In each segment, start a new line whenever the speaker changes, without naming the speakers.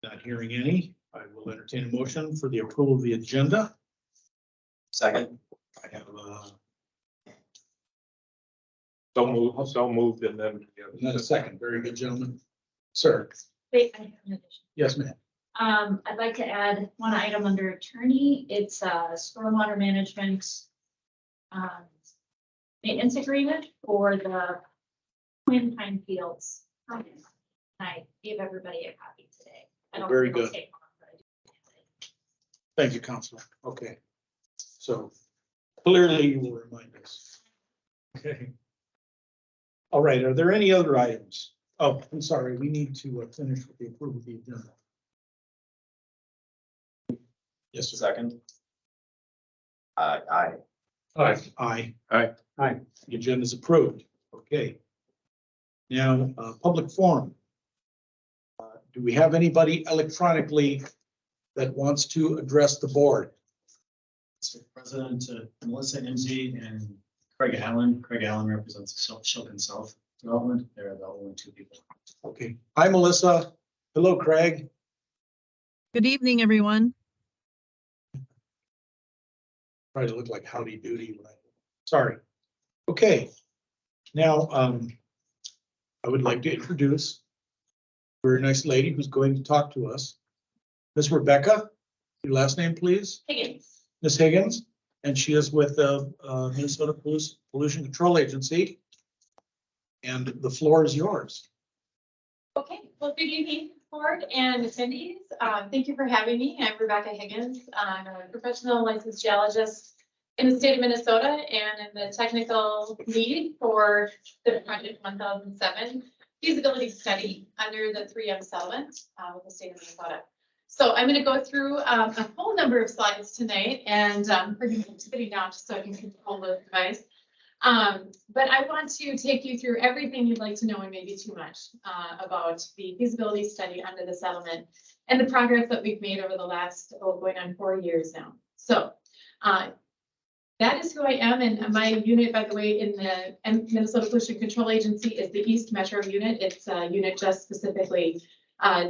Not hearing any, I will entertain a motion for the approval of the agenda.
Second.
I have
So moved and then.
a second. Very good, gentlemen. Sir,
Wait, I have an addition.
yes, ma'am.
I'd like to add one item under attorney. It's stormwater management maintenance agreement for the Twin Pine Fields. I gave everybody a copy today. I don't
Very
think it'll
good.
take long, but I do.
Thank you, Counselor. Okay. So clearly you will remind us. Okay. All right, are there any other items? Oh, I'm sorry, we need to finish with the approval of the agenda. Yes, sir.
Second. Aye.
Aye. Aye.
Aye.
Aye. The agenda is approved. Okay. Now, public forum. Do we have anybody electronically that wants to address the board?
Mr. President, Melissa MZ and Craig Allen. Craig Allen represents Shilton South Development. They're the only two people.
Okay. Hi, Melissa. Hello, Craig.
Good evening, everyone.
Try to look like howdy doody. Sorry. Okay. Now, I would like to introduce a very nice lady who's going to talk to us. Miss Rebecca, your last name, please.
Higgins.
Miss Higgins, and she is with the Minnesota Pollution Control Agency. And the floor is yours.
Okay, well, good evening, board and attendees. Thank you for having me. I'm Rebecca Higgins. I'm a professional licensed geologist in the state of Minnesota and in the technical lead for the project 1007 feasibility study under the 3M settlement with the state of Minnesota. So I'm going to go through a whole number of slides tonight, and bring them sitting down just so I can control the device. But I want to take you through everything you'd like to know and maybe too much about the feasibility study under the settlement and the progress that we've made over the last, going on 4 years now. So that is who I am, and my unit, by the way, in the Minnesota Pollution Control Agency is the East Metro unit. It's a unit just specifically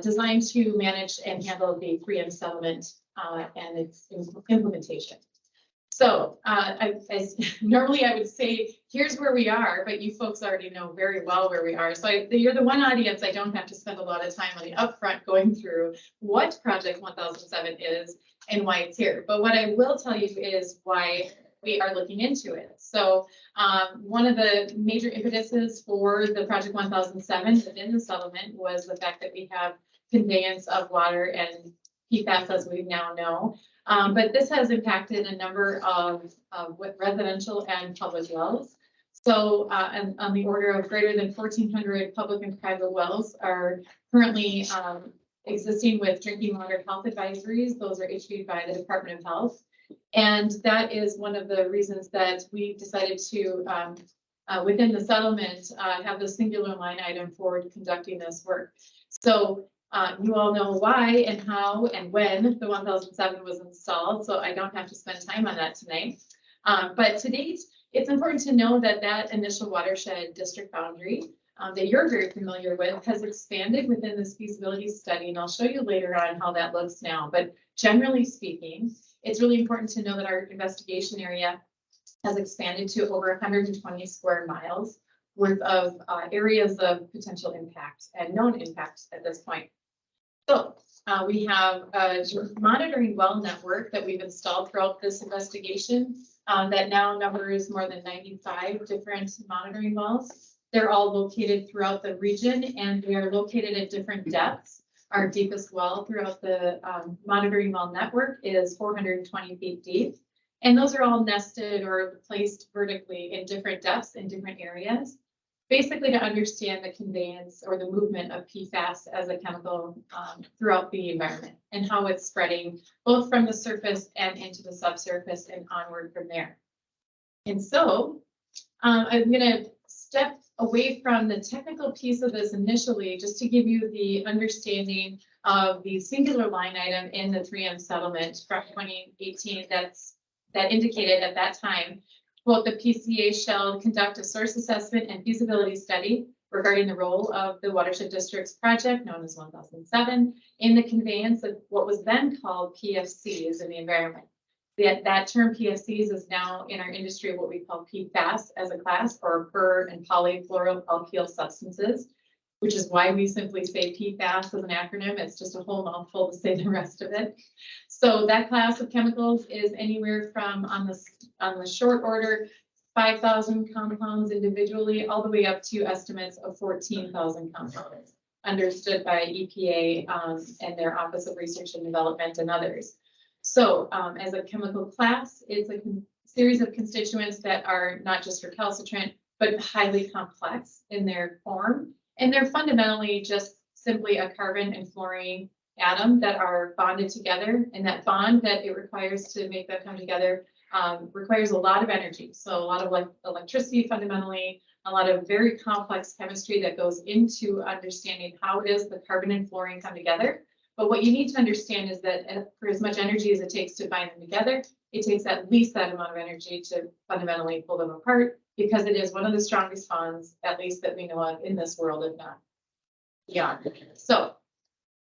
designed to manage and handle the 3M settlement and its implementation. So normally I would say, here's where we are, but you folks already know very well where we are. So you're the one audience I don't have to spend a lot of time on the upfront going through what Project 1007 is and why it's here. But what I will tell you is why we are looking into it. So one of the major impetuses for the Project 1007 within the settlement was the fact that we have conveyance of water and PFAS, as we now know. But this has impacted a number of residential and public wells. So on the order of greater than 1,400 public and private wells are currently existing with drinking water health advisories. Those are issued by the Department of Health. And that is one of the reasons that we decided to, within the settlement, have the singular line item for conducting this work. So you all know why and how and when the 1007 was installed, so I don't have to spend time on that tonight. But to date, it's important to know that that initial watershed district boundary that you're very familiar with has expanded within this feasibility study, and I'll show you later on how that looks now. But generally speaking, it's really important to know that our investigation area has expanded to over 120 square miles worth of areas of potential impact and known impact at this point. So we have a monitoring well network that we've installed throughout this investigation that now numbers more than 95 different monitoring wells. They're all located throughout the region, and they are located at different depths. Our deepest well throughout the monitoring well network is 420 feet deep. And those are all nested or placed vertically in different depths in different areas, basically to understand the conveyance or the movement of PFAS as a chemical throughout the environment and how it's spreading both from the surface and into the subsurface and onward from there. And so I'm going to step away from the technical piece of this initially, just to give you the understanding of the singular line item in the 3M settlement from 2018 that indicated at that time, quote, the PCA shall conduct a source assessment and feasibility study regarding the role of the Watershed District's project, known as 1007, in the conveyance of what was then called PFCs in the environment. That term PFCs is now in our industry what we call PFAS as a class, or per and polyfluoroalkyl substances, which is why we simply say PFAS as an acronym. It's just a whole mouthful to say the rest of it. So that class of chemicals is anywhere from, on the short order, 5,000 compounds individually, all the way up to estimates of 14,000 compounds, understood by EPA and their Office of Research and Development and others. So as a chemical class, it's a series of constituents that are not just recalcitrant, but highly complex in their form. And they're fundamentally just simply a carbon and fluorine atom that are bonded together. And that bond that it requires to make them come together requires a lot of energy. So a lot of electricity fundamentally, a lot of very complex chemistry that goes into understanding how it is the carbon and fluorine come together. But what you need to understand is that for as much energy as it takes to bind them together, it takes at least that amount of energy to fundamentally pull them apart, because it is one of the strongest bonds, at least that we know of in this world, if not beyond. So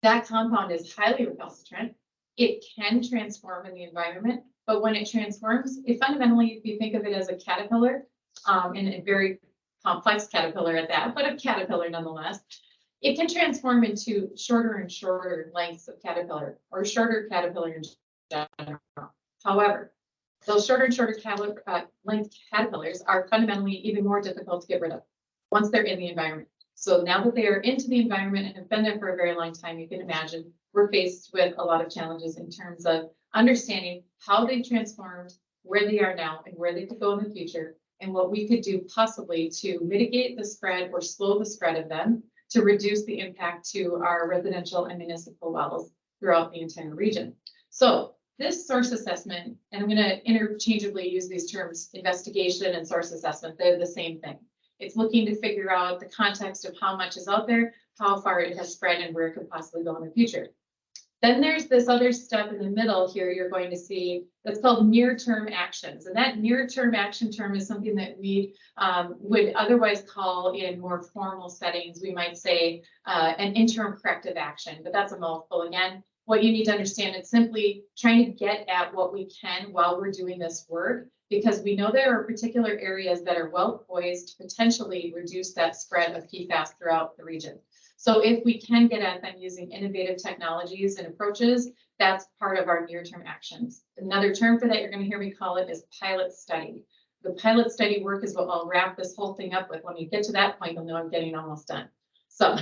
that compound is highly recalcitrant. It can transform in the environment, but when it transforms, it fundamentally, if you think of it as a caterpillar, and a very complex caterpillar at that, but a caterpillar nonetheless, it can transform into shorter and shorter lengths of caterpillar, or shorter caterpillar in general. However, those shorter and shorter length caterpillars are fundamentally even more difficult to get rid of once they're in the environment. So now that they are into the environment and have been there for a very long time, you can imagine we're faced with a lot of challenges in terms of understanding how they transformed, where they are now, and where they could go in the future, and what we could do possibly to mitigate the spread or slow the spread of them, to reduce the impact to our residential and municipal wells throughout the entire region. So this source assessment, and I'm going to interchangeably use these terms, investigation and source assessment, they're the same thing. It's looking to figure out the context of how much is out there, how far it has spread, and where it could possibly go in the future. Then there's this other step in the middle here you're going to see that's called near-term actions. And that near-term action term is something that we would otherwise call in more formal settings. We might say an interim corrective action, but that's a mouthful again. What you need to understand is simply trying to get at what we can while we're doing this work, because we know there are particular areas that are well poised to potentially reduce that spread of PFAS throughout the region. So if we can get at them using innovative technologies and approaches, that's part of our near-term actions. Another term for that, you're going to hear me call it, is pilot study. The pilot study work is what I'll wrap this whole thing up with. When you get to that point, you'll know I'm getting almost done. So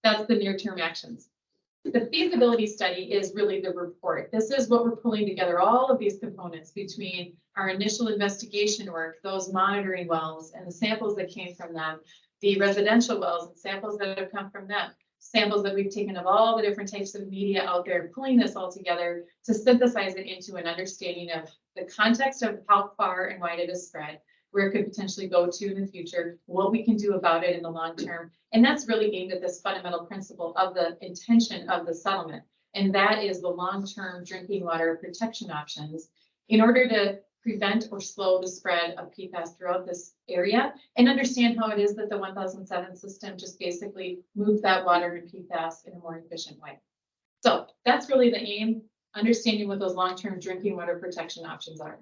that's the near-term actions. The feasibility study is really the report. This is what we're pulling together, all of these components between our initial investigation work, those monitoring wells and the samples that came from them, the residential wells and samples that have come from them, samples that we've taken of all the different types of media out there, pulling this all together to synthesize it into an understanding of the context of how far and wide it is spread, where it could potentially go to in the future, what we can do about it in the long term. And that's really aimed at this fundamental principle of the intention of the settlement. And that is the long-term drinking water protection options in order to prevent or slow the spread of PFAS throughout this area, and understand how it is that the 1007 system just basically moves that water and PFAS in a more efficient way. So that's really the aim, understanding what those long-term drinking water protection options are.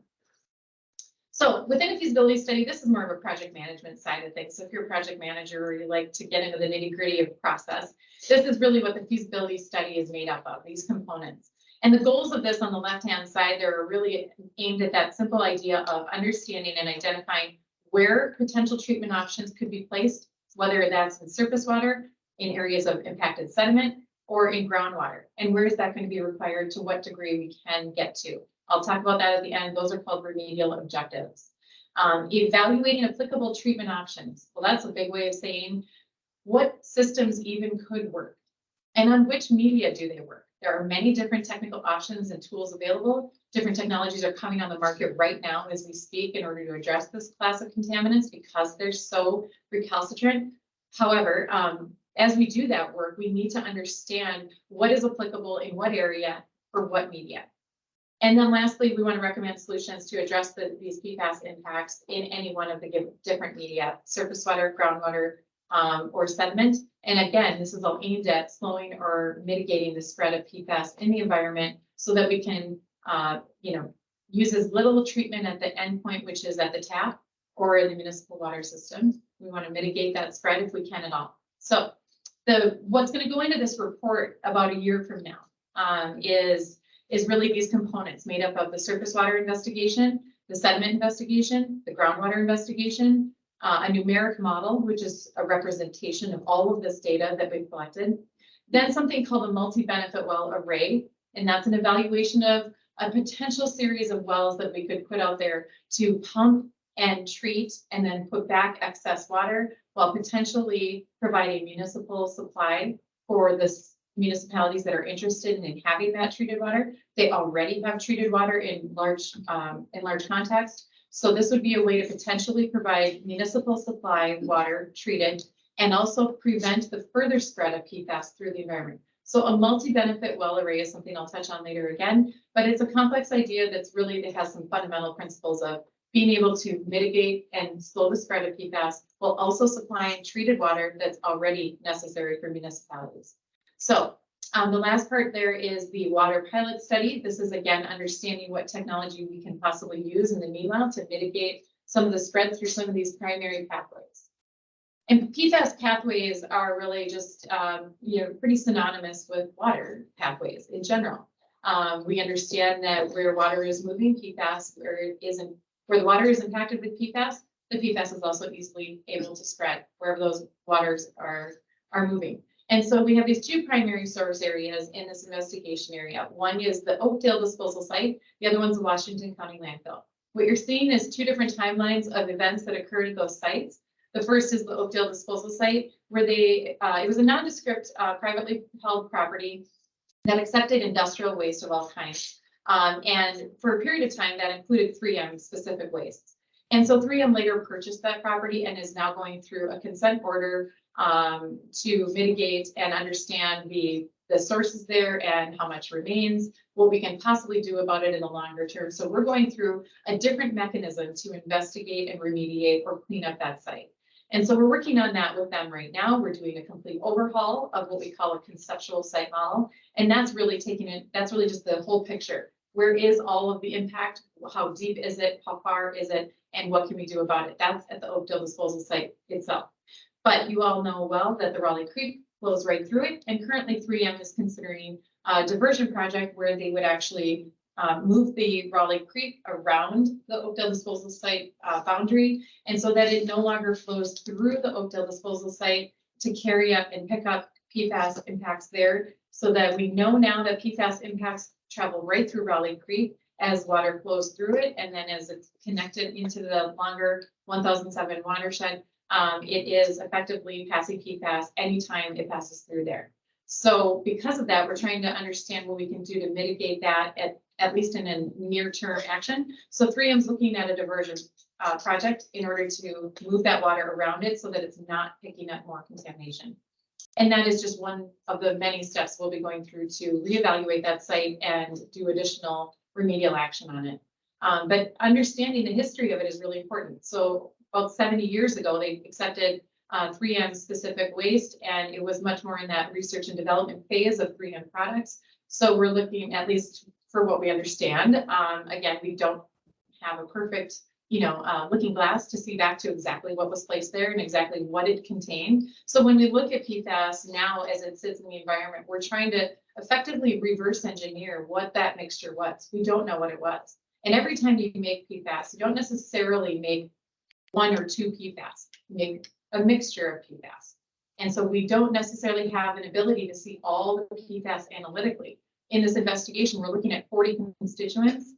So within a feasibility study, this is more of a project management side of things. So if you're a project manager or you like to get into the nitty-gritty of process, this is really what the feasibility study is made up of, these components. And the goals of this on the left-hand side, they're really aimed at that simple idea of understanding and identifying where potential treatment options could be placed, whether that's in surface water, in areas of impacted sediment, or in groundwater. And where is that going to be required, to what degree we can get to. I'll talk about that at the end. Those are called remedial objectives. Evaluating applicable treatment options. Well, that's a big way of saying what systems even could work and on which media do they work. There are many different technical options and tools available. Different technologies are coming on the market right now as we speak in order to address this class of contaminants because they're so recalcitrant. However, as we do that work, we need to understand what is applicable in what area for what media. And then lastly, we want to recommend solutions to address these PFAS impacts in any one of the different media, surface water, groundwater, or sediment. And again, this is all aimed at slowing or mitigating the spread of PFAS in the environment so that we can, use as little treatment at the endpoint, which is at the tap or in the municipal water system. We want to mitigate that spread if we can at all. So what's going to go into this report about a year from now is really these components made up of the surface water investigation, the sediment investigation, the groundwater investigation, a numeric model, which is a representation of all of this data that we've collected. Then something called a multi-benefit well array, and that's an evaluation of a potential series of wells that we could put out there to pump and treat and then put back excess water while potentially providing municipal supply for the municipalities that are interested in having that treated water. They already have treated water in large context. So this would be a way to potentially provide municipal supply water treated and also prevent the further spread of PFAS through the environment. So a multi-benefit well array is something I'll touch on later again, but it's a complex idea that has some fundamental principles of being able to mitigate and slow the spread of PFAS while also supplying treated water that's already necessary for municipalities. So the last part there is the water pilot study. This is again understanding what technology we can possibly use in the meanwhile to mitigate some of the spread through some of these primary pathways. And PFAS pathways are really just pretty synonymous with water pathways in general. We understand that where water is moving, PFAS, where the water is impacted with PFAS, the PFAS is also easily able to spread wherever those waters are moving. And so we have these two primary source areas in this investigation area. One is the Oakdale disposal site. The other one's the Washington County landfill. What you're seeing is two different timelines of events that occurred at those sites. The first is the Oakdale disposal site, where it was a nondescript privately held property that accepted industrial waste of all kinds. And for a period of time, that included 3M specific wastes. And so 3M later purchased that property and is now going through a consent order to mitigate and understand the sources there and how much remains, what we can possibly do about it in the longer term. So we're going through a different mechanism to investigate and remediate or clean up that site. And so we're working on that with them right now. We're doing a complete overhaul of what we call a conceptual site model. And that's really just the whole picture. Where is all of the impact? How deep is it? How far is it? And what can we do about it? That's at the Oakdale disposal site itself. But you all know well that the Raleigh Creek flows right through it. And currently 3M is considering a diversion project where they would actually move the Raleigh Creek around the Oakdale disposal site boundary. And so that it no longer flows through the Oakdale disposal site to carry up and pick up PFAS impacts there. So that we know now that PFAS impacts travel right through Raleigh Creek as water flows through it. And then as it's connected into the longer 1007 watershed, it is effectively passing PFAS anytime it passes through there. So because of that, we're trying to understand what we can do to mitigate that at least in a near-term action. So 3M is looking at a diversion project in order to move that water around it so that it's not picking up more contamination. And that is just one of the many steps we'll be going through to reevaluate that site and do additional remedial action on it. But understanding the history of it is really important. So about 70 years ago, they accepted 3M specific waste, and it was much more in that research and development phase of 3M products. So we're looking, at least for what we understand, again, we don't have a perfect looking glass to see back to exactly what was placed there and exactly what it contained. So when we look at PFAS now as it sits in the environment, we're trying to effectively reverse engineer what that mixture was. We don't know what it was. And every time you make PFAS, you don't necessarily make one or two PFAS, you make a mixture of PFAS. And so we don't necessarily have an ability to see all the PFAS analytically. In this investigation, we're looking at 40 constituents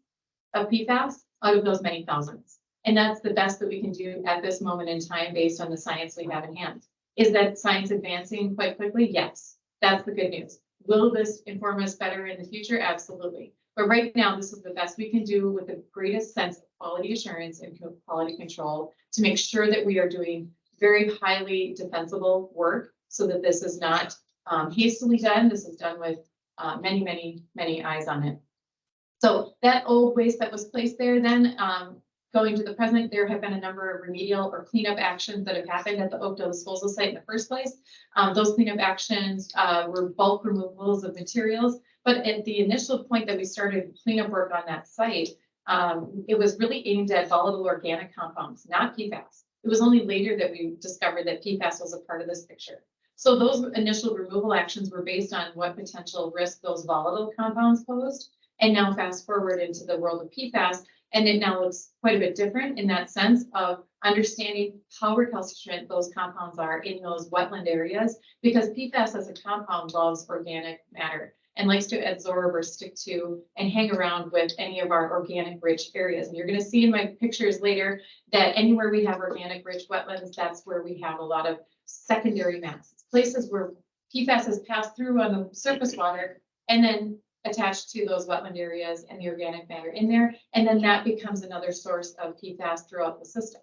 of PFAS out of those many thousands. And that's the best that we can do at this moment in time based on the science we have in hand. Is that science advancing quite quickly? Yes, that's the good news. Will this inform us better in the future? Absolutely. But right now, this is the best we can do with the greatest sense of quality assurance and quality control to make sure that we are doing very highly defensible work so that this is not hastily done. This is done with many eyes on it. So that old waste that was placed there then going to the present, there have been a number of remedial or cleanup actions that have happened at the Oakdale disposal site in the first place. Those cleanup actions were bulk removals of materials, but at the initial point that we started cleanup work on that site, it was really aimed at volatile organic compounds, not PFAS. It was only later that we discovered that PFAS was a part of this picture. So those initial removal actions were based on what potential risk those volatile compounds posed. And now fast forward into the world of PFAS, and it now looks quite a bit different in that sense of understanding how recalcitrant those compounds are in those wetland areas, because PFAS as a compound loves organic matter and likes to absorb or stick to and hang around with any of our organic rich areas. And you're going to see in my pictures later that anywhere we have organic rich wetlands, that's where we have a lot of secondary mass. Places where PFAS has passed through on the surface water and then attached to those wetland areas and the organic matter in there. And then that becomes another source of PFAS throughout the system.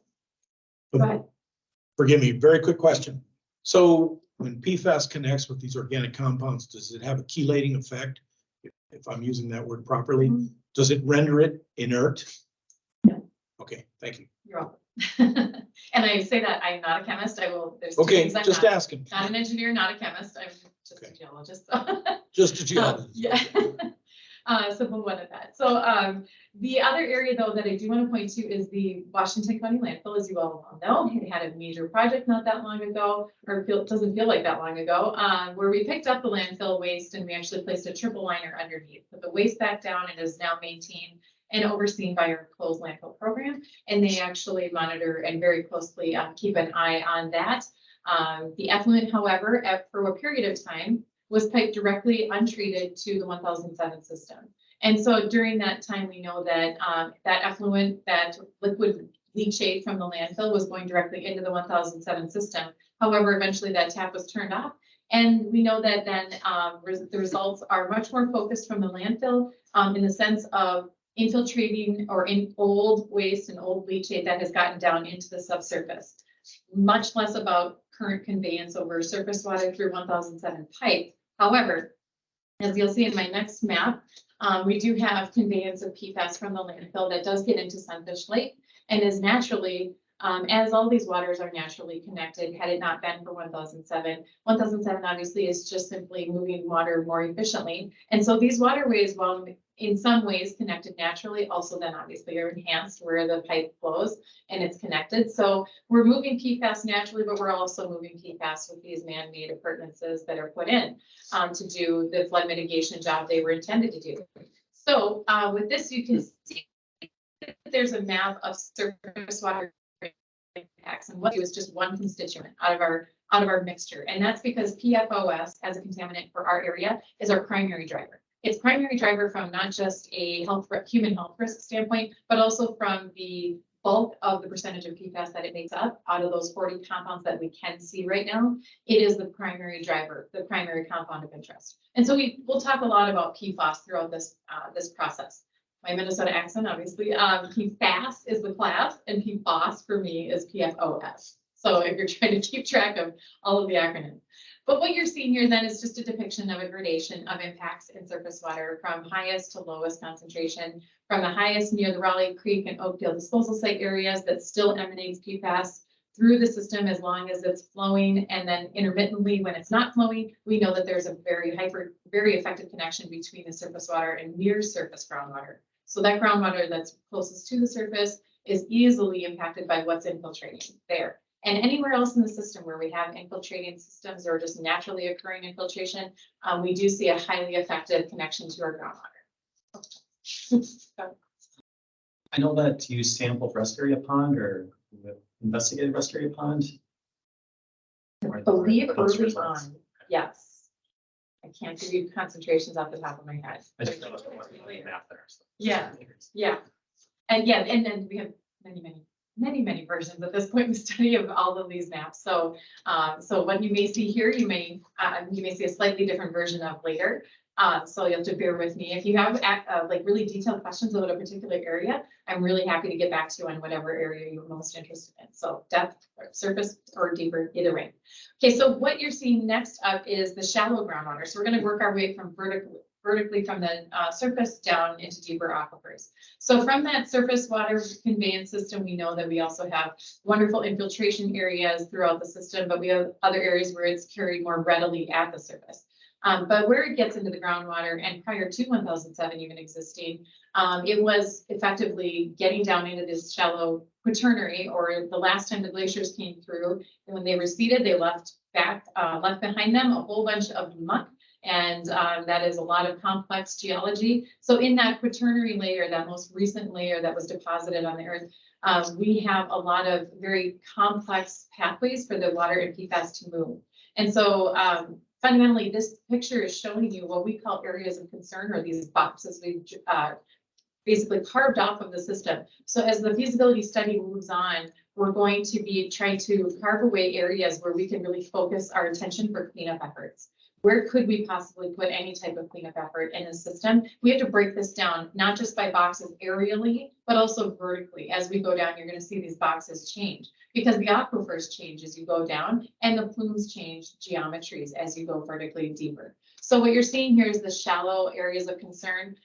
Go ahead.
Forgive me, very quick question. So when PFAS connects with these organic compounds, does it have a chelating effect? If I'm using that word properly, does it render it inert?
No.
Okay, thank you.
You're welcome. And I say that I'm not a chemist. There's two
Okay,
things I'm
just
not.
asking.
Not an engineer, not a chemist. I'm just
Okay.
a geologist. So.
Just a geologist.
Yeah. Simple one of that. So the other area though that I do want to point to is the Washington County landfill, as you all know. It had a major project not that long ago, or doesn't feel like that long ago, where we picked up the landfill waste and we actually placed a triple liner underneath, put the waste back down, and is now maintained and overseen by our closed landfill program. And they actually monitor and very closely keep an eye on that. The effluent, however, for a period of time, was piped directly untreated to the 1007 system. And so during that time, we know that that effluent, that liquid leachate from the landfill was going directly into the 1007 system. However, eventually that tap was turned off. And we know that then the results are much more focused from the landfill in the sense of infiltrating or in old waste and old leachate that has gotten down into the subsurface. Much less about current conveyance over surface water through 1007 pipe. However, as you'll see in my next map, we do have conveyance of PFAS from the landfill that does get into Sunfish Lake and is naturally, as all these waters are naturally connected, had it not been for 1007. 1007 obviously is just simply moving water more efficiently. And so these waterways, while in some ways connected naturally, also then obviously are enhanced where the pipe flows and it's connected. So we're moving PFAS naturally, but we're also moving PFAS with these man-made appurtenances that are put in to do the flood mitigation job they were intended to do. So with this, you can see that there's a map of surface water impacts, and what is just one constituent out of our mixture. And that's because PFOS as a contaminant for our area is our primary driver. It's primary driver from not just a human health risk standpoint, but also from the bulk of the percentage of PFAS that it makes up out of those 40 compounds that we can see right now. It is the primary driver, the primary compound of interest. And so we'll talk a lot about PFAS throughout this process. My Minnesota accent, obviously, PFAS is the class, and PFOS for me is PFOS. So if you're trying to keep track of all of the acronyms. But what you're seeing here then is just a depiction of a gradation of impacts in surface water from highest to lowest concentration, from the highest near the Raleigh Creek and Oakdale disposal site areas that still emanates PFAS through the system as long as it's flowing, and then intermittently when it's not flowing, we know that there's a very effective connection between the surface water and near surface groundwater. So that groundwater that's closest to the surface is easily impacted by what's infiltrating there. And anywhere else in the system where we have infiltrating systems or just naturally occurring infiltration, we do see a highly effective connection to our groundwater.
I know that you sampled Restoria Pond or investigated Restoria Pond.
I believe early on, yes. I can't give you concentrations off the top of my head.
I just know that wasn't on the map there. So.
Yeah. Yeah. And yeah, and then we have many versions at this point in the study of all of these maps. So so what you may see here, you may see a slightly different version of later. So you have to bear with me. If you have like really detailed questions about a particular area, I'm really happy to get back to you on whatever area you're most interested in. So depth, or surface, or deeper, either way. Okay, so what you're seeing next up is the shallow groundwater. So we're going to work our way from vertically from the surface down into deeper aquifers. So from that surface water conveyance system, we know that we also have wonderful infiltration areas throughout the system, but we have other areas where it's carried more readily at the surface. But where it gets into the groundwater, and prior to 1007 even existing, it was effectively getting down into this shallow quaternary, or the last time the glaciers came through, and when they receded, they left behind them a whole bunch of muck. And that is a lot of complex geology. So in that quaternary layer, that most recent layer that was deposited on the earth, we have a lot of very complex pathways for the water and PFAS to move. And so fundamentally, this picture is showing you what we call areas of concern, or these boxes we've basically carved off of the system. So as the feasibility study moves on, we're going to be trying to carve away areas where we can really focus our attention for cleanup efforts. Where could we possibly put any type of cleanup effort in the system? We have to break this down, not just by boxes aerially, but also vertically. As we go down, you're going to see these boxes change because the aquifers change as you go down, and the plumes change geometries as you go vertically deeper. So what you're seeing here is the shallow areas of concern.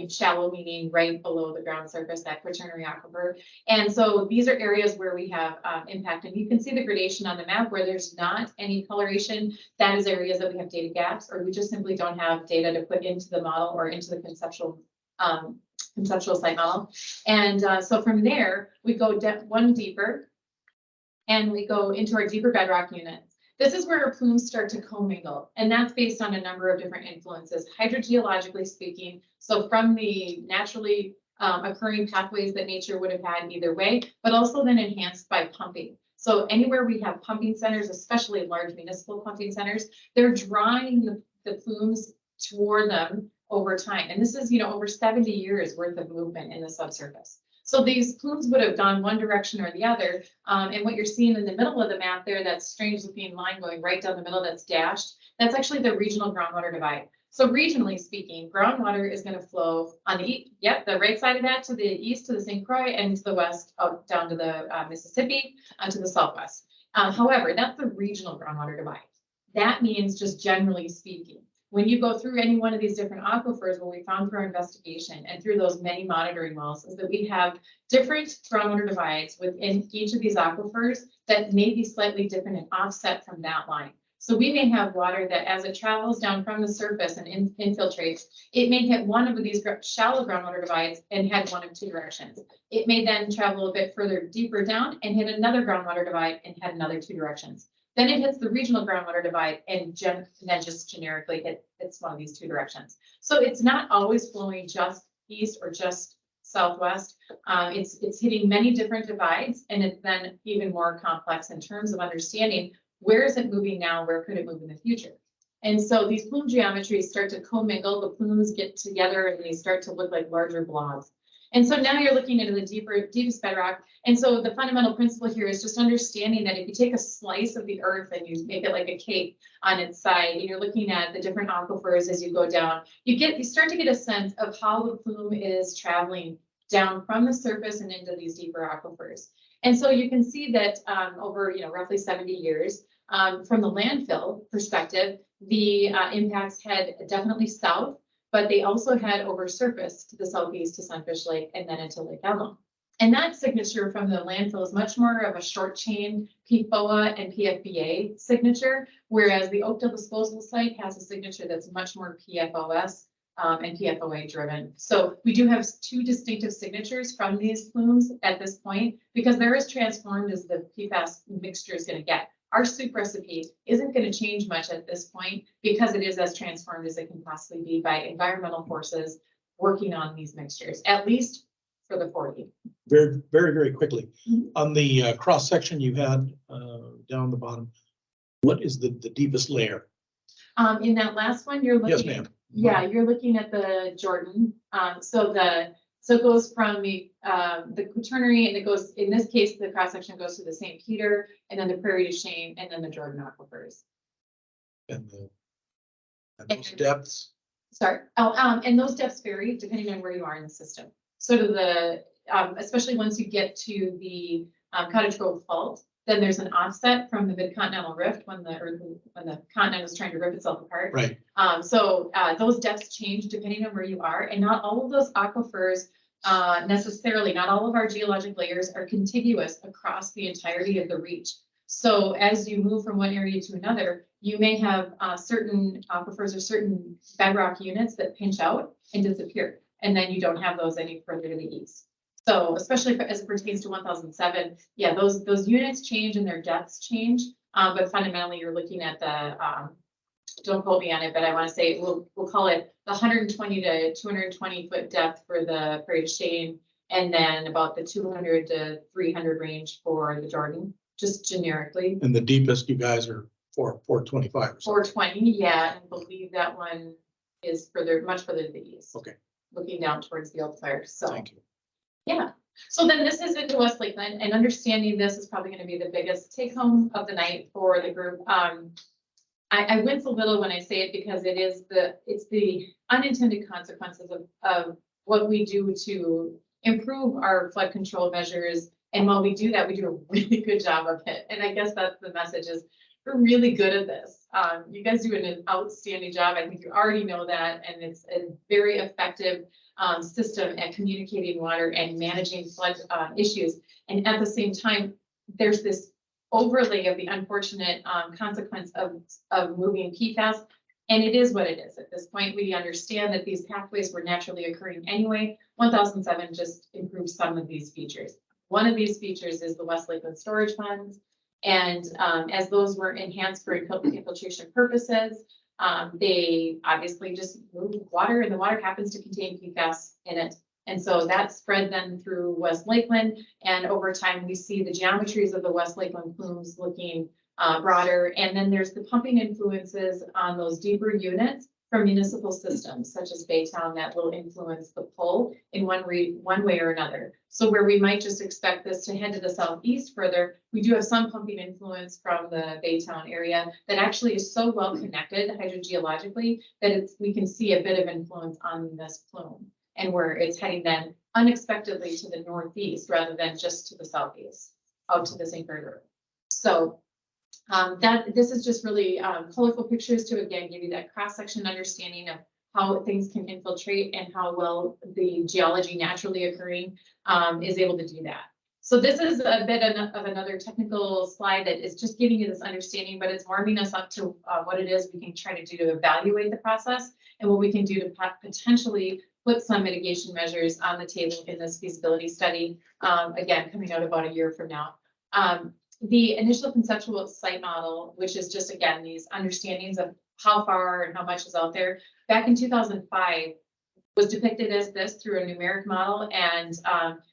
Shallow meaning right below the ground surface, that quaternary aquifer. And so these are areas where we have impact. And you can see the gradation on the map where there's not any coloration. That is areas that we have data gaps, or we just simply don't have data to put into the model or into the conceptual site model. And so from there, we go one deeper, and we go into our deeper bedrock units. This is where our plumes start to commingle, and that's based on a number of different influences, hydrogeologically speaking. So from the naturally occurring pathways that nature would have had either way, but also then enhanced by pumping. So anywhere we have pumping centers, especially large municipal pumping centers, they're drawing the plumes toward them over time. And this is, over 70 years worth of movement in the subsurface. So these plumes would have gone one direction or the other. And what you're seeing in the middle of the map there, that strange looking line going right down the middle that's dashed, that's actually the regional groundwater divide. So regionally speaking, groundwater is going to flow on the right side of that to the east to the St. Croix, and to the west out down to the Mississippi, to the southwest. However, that's the regional groundwater divide. That means, just generally speaking, when you go through any one of these different aquifers, what we found through our investigation and through those many monitoring wells is that we have different groundwater divides within each of these aquifers that may be slightly different and offset from that line. So we may have water that, as it travels down from the surface and infiltrates, it may hit one of these shallow groundwater divides and head one of two directions. It may then travel a bit further deeper down and hit another groundwater divide and head another two directions. Then it hits the regional groundwater divide and then just generically hits one of these two directions. So it's not always flowing just east or just southwest. It's hitting many different divides, and it's then even more complex in terms of understanding where is it moving now, where could it move in the future. And so these plume geometries start to commingle, the plumes get together and they start to look like larger blobs. And so now you're looking into the deepest bedrock. And so the fundamental principle here is just understanding that if you take a slice of the earth and you make it like a cake on its side, and you're looking at the different aquifers as you go down, you start to get a sense of how the plume is traveling down from the surface and into these deeper aquifers. And so you can see that over roughly 70 years, from the landfill perspective, the impacts head definitely south, but they also head over surface to the southeast to Sunfish Lake and then into Lake Elmo. And that signature from the landfill is much more of a short chain PFOA and PFBA signature, whereas the Oakdale disposal site has a signature that's much more PFOS and PFOA driven. So we do have two distinctive signatures from these plumes at this point, because they're as transformed as the PFAS mixture is going to get. Our soup recipe isn't going to change much at this point because it is as transformed as it can possibly be by environmental forces working on these mixtures, at least for the 40.
Very, very, very quickly.
Mhm.
On the cross section you had down the bottom, what is the deepest layer?
In that last one, you're looking.
Yes, ma'am.
Yeah, you're looking at the Jordan. So it goes from the quaternary, and it goes, in this case, the cross section goes to the St. Peter, and then the Prairie du Chien, and then the Jordan aquifers.
And those depths?
Sorry. And those depths vary depending on where you are in the system. So to the, especially once you get to the Cottage Grove Fault, Then there's an offset from the mid-continental rift when the continent was trying to rip itself apart.
Right,
So those depths change depending on where you are, and not all of those aquifers necessarily, not all of our geologic layers are contiguous across the entirety of the reach. So as you move from one area to another, you may have certain aquifers or certain bedrock units that pinch out and disappear, and then you don't have those any further to the east. So especially as it pertains to 1007, yeah, those units change and their depths change, but fundamentally you're looking at the don't quote me on it, but I want to say we'll call it the 120 to 220 foot depth for the Prairie du Chien, and then about the 200 to 300 range for the Jordan, just generically.
and the deepest you guys are 425 or something.
420, yeah, and I believe that one is much further to the east.
Okay.
Looking down towards the old fire, so.
Thank you.
Yeah, so then this is into West Lakeland, and understanding this is probably gonna be the biggest take home of the night for the group. I wince a little when I say it because it's the unintended consequences of what we do to improve our flood control measures. And while we do that, we do a really good job of it. And I guess that's the message is we're really good at this. You guys do an outstanding job. I think you already know that, and it's a very effective system at communicating water and managing flood issues. And at the same time, there's this overlay of the unfortunate consequence of moving PFAS. And it is what it is. At this point, we understand that these pathways were naturally occurring anyway. 1007 just improves some of these features. One of these features is the West Lakeland storage ponds. And as those were enhanced for infiltration purposes, they obviously just move water, and the water happens to contain PFAS in it. And so that spread then through West Lakeland, and over time we see the geometries of the West Lakeland plumes looking broader. And then there's the pumping influences on those deeper units from municipal systems such as Baytown that will influence the pull in one way or another. So where we might just expect this to head to the southeast further, we do have some pumping influence from the Baytown area that actually is so well connected hydrogeologically that we can see a bit of influence on this plume, and where it's heading then unexpectedly to the northeast rather than just to the southeast, out to the St. Croix River. So this is just really colorful pictures to again give you that cross-section understanding of how things can infiltrate and how well the geology naturally occurring is able to do that. So this is a bit of another technical slide that is just giving you this understanding, but it's warming us up to what it is we can try to do to evaluate the process and what we can do to potentially put some mitigation measures on the table in this feasibility study, again, coming out about a year from now. The initial conceptual site model, which is just, again, these understandings of how far and how much is out there, back in 2005, was depicted as this through a numeric model, and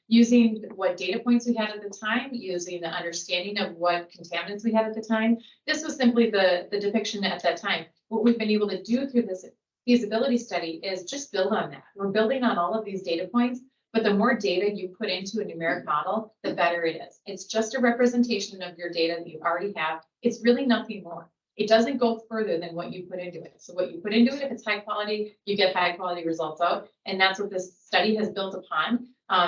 using what data points we had at the time, using the understanding of what contaminants we had at the time. This was simply the depiction at that time. What we've been able to do through this feasibility study is just build on that. We're building on all of these data points, but the more data you put into a numeric model, the better it is. It's just a representation of your data that you already have. It's really nothing more. It doesn't go further than what you put into it. So what you put into it, if it's high quality, you get high quality results out. And that's what this study has built upon,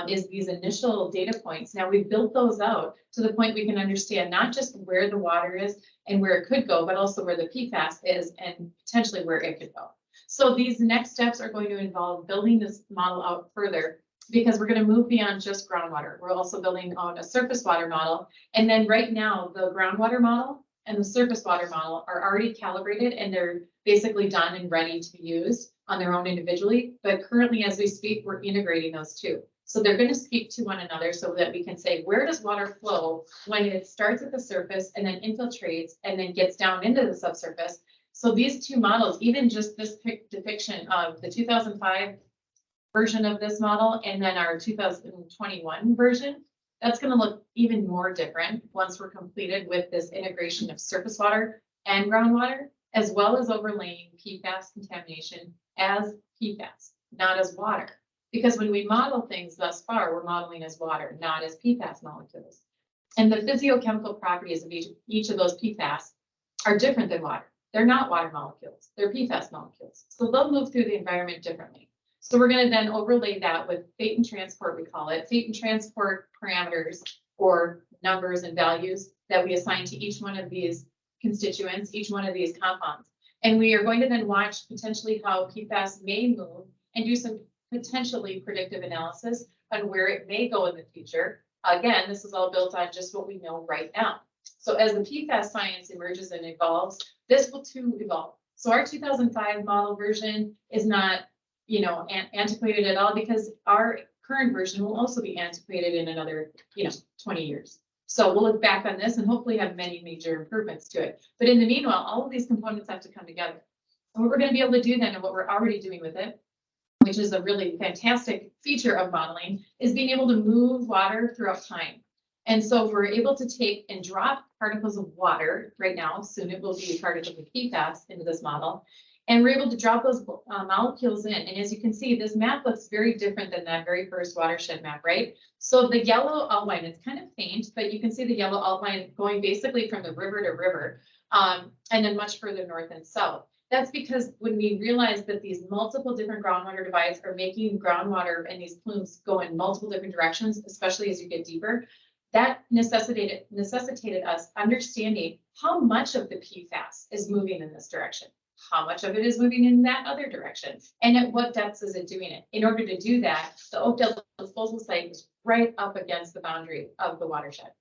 is these initial data points. Now we've built those out to the point we can understand not just where the water is and where it could go, but also where the PFAS is and potentially where it could go. So these next steps are going to involve building this model out further, because we're going to move beyond just groundwater. We're also building on a surface water model. And then right now, the groundwater model and the surface water model are already calibrated, and they're basically done and ready to be used on their own individually. But currently, as we speak, we're integrating those two. So they're going to speak to one another so that we can say, where does water flow when it starts at the surface and then infiltrates and then gets down into the subsurface? So these two models, even just this depiction of the 2005 version of this model and then our 2021 version, that's going to look even more different once we're completed with this integration of surface water and groundwater, as well as overlaying PFAS contamination as PFAS, not as water. Because when we model things thus far, we're modeling as water, not as PFAS molecules. And the physiochemical properties of each of those PFAS are different than water. They're not water molecules, they're PFAS molecules. So they'll move through the environment differently. So we're going to then overlay that with fate and transport, we call it, fate and transport parameters or numbers and values that we assign to each one of these constituents, each one of these compounds. And we are going to then watch potentially how PFAS may move and do some potentially predictive analysis on where it may go in the future. Again, this is all built on just what we know right now. So as the PFAS science emerges and evolves, this will too evolve. So our 2005 model version is not, antiquated at all, because our current version will also be antiquated in another, 20 years. So we'll look back on this and hopefully have many major improvements to it. But in the meanwhile, all of these components have to come together. And what we're going to be able to do then, and what we're already doing with it, which is a really fantastic feature of modeling, is being able to move water throughout time. And so we're able to take and drop particles of water right now, soon it will be particles of PFAS into this model. And we're able to drop those molecules in. And as you can see, this map looks very different than that very first watershed map, right? So the yellow outline, it's kind of faint, but you can see the yellow outline going basically from the river to river, and then much further north and south. That's because when we realized that these multiple different groundwater divides are making groundwater and these plumes go in multiple different directions, especially as you get deeper, that necessitated us understanding how much of the PFAS is moving in this direction, how much of it is moving in that other direction, and at what depths is it doing it. In order to do that, the Oakdale disposal site is right up against the boundary of the watershed.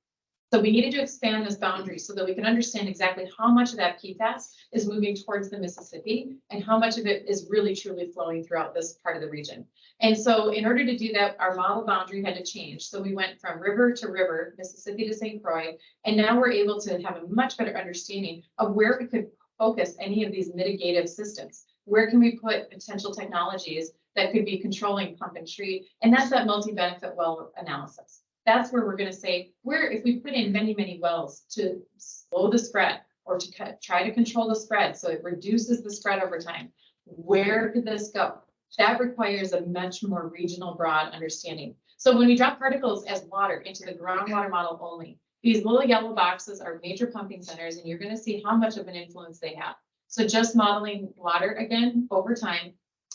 So we needed to expand this boundary so that we can understand exactly how much of that PFAS is moving towards the Mississippi and how much of it is really truly flowing throughout this part of the region. And so in order to do that, our model boundary had to change. So we went from river to river, Mississippi to St. Croix, and now we're able to have a much better understanding of where we could focus any of these mitigative systems. Where can we put potential technologies that could be controlling pump and treat? And that's that multi-benefit well analysis. That's where we're going to say, where if we put in many, many wells to slow the spread or to try to control the spread so it reduces the spread over time, where could this go? That requires a much more regional broad understanding. So when we drop particles as water into the groundwater model only, these little yellow boxes are major pumping centers, and you're going to see how much of an influence they have. So just modeling water again over time.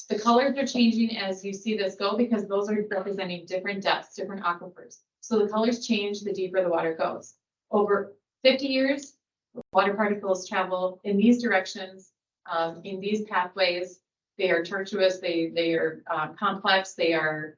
The colors are changing as you see this go because those are representing different depths, different aquifers. So the colors change the deeper the water goes. Over 50 years, water particles travel in these directions, in these pathways. They are tortuous, they are complex, they are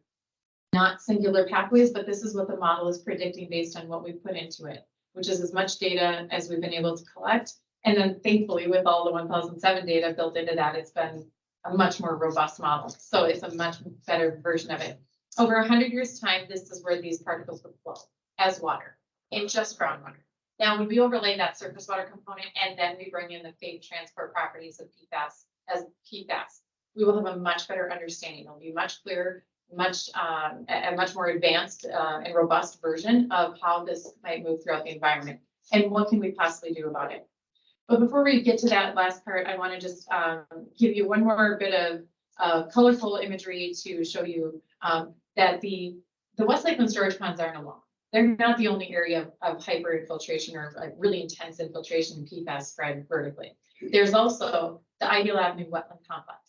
not singular pathways, but this is what the model is predicting based on what we put into it, which is as much data as we've been able to collect. And then thankfully, with all the 1007 data built into that, it's been a much more robust model. So it's a much better version of it. Over 100 years time, this is where these particles would flow as water in just groundwater. Now, when we overlay that surface water component and then we bring in the fate transport properties of PFAS as PFAS, we will have a much better understanding. It'll be much clearer, a much more advanced and robust version of how this might move throughout the environment and what can we possibly do about it. But before we get to that last part, I want to just give you one more bit of colorful imagery to show you that the West Lakeland storage ponds aren't alone. They're not the only area of hyper-infiltration or really intense infiltration in PFAS spread vertically. There's also the Ideal Avenue wetland complex.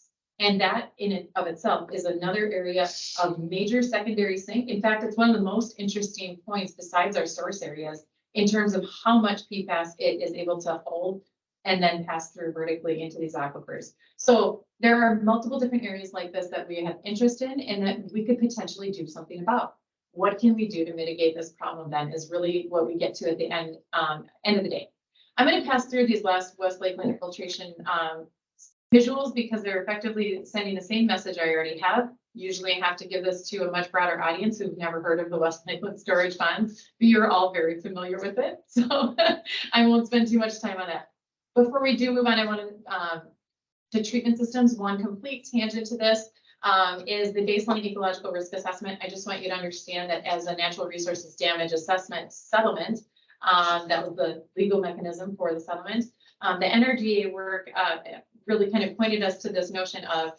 And that in and of itself is another area of major secondary sink. In fact, it's one of the most interesting points besides our source areas in terms of how much PFAS it is able to hold and then pass through vertically into these aquifers. So there are multiple different areas like this that we have interest in and that we could potentially do something about. What can we do to mitigate this problem then is really what we get to at the end of the day. I'm going to pass through these last West Lakeland infiltration visuals because they're effectively sending the same message I already have. Usually I have to give this to a much broader audience who've never heard of the West Lakeland storage ponds, but you're all very familiar with it. So I won't spend too much time on that. Before we do move on, I want to treatment systems. One complete tangent to this is the baseline ecological risk assessment. I just want you to understand that as a natural resources damage assessment settlement, that was the legal mechanism for the settlement. The NRDA work really kind of pointed us to this notion of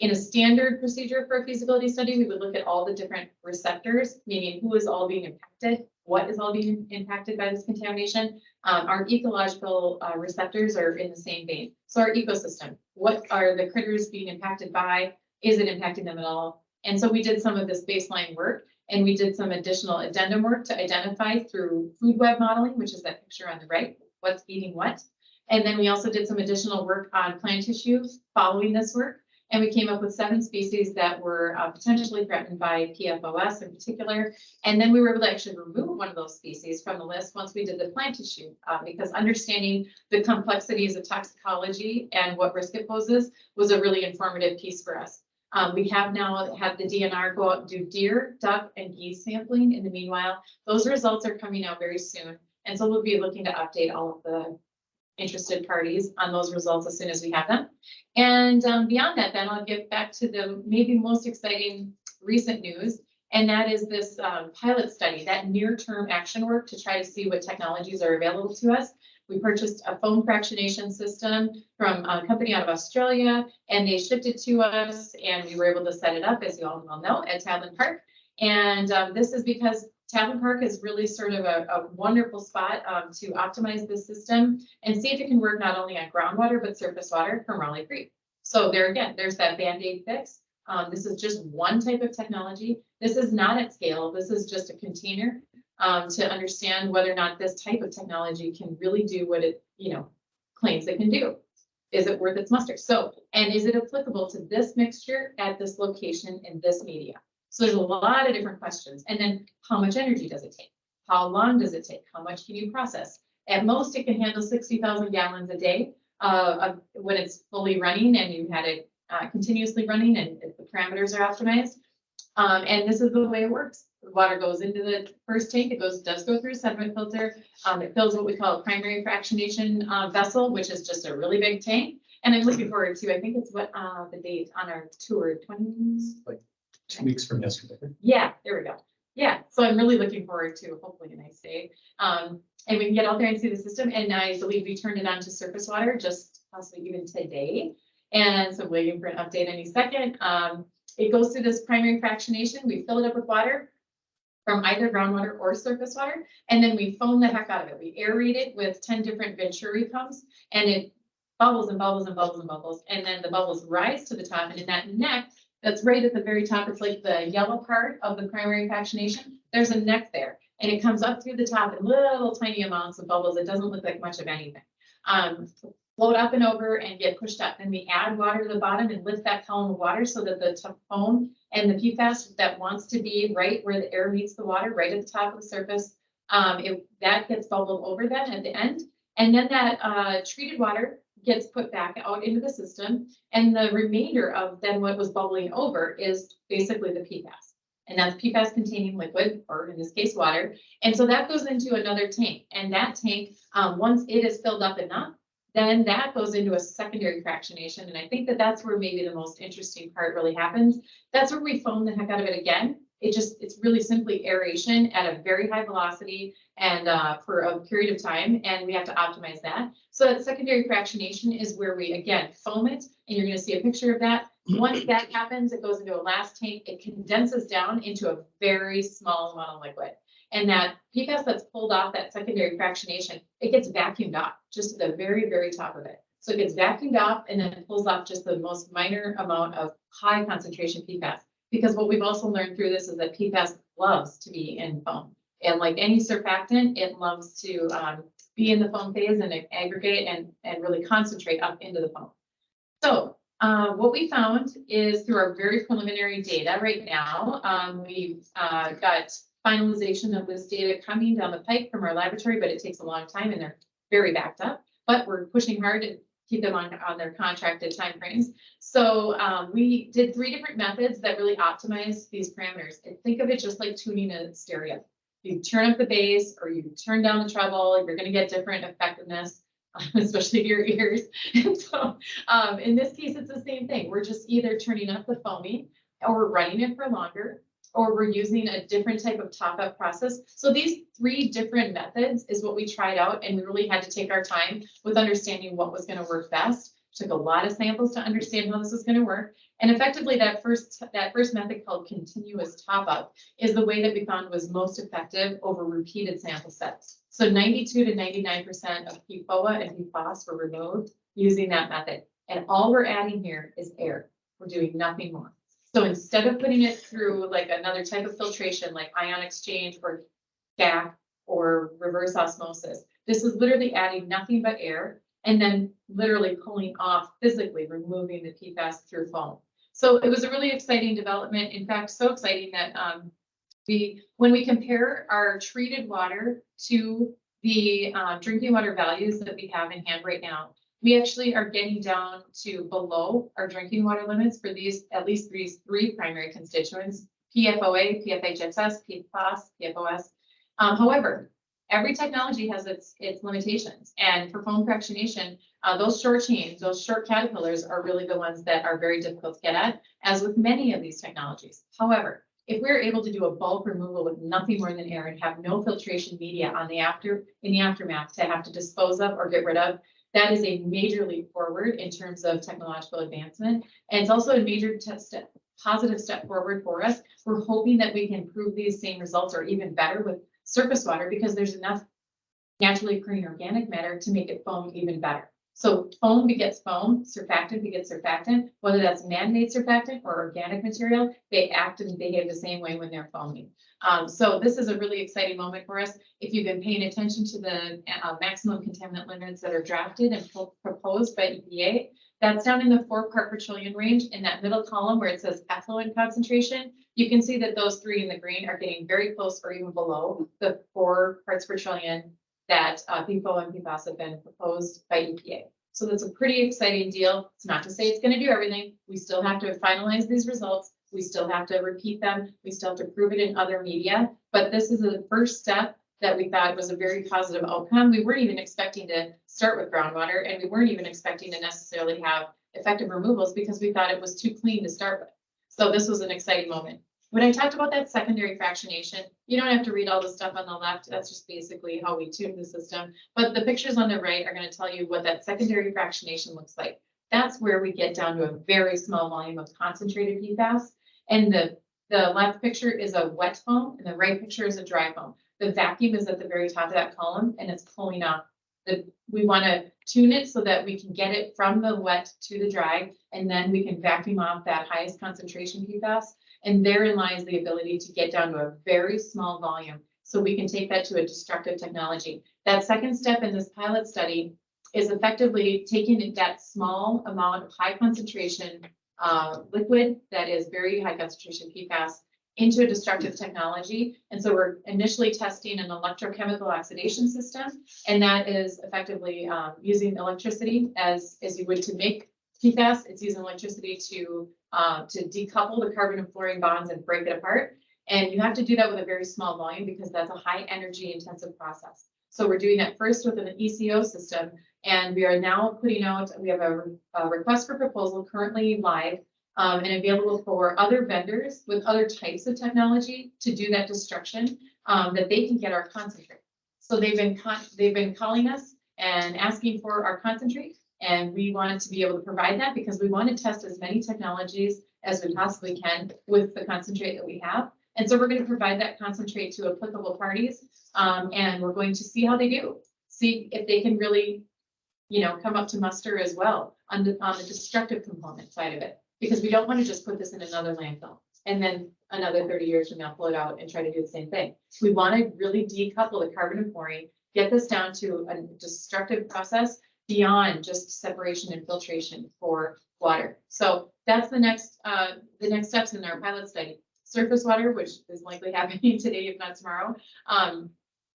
in a standard procedure for a feasibility study, we would look at all the different receptors, meaning who is all being impacted, what is all being impacted by this contamination. Our ecological receptors are in the same vein. So our ecosystem, what are the critters being impacted by? Is it impacting them at all? And so we did some of this baseline work And we did some additional addendum work to identify through food web modeling, which is that picture on the right, what's eating what. And then we also did some additional work on plant tissue following this work. And we came up with 7 species that were potentially threatened by PFOS in particular. And then we were able to actually remove one of those species from the list once we did the plant tissue, because understanding the complexities of toxicology and what risk it poses was a really informative piece for us. We have now had the DNR go out and do deer, duck, and geese sampling. In the meanwhile, those results are coming out very soon. And so we'll be looking to update all of the interested parties on those results as soon as we have them. And beyond that, then I'll get back to the maybe most exciting recent news. And that is this pilot study, that near-term action work to try to see what technologies are available to us. We purchased a foam fractionation system from a company out of Australia, and they shipped it to us, and we were able to set it up, as you all well know, at Tavlin Park. And this is because Tavlin Park is really sort of a wonderful spot to optimize this system and see if it can work not only on groundwater, but surface water from Raleigh Creek. So there again, there's that Band-Aid fix. This is just one type of technology. This is not at scale. This is just a container to understand whether or not this type of technology can really do what it, claims it can do. Is it worth its muster? So, and is it applicable to this mixture at this location in this media? So there's a lot of different questions. And then how much energy does it take? How long does it take? How much can you process? At most, it can handle 60,000 gallons a day when it's fully running and you had it continuously running and if the parameters are optimized. And this is the way it works. The water goes into the first tank. It does go through a sediment filter. It fills what we call a primary fractionation vessel, which is just a really big tank. And I'm looking forward to, I think it's what the date on our tour, 20.
2 weeks from yesterday.
Yeah, there we go. Yeah, so I'm really looking forward to hopefully a nice day. And we can get out there and see the system. And I believe we turned it on to surface water just possibly even today. And so waiting for an update any second. It goes through this primary fractionation. We fill it up with water from either groundwater or surface water. And then we foam the heck out of it. We aerate it with 10 different Venturi pumps and it bubbles and bubbles and bubbles and bubbles. And then the bubbles rise to the top and in that neck, that's right at the very top. It's like the yellow part of the primary fractionation. There's a neck there and it comes up through the top in little tiny amounts of bubbles. It doesn't look like much of anything. Float up and over and get pushed up. And we add water to the bottom and lift that column of water so that the foam and the PFAS that wants to be right where the air meets the water, right at the top of the surface, that gets bubbled over then at the end. And then that treated water gets put back out into the system. And the remainder of then what was bubbling over is basically the PFAS. And that's PFAS containing liquid, or in this case, water. And so that goes into another tank. And that tank, once it is filled up enough, then that goes into a secondary fractionation. And I think that that's where maybe the most interesting part really happens. That's where we foam the heck out of it again. It's really simply aeration at a very high velocity and for a period of time. And we have to optimize that. So that secondary fractionation is where we, again, foam it. And you're going to see a picture of that. Once that happens, it goes into a last tank. It condenses down into a very small amount of liquid. And that PFAS that's pulled off that secondary fractionation, it gets vacuumed off just at the very, very top of it. So it gets vacuumed off and then it pulls off just the most minor amount of high concentration PFAS. Because what we've also learned through this is that PFAS loves to be in foam. And like any surfactant, it loves to be in the foam phase and aggregate and really concentrate up into the foam. So what we found is through our very preliminary data right now, we've got finalization of this data coming down the pike from our laboratory, but it takes a long time and they're very backed up, but we're pushing hard to keep them on their contracted timeframes. So we did 3 different methods that really optimize these parameters. And think of it just like tuning a stereo. You turn up the bass or you turn down the treble, you're going to get different effectiveness, especially your ears. And so in this case, it's the same thing. We're just either turning up the foaming or we're running it for longer, or we're using a different type of top-up process. So these 3 different methods is what we tried out, and we really had to take our time with understanding what was gonna work best. Took a lot of samples to understand how this was gonna work. And effectively, that first method called continuous top-up is the way that we found was most effective over repeated sample sets. So 92 to 99% of PFOA and PFOS were removed using that method. And all we're adding here is air. We're doing nothing more. So instead of putting it through like another type of filtration, like ion exchange or GAC or reverse osmosis, this is literally adding nothing but air and then literally pulling off, physically removing the PFAS through foam. So it was a really exciting development. In fact, so exciting that when we compare our treated water to the drinking water values that we have in hand right now, we actually are getting down to below our drinking water limits for these, at least these three primary constituents: PFOA, PFHSS, PFAS, PFOS. However, every technology has its limitations, and for foam fractionation, those short chains, those short caterpillars are really the ones that are very difficult to get at, as with many of these technologies. However, if we're able to do a bulk removal with nothing more than air and have no filtration media in the aftermath to have to dispose of or get rid of, that is a major leap forward in terms of technological advancement. And it's also a major positive step forward for us. We're hoping that we can prove these same results or even better with surface water, because there's enough naturally occurring organic matter to make it foam even better. So foam begets foam, surfactant begets surfactant, whether that's man-made surfactant or organic material, they act and behave the same way when they're foaming. So this is a really exciting moment for us. If you've been paying attention to the maximum contaminant limits that are drafted and proposed by EPA, that's down in the 4 part per trillion range. In that middle column where it says effluent concentration, you can see that those 3 in the green are getting very close or even below the 4 parts per trillion that PFOA and PFAS have been proposed by EPA. So that's a pretty exciting deal. It's not to say it's going to do everything. We still have to finalize these results. We still have to repeat them. We still have to prove it in other media. But this is the first step that we thought was a very positive outcome. We weren't even expecting to start with groundwater, and we weren't even expecting to necessarily have effective removals because we thought it was too clean to start with. So this was an exciting moment. When I talked about that secondary fractionation, you don't have to read all the stuff on the left. That's just basically how we tune the system. But the pictures on the right are going to tell you what that secondary fractionation looks like. That's where we get down to a very small volume of concentrated PFAS. And the left picture is a wet foam, and the right picture is a dry foam. The vacuum is at the very top of that column, and it's pulling off. We want to tune it so that we can get it from the wet to the dry, and then we can vacuum off that highest concentration PFAS. And therein lies the ability to get down to a very small volume, so we can take that to a destructive technology. That second step in this pilot study is effectively taking that small amount of high concentration liquid that is very high concentration PFAS into a destructive technology. And so we're initially testing an electrochemical oxidation system, and that is effectively using electricity as you would to make PFAS. It's using electricity to decouple the carbon and fluorine bonds and break it apart. And you have to do that with a very small volume because that's a high energy intensive process. So we're doing that first with an ECO system, and we are now putting out, we have a request for proposal currently live and available for other vendors with other types of technology to do that destruction, that they can get our concentrate. So they've been calling us and asking for our concentrate, and we wanted to be able to provide that because we want to test as many technologies as we possibly can with the concentrate that we have. And so we're going to provide that concentrate to applicable parties, and we're going to see how they do, see if they can really, come up to muster as well on the destructive component side of it, because we don't want to just put this in another landfill and then another 30 years from now pull it out and try to do the same thing. We want to really decouple the carbon and fluorine, get this down to a destructive process beyond just separation and filtration for water. So that's the next steps in our pilot study. Surface water, which is likely happening today, if not tomorrow, and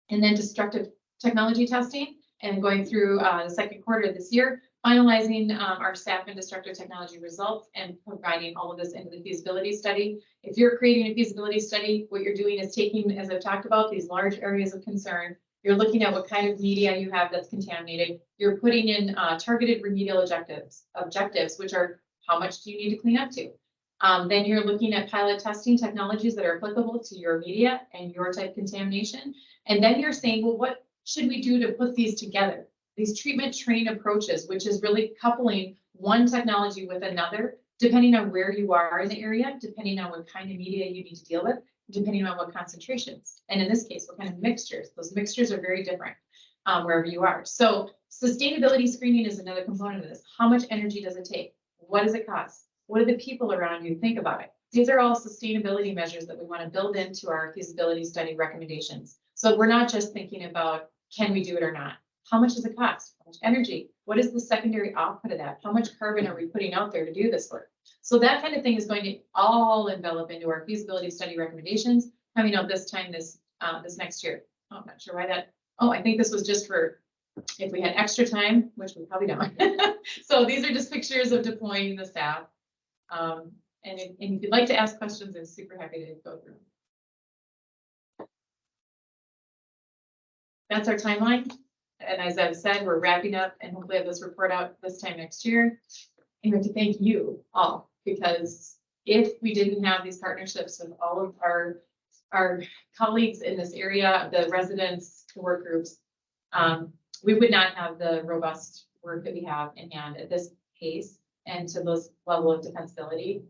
then destructive technology testing, and going through the second quarter of this year, finalizing our staff and destructive technology results and providing all of this into the feasibility study. If you're creating a feasibility study, what you're doing is taking, as I've talked about, these large areas of concern. You're looking at what kind of media you have that's contaminated. You're putting in targeted remedial objectives, which are how much do you need to clean up to? Then you're looking at pilot testing technologies that are applicable to your media and your type of contamination. And then you're saying, well, what should we do to put these together? These treatment train approaches, which is really coupling one technology with another, depending on where you are in the area, depending on what kind of media you need to deal with, depending on what concentrations. And in this case, what kind of mixtures. Those mixtures are very different wherever you are. So sustainability screening is another component of this. How much energy does it take? What does it cost? What do the people around you think about it? These are all sustainability measures that we want to build into our feasibility study recommendations. So we're not just thinking about, can we do it or not? How much does it cost? How much energy? What is the secondary output of that? How much carbon are we putting out there to do this work? So that kind of thing is going to all envelop into our feasibility study recommendations coming out this time, this next year. Oh, I'm not sure why that, oh, I think this was just for if we had extra time, which we probably don't. So these are just pictures of deploying the staff. And if you'd like to ask questions, I'm super happy to go through. That's our timeline. And as I've said, we're wrapping up and hopefully have this report out this time next year. And we have to thank you all, because if we didn't have these partnerships with all of our colleagues in this area, the residents, the work groups, we would not have the robust work that we have in hand at this pace and to this level of defensibility.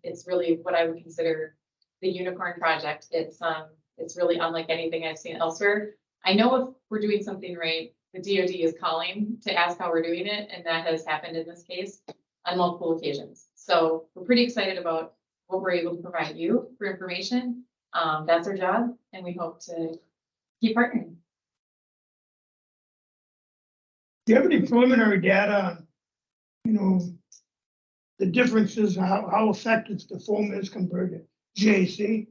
It's really what I would consider the unicorn project. It's really unlike anything I've seen elsewhere. I know if we're doing something right, the DoD is calling to ask how we're doing it, and that has happened in this case on multiple occasions. So we're pretty excited about what we're able to provide you for information. That's our job, and we hope to keep partnering.
Do you have any preliminary data on, the differences, how effective the foam is compared to GAC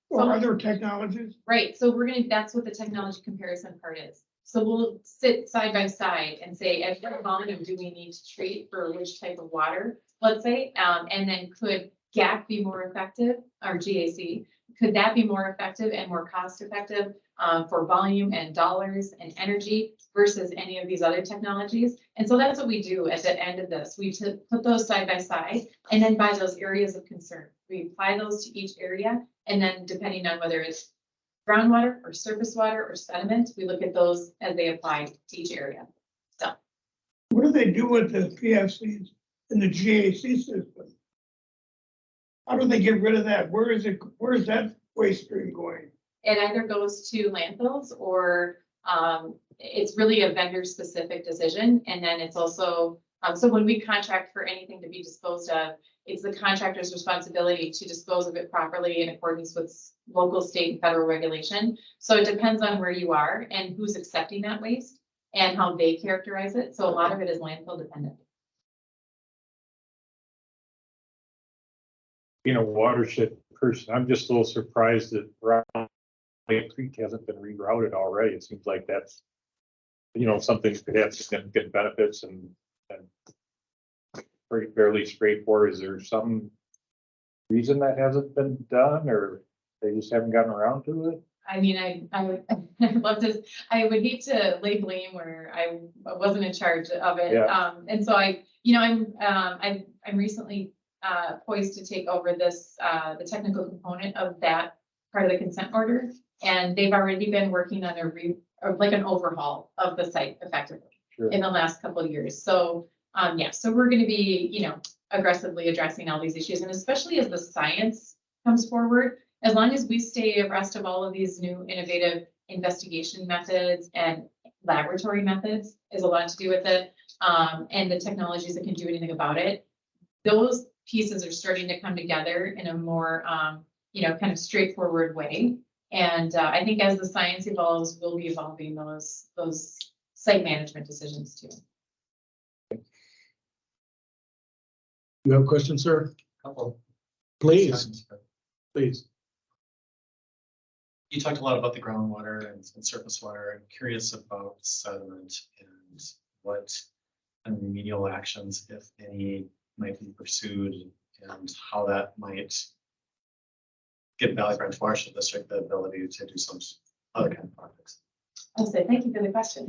or other technologies?
Right, so that's what the technology comparison part is. So we'll sit side by side and say, at what volume do we need to treat for which type of water, let's say, and then could GAC be more effective, or GAC? Could that be more effective and more cost effective for volume and dollars and energy versus any of these other technologies? And so that's what we do at the end of this. We put those side by side, and then by those areas of concern, we apply those to each area. And then depending on whether it's groundwater or surface water or sediment, we look at those as they apply to each area. So
What do they do with the PFCs in the GAC system? How do they get rid of that? Where is that waste stream going?
it either goes to landfills or it's really a vendor specific decision. And then it's also, so when we contract for anything to be disposed of, it's the contractor's responsibility to dispose of it properly in accordance with local, state, and federal regulation. So it depends on where you are and who's accepting that waste and how they characterize it. So a lot of it is landfill dependent.
Being a watershed person, I'm just a little surprised that Round Lake Creek hasn't been rerouted already. It seems like that's, something that could have significant benefits and pretty fairly straightforward. Is there some reason that hasn't been done, or they just haven't gotten around to it?
I mean, I would I'd love to, I would hate to lay blame where I wasn't in charge of it.
Yeah.
And so I'm recently poised to take over this, the technical component of that part of the consent order. And they've already been working on an overhaul of the site effectively in the last couple of years. So, yeah, so we're going to be, aggressively addressing all these issues. And especially as the science comes forward, as long as we stay abreast of all of these new innovative investigation methods and laboratory methods is a lot to do with it. And the technologies that can do anything about it, those pieces are starting to come together in a more, kind of straightforward way. And I think as the science evolves, we'll be evolving those site management decisions too.
You have a question, sir?
Couple.
Please, please.
You talked a lot about the groundwater and surface water. I'm curious about sediment and what remedial actions, if any, might be pursued and how that might give Valley Branch Watershed District the ability to do some other kind of projects.
I'll say thank you for the question.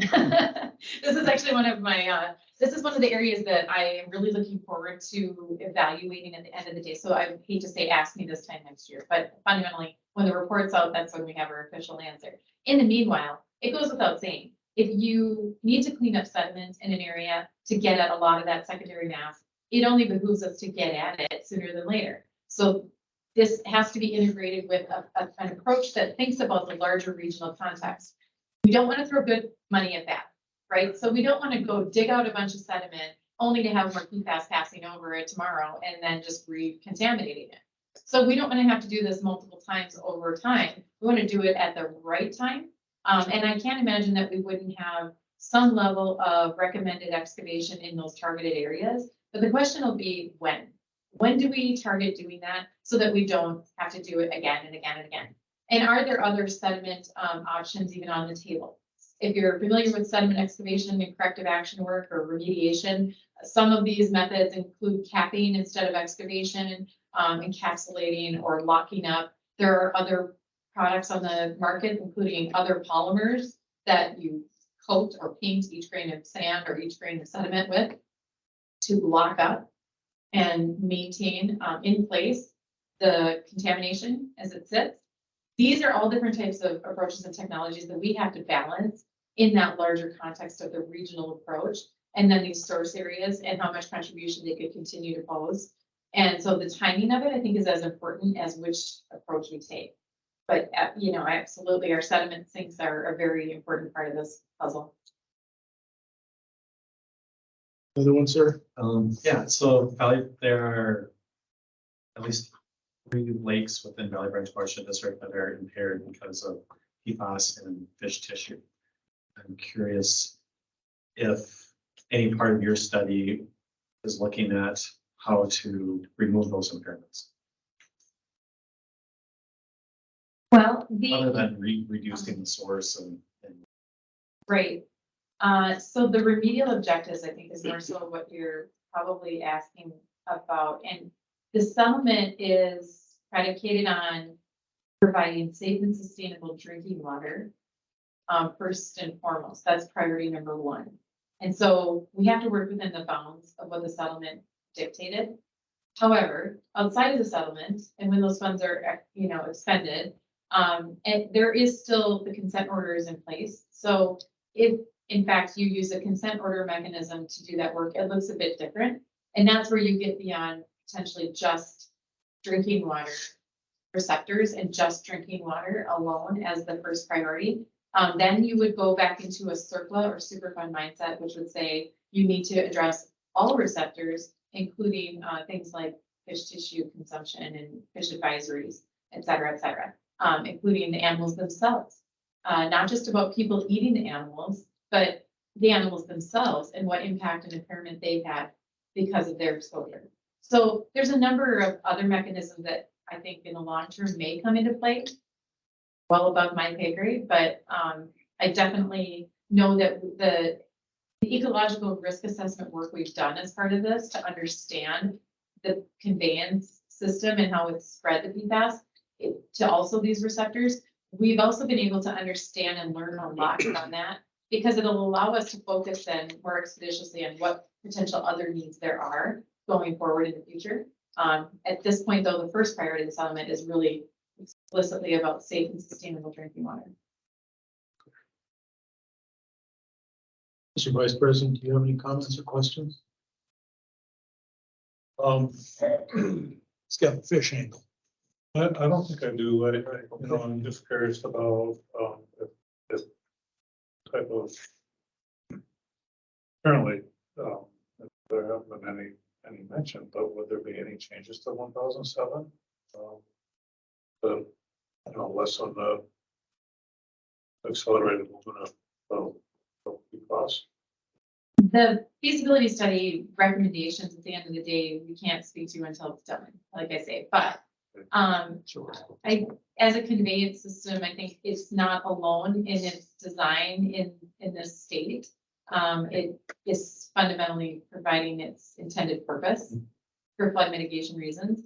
This is actually one of my, this is one of the areas that I am really looking forward to evaluating at the end of the day. So I would hate to say, ask me this time next year, but fundamentally, when the report's out, that's when we have our official answer. In the meanwhile, it goes without saying, if you need to clean up sediment in an area to get at a lot of that secondary mass, it only behooves us to get at it sooner than later. So this has to be integrated with an approach that thinks about the larger regional context. We don't want to throw good money at that, right? So we don't want to go dig out a bunch of sediment only to have more PFAS passing over it tomorrow and then just recontaminating it. So we don't want to have to do this multiple times over time. We want to do it at the right time. And I can't imagine that we wouldn't have some level of recommended excavation in those targeted areas. But the question will be when. When do we target doing that so that we don't have to do it again and again and again? And are there other sediment options even on the table? If you're familiar with sediment excavation and corrective action work or remediation, some of these methods include capping instead of excavation, encapsulating or locking up. There are other products on the market, including other polymers that you coat or paint each grain of sand or each grain of sediment with to lock up and maintain in place the contamination as it sits. These are all different types of approaches and technologies that we have to balance in that larger context of the regional approach, and then these source areas and how much contribution they could continue to pose. And so the timing of it, I think, is as important as which approach we take. But, you know, absolutely, our sediment sinks are a very important part of this puzzle.
Another one, sir?
Yeah, so there are at least 3 lakes within Valley Branch Watershed District that are impaired because of PFAS and fish tissue. I'm curious if any part of your study is looking at how to remove those impairments,
Well,
other than reducing the source and
right. So the remedial objectives, I think, is more so what you're probably asking about. And the settlement is predicated on providing safe and sustainable drinking water. First and foremost, that's priority number 1. And so we have to work within the bounds of what the settlement dictated. However, outside of the settlement, and when those funds are, you know, expended, and there is still the consent orders in place. So if in fact you use a consent order mechanism to do that work, it looks a bit different. And that's where you get beyond potentially just drinking water receptors and just drinking water alone as the first priority. Then you would go back into a CERCLA or Superfund mindset, which would say you need to address all receptors, including things like fish tissue consumption and fish advisories, et cetera, including the animals themselves. Not just about people eating the animals, but the animals themselves and what impact and impairment they've had because of their exposure. So there's a number of other mechanisms that I think in the long term may come into play, well above my pay grade, but I definitely know that the ecological risk assessment work we've done as part of this to understand the conveyance system and how it's spread the PFAS to also these receptors. We've also been able to understand and learn a lot from that because it'll allow us to focus then more expeditiously on what potential other needs there are going forward in the future. At this point, though, the first priority of the settlement is really explicitly about safe and sustainable drinking water.
Mr. Vice President, do you have any comments or questions? It's got a fish angle.
I don't think I do. I'm just curious about, if type of. Apparently, if there haven't been any mention, but would there be any changes to 1007? Less on the accelerated movement of PFAS.
The feasibility study recommendations at the end of the day, we can't speak to until it's done, like I say, but as a conveyance system, I think it's not alone in its design in this state. It is fundamentally providing its intended purpose for flood mitigation reasons.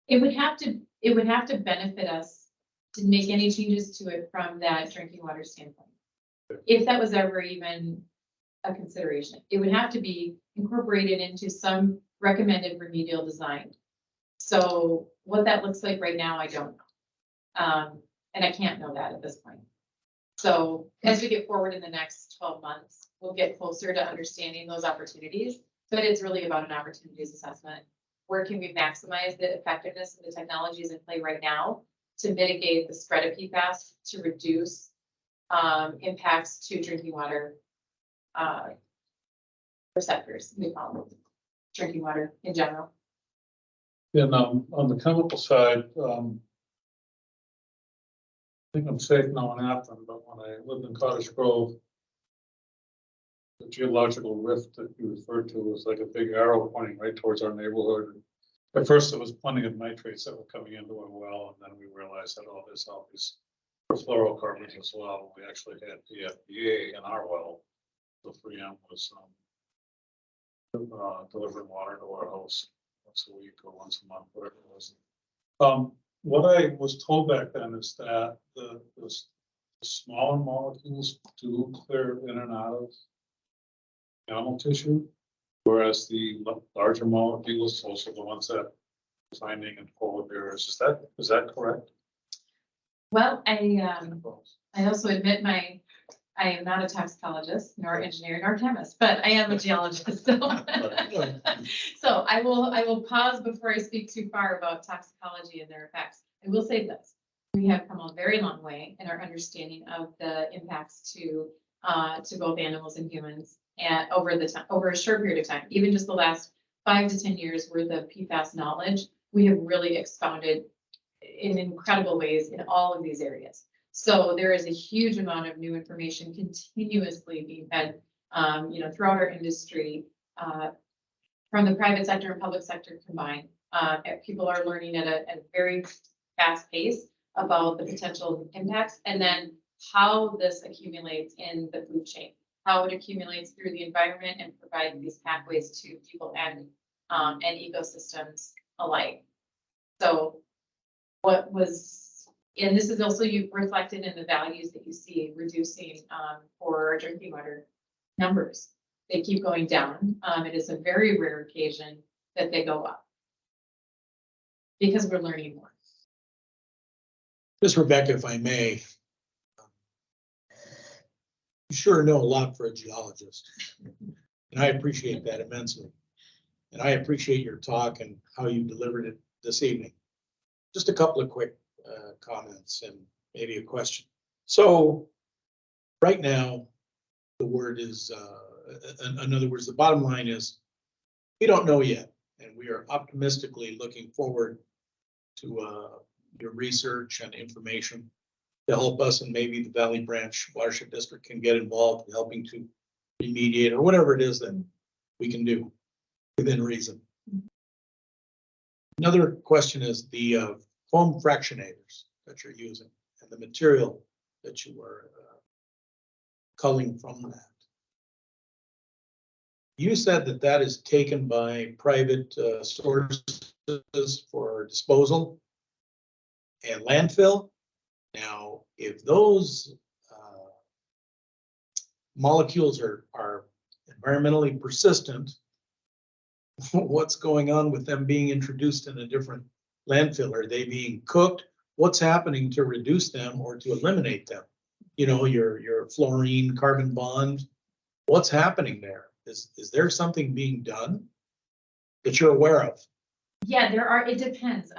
It would have to benefit us to make any changes to it from that drinking water standpoint. If that was ever even a consideration, it would have to be incorporated into some recommended remedial design. So what that looks like right now, I don't know. And I can't know that at this point. So as we get forward in the next 12 months, we'll get closer to understanding those opportunities, but it's really about an opportunities assessment. Where can we maximize the effectiveness of the technologies in play right now to mitigate the spread of PFAS, to reduce impacts to drinking water receptors, we call them, drinking water in general.
And on the chemical side, I think I'm safe now in Afton, but when I lived in Cottage Grove, the geological rift that you referred to was like a big arrow pointing right towards our neighborhood. At first, there was plenty of nitrates that were coming into our well, and then we realized that all these fluorocarbons as well. We actually had PFBA in our well. The 3M was delivering water to our house once a week or once a month, whatever it was. What I was told back then is that the smaller molecules do clear in and out of animal tissue, whereas the larger molecules, those are the ones that finding in polar bears. Is that correct?
Well, I also admit I am not a toxicologist, nor engineer, nor chemist, but I am a geologist, so. So I will pause before I speak too far about toxicology and their effects. I will say this, we have come a very long way in our understanding of the impacts to both animals and humans and over a short period of time, even just the last 5 to 10 years worth of PFAS knowledge, we have really expounded in incredible ways in all of these areas. So there is a huge amount of new information continuously being fed, throughout our industry, from the private sector and public sector combined. People are learning at a very fast pace about the potential impacts and then how this accumulates in the food chain, how it accumulates through the environment and provide these pathways to people and ecosystems alike. So and this is also reflected in the values that you see reducing for drinking water numbers. They keep going down. It is a very rare occasion that they go up because we're learning more.
Ms. Rebecca, if I may, you sure know a lot for a geologist, and I appreciate that immensely. And I appreciate your talk and how you delivered it this evening. Just a couple of quick comments and maybe a question. So right now, the word is, in other words, the bottom line is, we don't know yet, and we are optimistically looking forward to your research and information to help us, and maybe the Valley Branch Watershed District can get involved in helping to remediate or whatever it is that we can do within reason. Another question is the foam fractionators that you're using and the material that you are culling from that. You said that that is taken by private sources for disposal and landfill. Now, if those molecules are environmentally persistent, what's going on with them being introduced in a different landfill? Are they being cooked? What's happening to reduce them or to eliminate them? You know, your fluorine carbon bond, what's happening there? Is there something being done that you're aware of?
Yeah, there are. It depends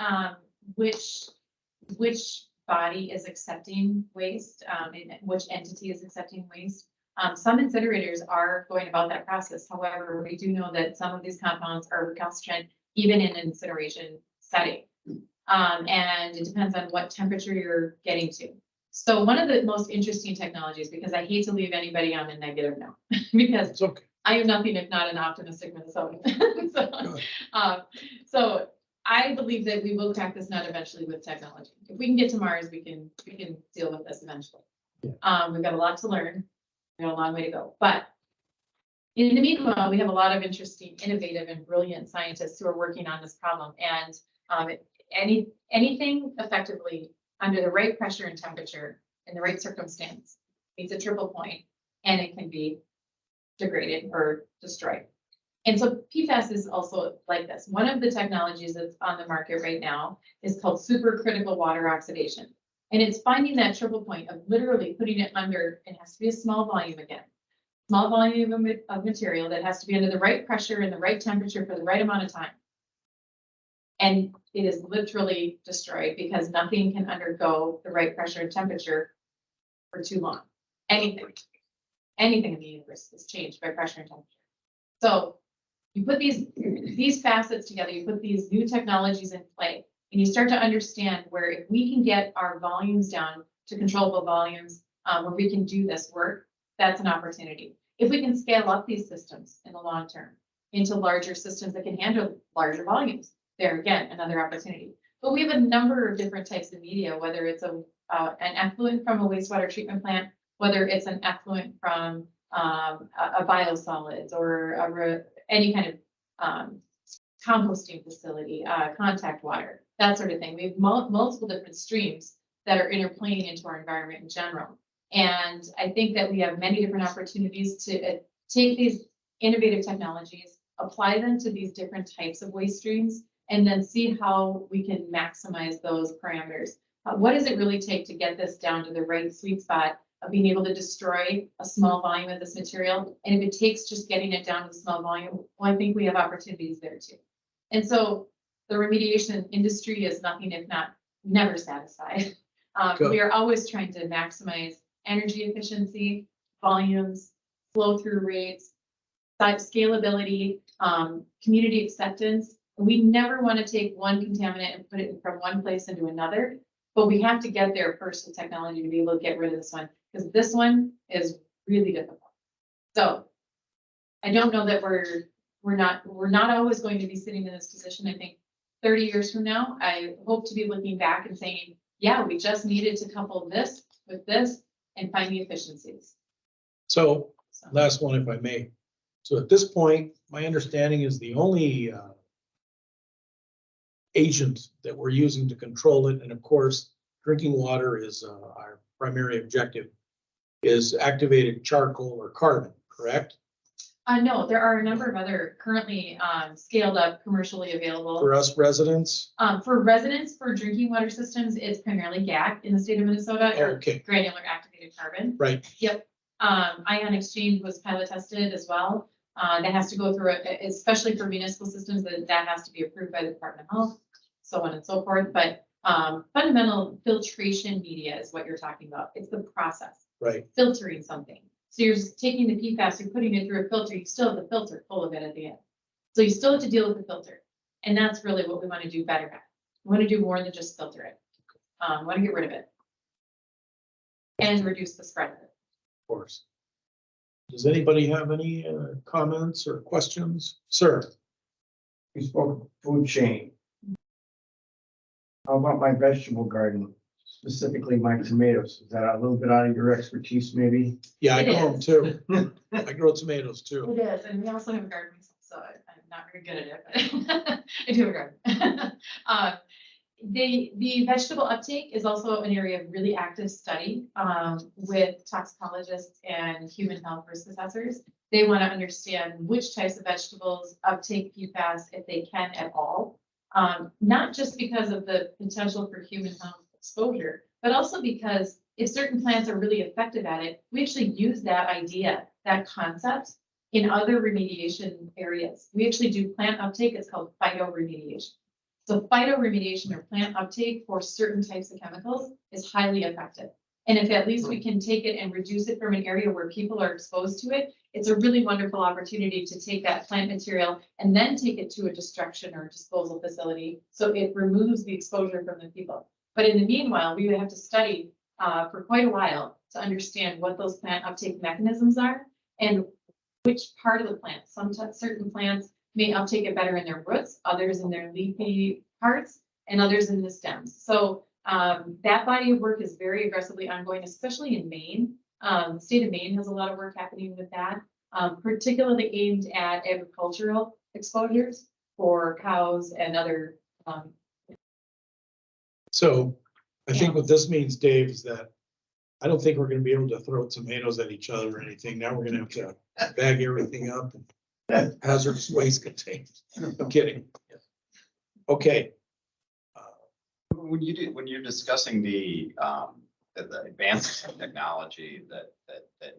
which body is accepting waste, and which entity is accepting waste. Some incinerators are going about that process. However, we do know that some of these compounds are recalcitrant even in an incineration setting. And it depends on what temperature you're getting to. So one of the most interesting technologies, because I hate to leave anybody on a negative note, because
It's okay.
I am nothing if not an optimistic Minnesotan. So I believe that we will crack this nut eventually with technology. If we can get to Mars, we can deal with this eventually. We've got a lot to learn. We got a long way to go. But in the meanwhile, we have a lot of interesting, innovative, and brilliant scientists who are working on this problem. And anything effectively under the right pressure and temperature in the right circumstance meets a triple point, and it can be degraded or destroyed. And so PFAS is also like this. One of the technologies that's on the market right now is called supercritical water oxidation. And it's finding that triple point of literally putting it under, it has to be a small volume again, small volume of material that has to be under the right pressure and the right temperature for the right amount of time. And it is literally destroyed because nothing can undergo the right pressure and temperature for too long. Anything in the universe is changed by pressure and temperature. So you put these facets together, you put these new technologies in play, and you start to understand where if we can get our volumes down to controllable volumes, where we can do this work, that's an opportunity. If we can scale up these systems in the long term into larger systems that can handle larger volumes, there again, another opportunity. But we have a number of different types of media, whether it's an effluent from a wastewater treatment plant, whether it's an effluent from a biosolids or any kind of composting facility, contact water, that sort of thing. We have multiple different streams that are interplaying into our environment in general. And I think that we have many different opportunities to take these innovative technologies, apply them to these different types of waste streams, and then see how we can maximize those parameters. What does it really take to get this down to the right sweet spot of being able to destroy a small volume of this material? And if it takes just getting it down to the small volume, well, I think we have opportunities there too. And so the remediation industry is nothing if not never satisfied. We are always trying to maximize energy efficiency, volumes, flow through rates, scalability, community acceptance. We never want to take one contaminant and put it from one place into another, but we have to get there first with technology to be able to get rid of this one, because this one is really difficult. So I don't know that we're not always going to be sitting in this position. I think 30 years from now, I hope to be looking back and saying, yeah, we just needed to couple this with this and find the efficiencies.
So last one, if I may. So at this point, my understanding is the only agent that we're using to control it, and of course, drinking water is our primary objective, is activated charcoal or carbon, correct?
No, there are a number of other currently scaled up, commercially available.
For us residents?
For residents, for drinking water systems, it's primarily GAC in the state of Minnesota, or
Okay,
granular activated carbon.
right.
Yep. Ion exchange was pilot tested as well. That has to go through, especially for municipal systems, that has to be approved by the Department of Health, so on and so forth. But fundamental filtration media is what you're talking about. It's the process.
Right.
Filtering something. So you're just taking the PFAS, you're putting it through a filter, you still have the filter full of it at the end. So you still have to deal with the filter. And that's really what we want to do better at. We want to do more than just filter it. We want to get rid of it. And reduce the spread of it.
Of course. Does anybody have any comments or questions? Sir?
You spoke of food chain. How about my vegetable garden, specifically my tomatoes? Is that a little bit out of your expertise, maybe?
Yeah, I
It
grow them
is.
too. I grow tomatoes too.
It is, and we also have a garden, so I'm not very good at it, but I do have a garden. The vegetable uptake is also an area of really active study with toxicologists and human health risk assessors. They want to understand which types of vegetables uptake PFAS if they can at all. Not just because of the potential for human health exposure, but also because if certain plants are really effective at it, we actually use that idea, that concept in other remediation areas. We actually do plant uptake. It's called phytoremediation. So phytoremediation or plant uptake for certain types of chemicals is highly effective. And if at least we can take it and reduce it from an area where people are exposed to it, it's a really wonderful opportunity to take that plant material and then take it to a destruction or disposal facility. So it removes the exposure from the people. But in the meanwhile, we would have to study for quite a while to understand what those plant uptake mechanisms are and which part of the plant. Sometimes certain plants may uptake it better in their roots, others in their leafy parts, and others in the stems. So that body of work is very aggressively ongoing, especially in Maine. The state of Maine has a lot of work happening with that, particularly aimed at agricultural exposures for cows and other.
So I think what this means, Dave, is that I don't think we're gonna be able to throw tomatoes at each other or anything. Now we're gonna have to bag everything up and hazardous waste contained. I'm kidding. Okay.
When you're discussing the advances in technology that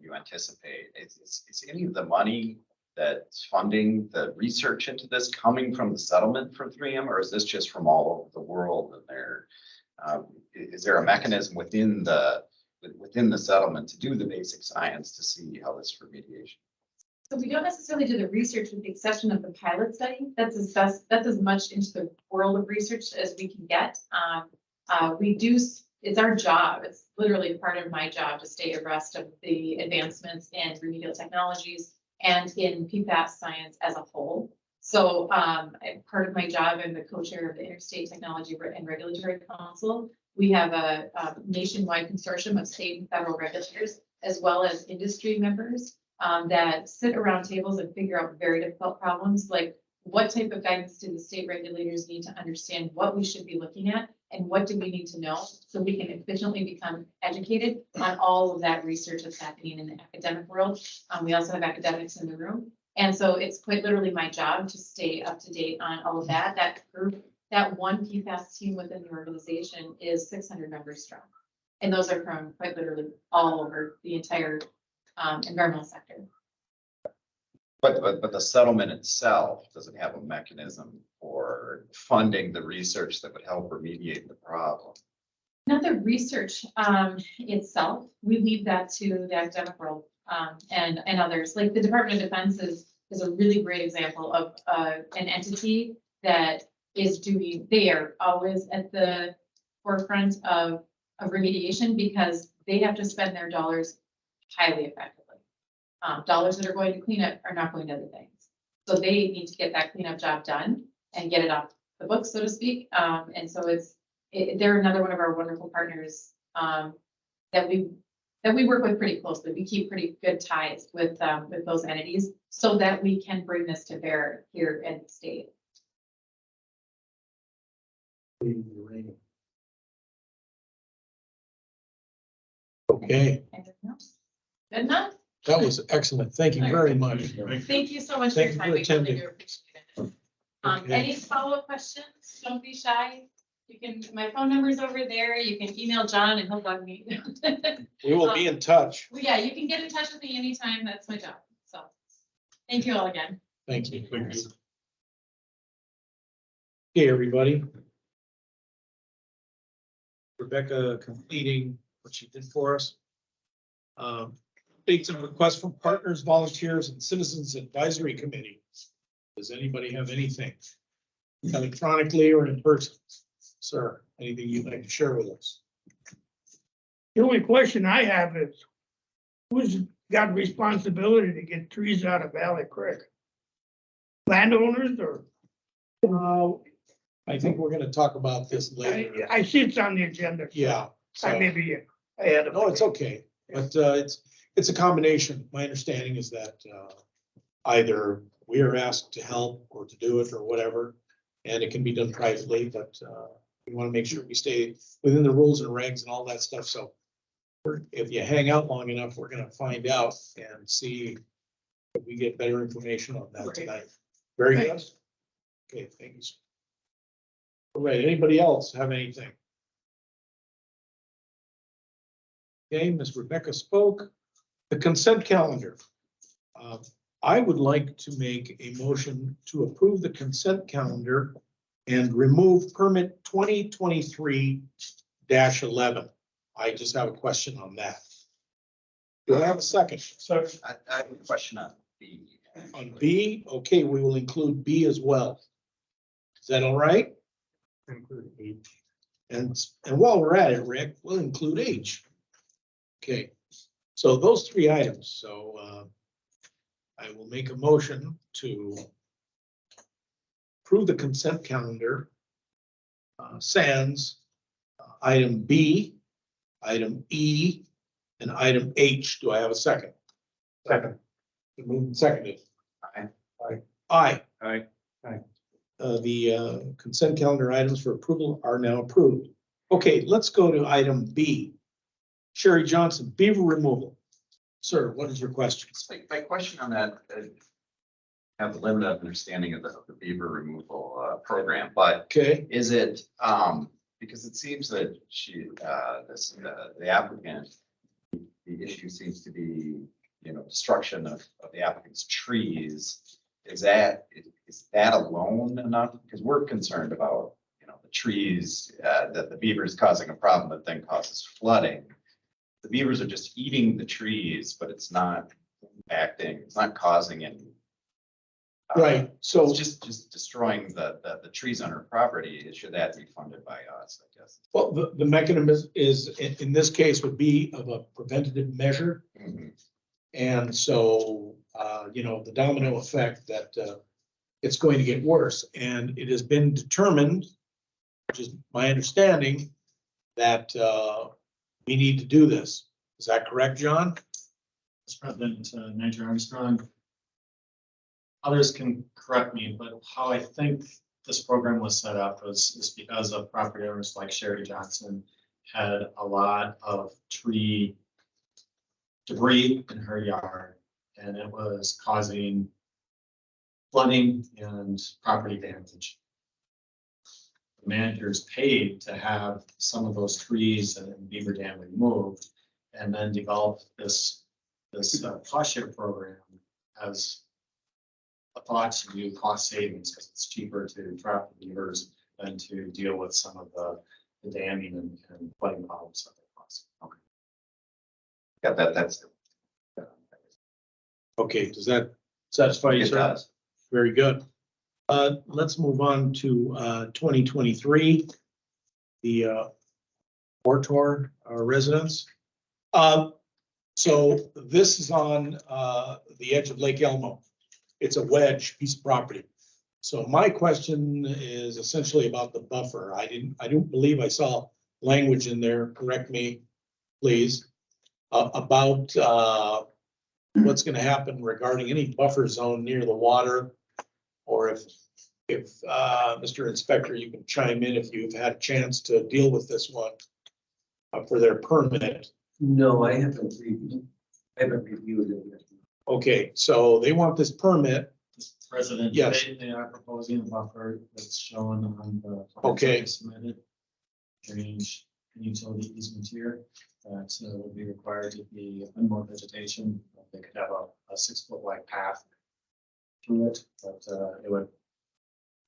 you anticipate, is any of the money that's funding the research into this coming from the settlement from 3M, or is this just from all over the world? And is there a mechanism within the settlement to do the basic science to see how this remediation?
So we don't necessarily do the research with the exception of the pilot study. That's as much into the world of research as we can get. It's our job, it's literally part of my job to stay abreast of the advancements in remedial technologies and in PFAS science as a whole. So part of my job, I'm the co-chair of the Interstate Technology and Regulatory Council. We have a nationwide consortium of state and federal regulators, as well as industry members that sit around tables and figure out very difficult problems, like what type of guidance do the state regulators need to understand what we should be looking at and what do we need to know so we can efficiently become educated on all of that research that's happening in the academic world. We also have academics in the room. And so it's quite literally my job to stay up to date on all of that. That group, that one PFAS team within the organization is 600 members strong. And those are from quite literally all over the entire environmental sector.
But the settlement itself doesn't have a mechanism for funding the research that would help remediate the problem.
Not the research itself, we leave that to the academic world and others. Like the Department of Defense is a really great example of an entity that is doing, they are always at the forefront of remediation because they have to spend their dollars highly effectively. Dollars that are going to clean up are not going to other things. So they need to get that cleanup job done and get it off the books, so to speak. And so they're another one of our wonderful partners that we work with pretty closely. We keep pretty good ties with those entities so that we can bring this to bear here in the state.
Okay,
Good enough?
that was excellent. Thank you very much.
Thank you so much for your
Thank you
time.
for
We really
attending.
do appreciate it.
Okay.
Any follow-up questions? Don't be shy. You can, my phone number's over there. You can email John and he'll bug me.
We will be in touch.
Well, yeah, you can get in touch with me anytime. That's my job. So thank you all again.
Thank you. Okay, everybody. Rebecca completing what she did for us. Dates and requests from partners, volunteers, and citizens advisory committee. Does anybody have anything electronically or in person? Sir, anything you'd like to share with us?
The only question I have is, who's got responsibility to get trees out of Valley Creek? Landowners or?
I think we're gonna talk about this later.
I see it's on the agenda.
Yeah. so-
I maybe, I had.
No, it's okay, but it's a combination. My understanding is that either we are asked to help or to do it or whatever, and it can be done privately, but we want to make sure we stay within the rules and regs and all that stuff. So if you hang out long enough, we're gonna find out and see if we get better information on that tonight. Very good. Okay, thanks. All right, anybody else have anything? Okay, Ms. Rebecca spoke. The consent calendar. I would like to make a motion to approve the consent calendar and remove permit 2023-11. I just have a question on that. Do I have a second?
So I have a question on B.
On B, okay, we will include B as well. Is that all right?
Include H.
And while we're at it, Rick, we'll include H. Okay, so those three items, so I will make a motion to approve the consent calendar. Sans item B, item E, and item H. Do I have a second?
Second.
Moved and seconded.
Aye.
Aye.
Aye.
The consent calendar items for approval are now approved. Okay, let's go to item B. Sherry Johnson, beaver removal. Sir, what is your question?
My question on that, I have a limited understanding of the beaver removal program, but
Okay,
is it, because it seems that the applicant, the issue seems to be, destruction of the applicant's trees. Is that alone enough? Because we're concerned about, the trees, that the beaver is causing a problem that then causes flooding. The beavers are just eating the trees, but it's not acting, it's not causing any.
Right, so.
It's just destroying the trees on her property. Should that be funded by us, I guess?
Well, the mechanism is, in this case, would be of a preventative measure.
Mhm.
And so, the domino effect that it's going to get worse. And it has been determined, which is my understanding, that we need to do this. Is that correct, John?
Mr. President, Niger Armstrong. Others can correct me, but how I think this program was set up is because of property owners like Sherry Johnson had a lot of tree debris in her yard, and it was causing flooding and property damage. The managers paid to have some of those trees and beaver dam removed, and then developed this cost share program as a thought to do cost savings, because it's cheaper to trap the beavers than to deal with some of the damming and flooding problems that they cause.
Okay. Yeah, that's.
Okay, does that satisfy you,
It
sir?
does.
Very good. Let's move on to 2023, the Portor residence. So this is on the edge of Lake Elmo. It's a wedge piece of property. So my question is essentially about the buffer. I don't believe I saw language in there, correct me, please, about what's gonna happen regarding any buffer zone near the water. Or if Mr. Inspector, you can chime in if you've had a chance to deal with this one for their permit.
No, I haven't reviewed it yet.
Okay, so they want this permit.
Mr. President,
Yes.
they are proposing a buffer that's shown on the. plans
Okay.
they Submitted drainage and utility easement here that would be required to be more vegetation. They could have a 6-foot wide path through it, but it would.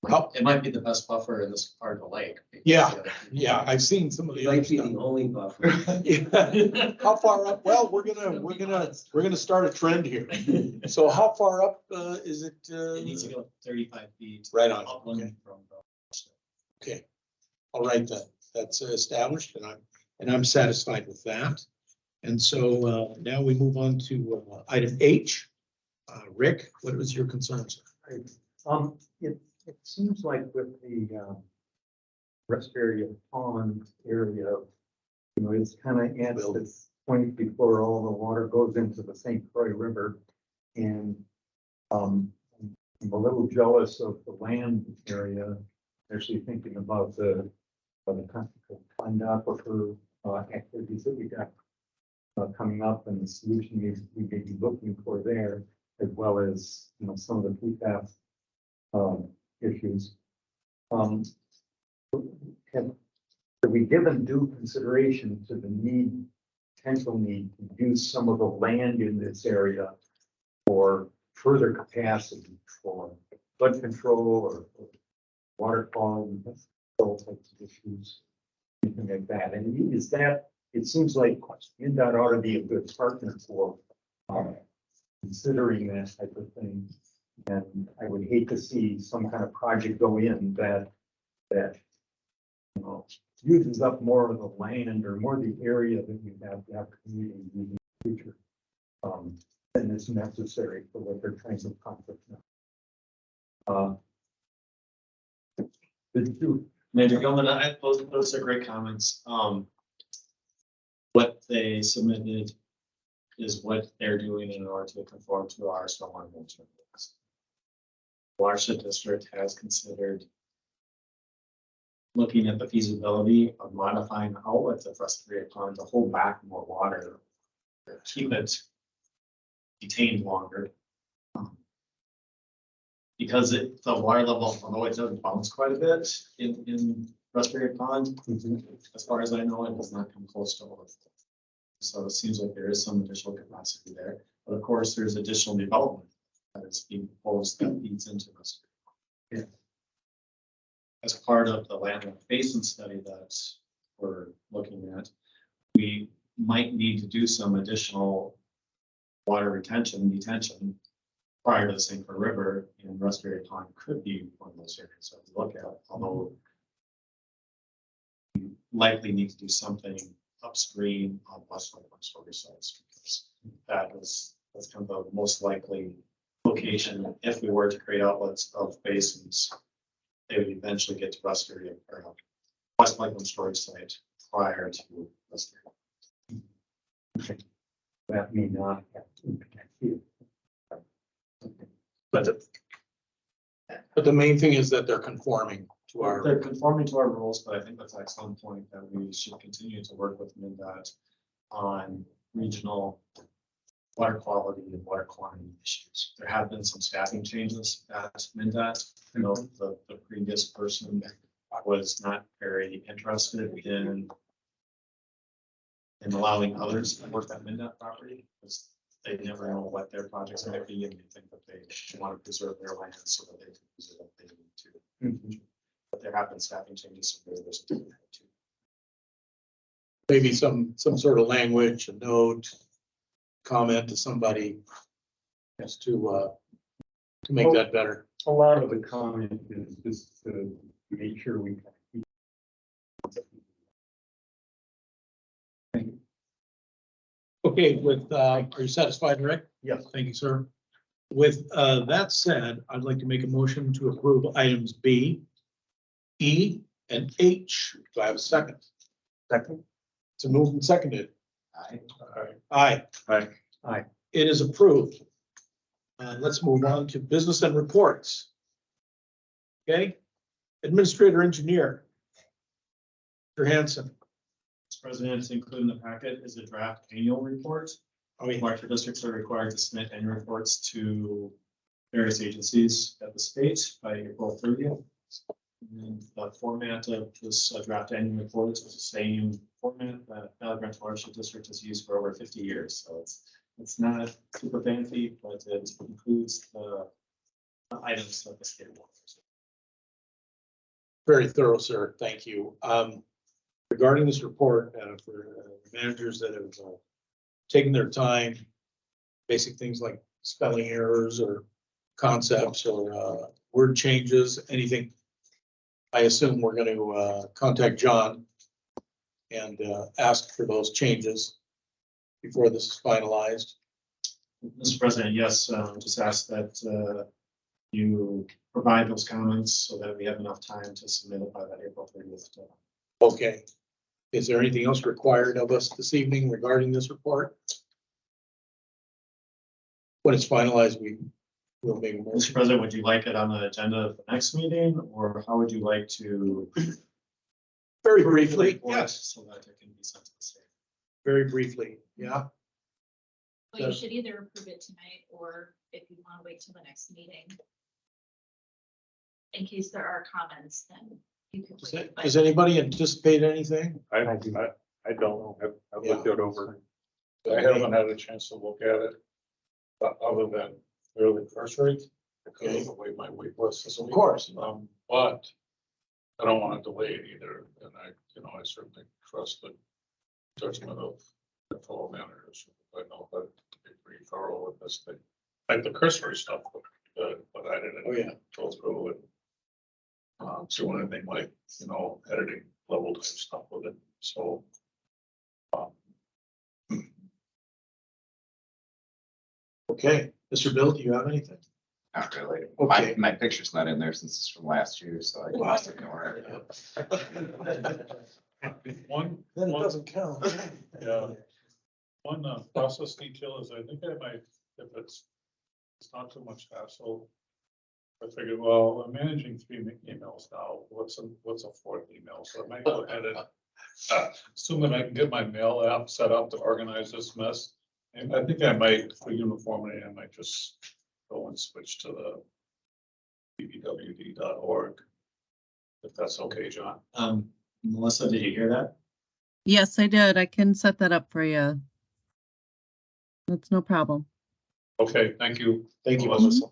How-
It might be the best buffer in this part of the lake. because
Yeah,
the other-
Yeah, I've seen some of the other stuff.
only buffer.
Yeah. How far up? Well, we're gonna start a trend here. So how far up is it?
It needs to go 35 feet.
Right on,
Upland
okay.
from the.
Okay, all right then, that's established and I'm satisfied with that. And so now we move on to item H. Rick, what was your concerns?
It seems like with the rest area pond area, it's kind of at this point before all the water goes into the St. Croix River. And I'm a little jealous of the land area, actually thinking about the fund aquifer activities that we got coming up and the solution we may be looking for there, as well as, some of the PFAS issues. Have we given due consideration to the potential need to use some of the land in this area for further capacity for flood control or water quality, those types of issues, anything like that? And is that, it seems like NDOT ought to be a good partner for considering that type of thing. And I would hate to see some kind of project go in that uses up more of the land or more of the area that you have the opportunity to use in the future than is necessary for what they're trying to accomplish now.
Major Gilman, those are great comments. What they submitted is what they're doing in order to conform to our stormwater management rules. Watershed District has considered looking at the feasibility of modifying the outlets of Frustrated Pond to hold back more water, keep it detained longer. Because the water level, although it does bounce quite a bit in Frustrated Pond, as far as I know, it does not come close to overflow. So it seems like there is some additional capacity there, but of course, there's additional development that is being proposed that feeds into this.
Yeah.
As part of the landlocked basin study that we're looking at, we might need to do some additional water retention and detention prior to the St. Clair River, and Raspberry Pond could be one of those areas that we look at, although we likely need to do something upstream on Westland storage sites, because that's kind of the most likely location. If we were to create outlets of basins, they would eventually get to Raspberry or West Lakeland storage site prior to Raspberry.
That may not have to impact you.
But the main thing is that they're conforming to our,
They're conforming to our rules, but I think that's an excellent point that we should continue to work with MinDOT on regional water quality and water quantity issues. There have been some staffing changes at MinDOT. You know, the previous person was not very interested in allowing others to work on MinDOT property, because they never know what their projects might be, and they think that they want to preserve their land so that they can use it if they need to. But there have been staffing changes, so there's a too.
maybe some sort of language, a note, comment to somebody as to make that better.
A lot of the comment is just to make sure we.
Okay, are you satisfied, Rick?
Yes.
Thank you, sir. With that said, I'd like to make a motion to approve items B, E, and H. Do I have a second?
Second.
It's a moved and seconded.
Aye.
Aye.
Aye.
Aye.
It is approved. Let's move on to business and reports. Okay, Administrator Engineer. Mr. Hanson.
Mr. President, included in the packet is a draft annual report.
Oh, yeah.
Electric districts are required to submit annual reports to various agencies at the state by April 30th. And the format of this draft annual report is the same format that Valley Branch Watershed District has used for over 50 years. So it's not super fancy, but it includes the items that the state wants.
Very thorough, sir. Thank you. Regarding this report, for managers that have taken their time, basic things like spelling errors or concepts or word changes, anything, I assume we're going to contact John and ask for those changes before this is finalized.
Mr. President, yes, just ask that you provide those comments so that we have enough time to submit it by that April 30th.
Okay. Is there anything else required of us this evening regarding this report? When it's finalized, we will make a
Mr.
motion.
President, would you like it on the agenda of the next meeting, or how would you like to?
Very briefly,
report
yes,
So that it can be sent to the state.
very briefly, yeah.
Well, you should either approve it tonight, or if you want to wait till the next meeting. In case there are comments, then you can. wait, but-
Does anybody anticipate anything?
I don't know. I've looked it over. I
Okay.
haven't had a chance to look at it. But other than fairly cursory, because of the way my wait list is.
Of course.
But I don't want to delay it either. And I certainly trust the judgment of the fellow managers. I know that to be pretty thorough with this thing. Like the cursory stuff, but I didn't.
Oh, yeah.
Go through it. So anything like, editing level type stuff with it, so.
Okay, Mr. Bill, do you have anything?
Not really.
Okay.
My picture's not in there since it's from last year, so I can just ignore it.
One,
Then it
one-
doesn't count.
yeah. One process detail is I think I might, if it's not too much hassle. I figured, well, I'm managing 3 emails now. What's a 4th email? So I might go ahead and assuming I can get my mail app set up to organize this mess. And I think I might, for uniformity, I might just go and switch to the bbwd.org. If that's okay, John.
Melissa, did you hear that?
Yes, I did. I can set that up for you. That's no problem.
Okay, thank you.
Thank you,
Melissa.
Melissa.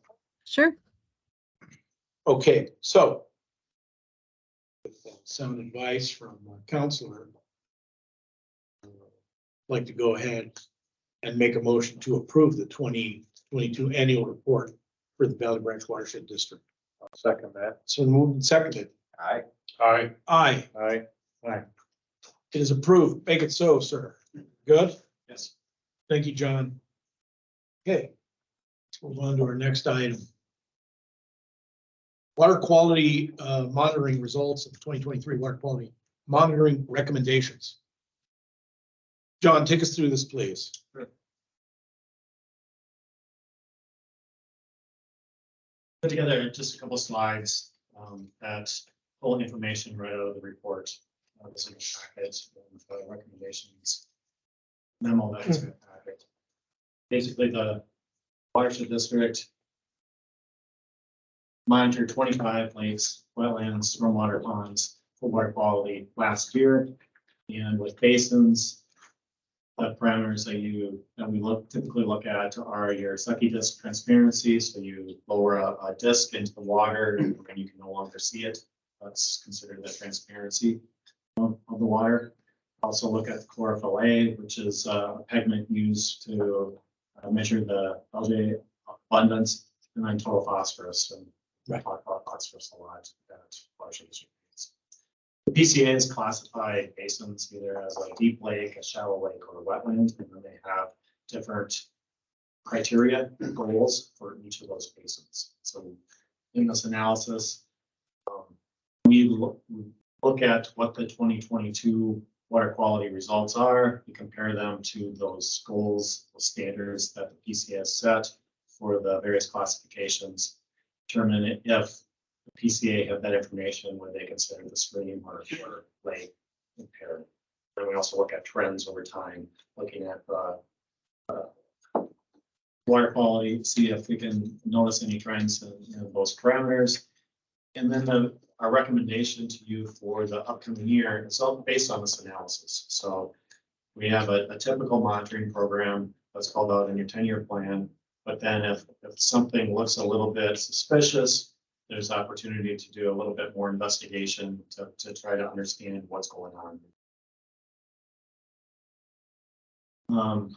Sure.
Okay, so with some advice from Counselor, I'd like to go ahead and make a motion to approve the 2022 annual report for the Valley Branch Watershed District.
I'll second that.
So moved and seconded.
Aye.
Aye.
Aye,
Aye.
it is approved. Make it so, sir. Good?
Yes.
Thank you, John. Okay, let's move on to our next item. Water quality monitoring results of 2023 water quality monitoring recommendations. John, take us through this, please.
Put together just a couple slides that pull information right out of the report. This is a packet with recommendations memo that's in the packet. Basically, the Watershed District monitored 25 lakes, wetlands, stormwater ponds for water quality last year. And with basins, the parameters that we typically look at are your sucky disc transparency. So you lower a disc into the water and you can no longer see it. That's considered the transparency of the water. Also look at the chlorophyll A, which is a pigment used to measure the algae abundance, and then total phosphorus. And we talk about phosphorus a lot at Watershed District. The PCAs classify basins either as a deep lake, a shallow lake, or a wetland, and then they have different criteria and goals for each of those basins. So in this analysis, we look at what the 2022 water quality results are. We compare them to those goals, those standards that the PCA has set for the various classifications, determine if the PCA have that information when they consider the stream or lake impaired. And we also look at trends over time, looking at water quality, see if we can notice any trends in those parameters. And then our recommendation to you for the upcoming year is all based on this analysis. So we have a typical monitoring program that's called out in your 10-year plan. But then if something looks a little bit suspicious, there's opportunity to do a little bit more investigation to try to understand what's going on.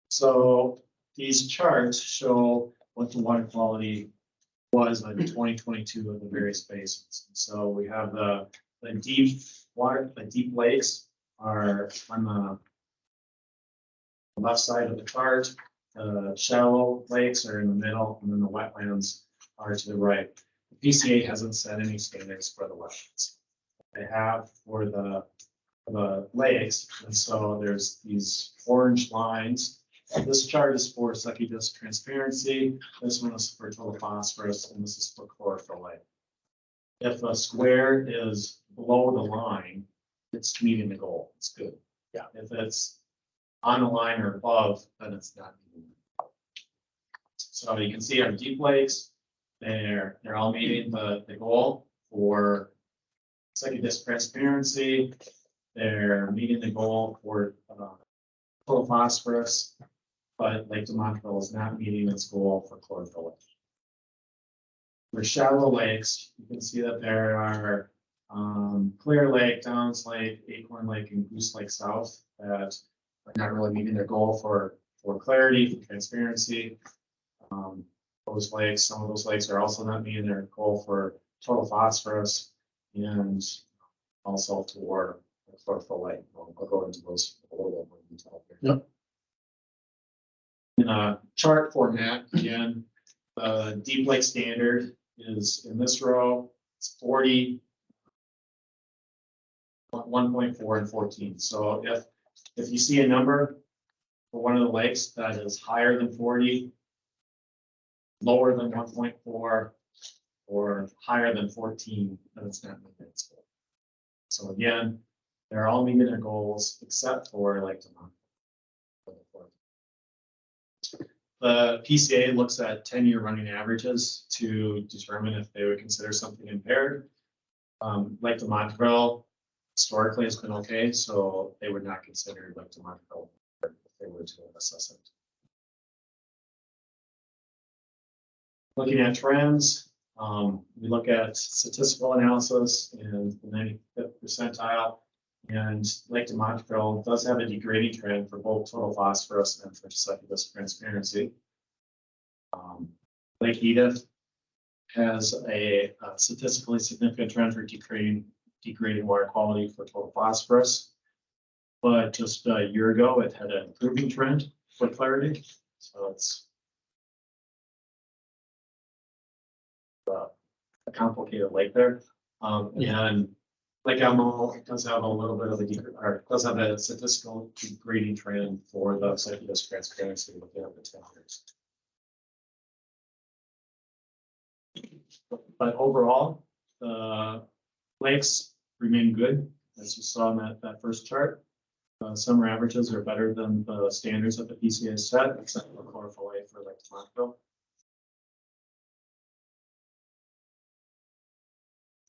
So these charts show what the water quality was in 2022 of the various basins. So we have the deep water, the deep lakes are on the left side of the chart. The shallow lakes are in the middle, and then the wetlands are to the right. The PCA hasn't set any standards for the wetlands. They have for the lakes, and so there's these orange lines. This chart is for sucky disc transparency. This one is for total phosphorus, and this is for chlorophyll A. If a square is below the line, it's meeting the goal. It's good.
Yeah.
If it's on the line or above, then it's not meeting the goal. So you can see our deep lakes. They're all meeting the goal for sucky disc transparency. They're meeting the goal for total phosphorus, but Lake de Montreal is not meeting its goal for chlorophyll. For shallow lakes, you can see that there are Clear Lake, Downs Lake, Acorn Lake, and Goose Lake South that are not really meeting their goal for clarity, for transparency. Those lakes, some of those lakes are also not meeting their goal for total phosphorus and also for chlorophyll A. I'll go into those a little bit more detail here.
Yep.
In a chart format, again, the deep lake standard is in this row. It's 40, 1.4, and 14. So if you see a number for one of the lakes that is higher than 40, lower than 1.4, or higher than 14, then it's not meeting its goal. So again, they're all meeting their goals except for Lake de Montreal. The PCA looks at 10-year running averages to determine if they would consider something impaired. Lake de Montreal historically has been okay, so they would not consider Lake de Montreal if they were to assess it. Looking at trends, we look at statistical analysis in the 95th percentile. And Lake Demontville does have a degrading trend for both total phosphorus and for succubus transparency. Lake Edith has a statistically significant trend for degrading water quality for total phosphorus. But just a year ago, it had an improving trend for clarity. So it's a complicated lake there. And Lake Elmo does have a little bit of does have a statistical degrading trend for the succubus transparency within the 10 years. But overall, the lakes remain good, as you saw in that first chart. Summer averages are better than the standards that the PCA set, except for chlorophyll A for Lake Demontville.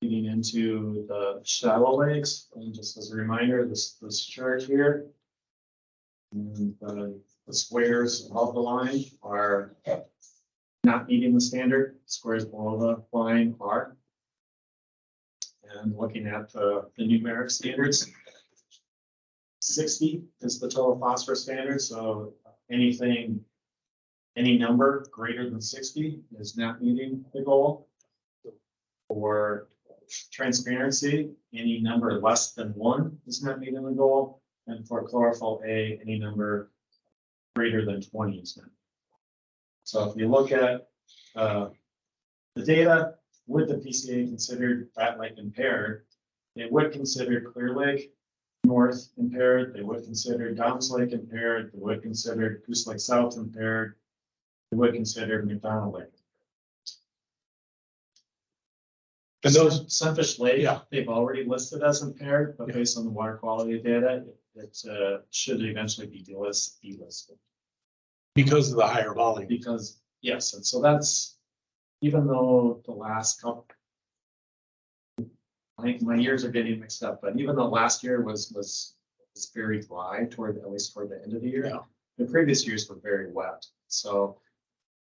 Getting into the shallow lakes, and just as a reminder, this chart here, and the squares above the line are not meeting the standard. Squares below the line are. And looking at the numeric standards, 60 is the total phosphorus standard. So any number greater than 60 is not meeting the goal. For transparency, any number less than 1 is not meeting the goal. And for chlorophyll A, any number greater than 20 is not. So if you look at the data, would the PCA considered Rat Lake impaired? They would consider Clear Lake North impaired. They would consider Downs Lake impaired. They would consider Goose Lake South impaired. They would consider McDonald Lake.
And those,
Sunfish Lake,
Yeah.
they've already listed as impaired, but based on the water quality data, it should eventually be delisted.
because of the higher volume.
Because, yes, and so that's, even though the last couple, I think my years are getting mixed up, but even though last year was very dry at least toward the end of the year,
Yeah.
the previous years were very wet. So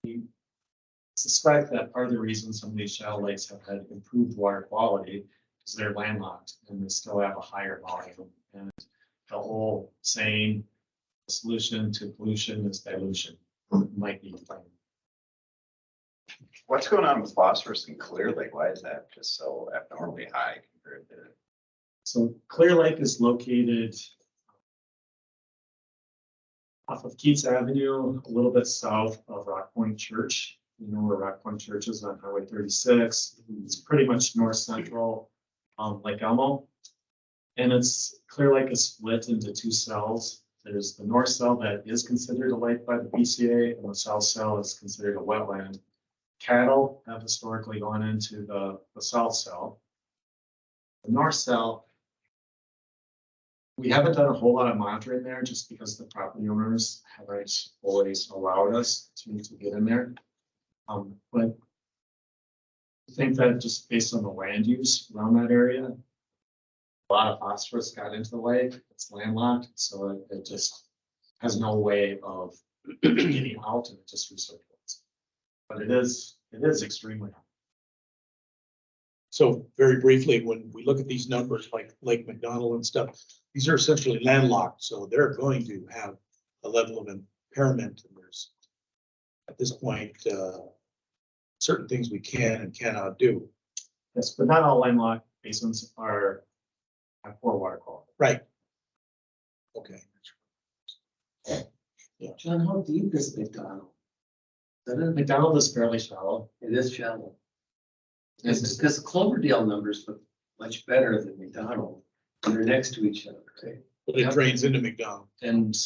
we suspect that part of the reason some of these shallow lakes have had improved water quality is they're landlocked and they still have a higher volume. And the whole saying, solution to pollution is dilution, might be plain.
What's going on with phosphorus in Clear Lake? Why is that just so abnormally high compared to?
So Clear Lake is located off of Keats Avenue, a little bit south of Rock Point Church. You know where Rock Point Church is on Highway 36. It's pretty much north central Lake Elmo. And Clear Lake is split into 2 cells. There's the north cell that is considered a lake by the PCA, and the south cell is considered a wetland. Cattle have historically gone into the south cell. The north cell, we haven't done a whole lot of monitoring there just because the property owners haven't always allowed us to get in there. But I think that just based on the land use around that area, a lot of phosphorus got into the lake. It's landlocked, so it just has no way of getting out, and it just recirculates. But it is extremely high.
So very briefly, when we look at these numbers like Lake McDonald and stuff, these are essentially landlocked, so they're going to have a level of impairment. And there's, at this point, certain things we can and cannot do.
Yes, but not all landlocked basins have poor water quality.
Right. Okay.
John, how deep is McDonald?
McDonald is fairly shallow.
It is shallow. Because Cloverdale numbers look much better than McDonald. They're next to each other, right?
But it drains into McDonald.
And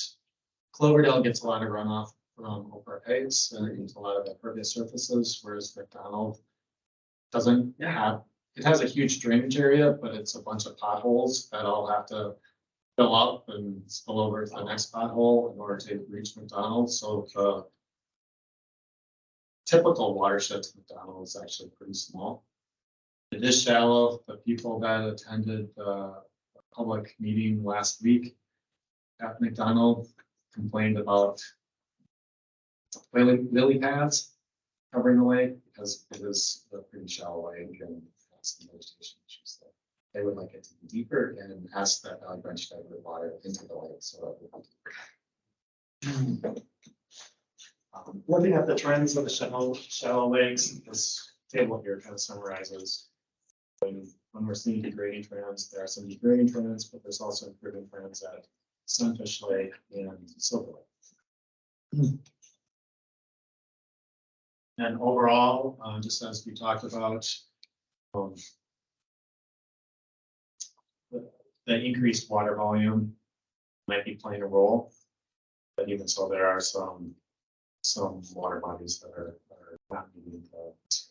Cloverdale gets a lot of runoff from Oprah Heights and into a lot of impervious surfaces, whereas McDonald doesn't have, it has a huge drainage area, but it's a bunch of potholes that all have to fill up and spill over to the next pothole in order to reach McDonald. So the typical watershed to McDonald is actually pretty small. It is shallow. The people that attended the public meeting last week at McDonald complained about lily pads covering the lake because it is a pretty shallow lake and has some vegetation issues there. they would like it to be deeper and ask that Valley Branch divert water into the lake, so. Looking at the trends of the shallow lakes, this table here kind of summarizes. When we're seeing degrading trends, there are some degrading trends, but there's also improving trends at Sunfish Lake and Silver Lake. And overall, just as we talked about, the increased water volume might be playing a role, but even so, there are some water bodies that are not meeting the standards.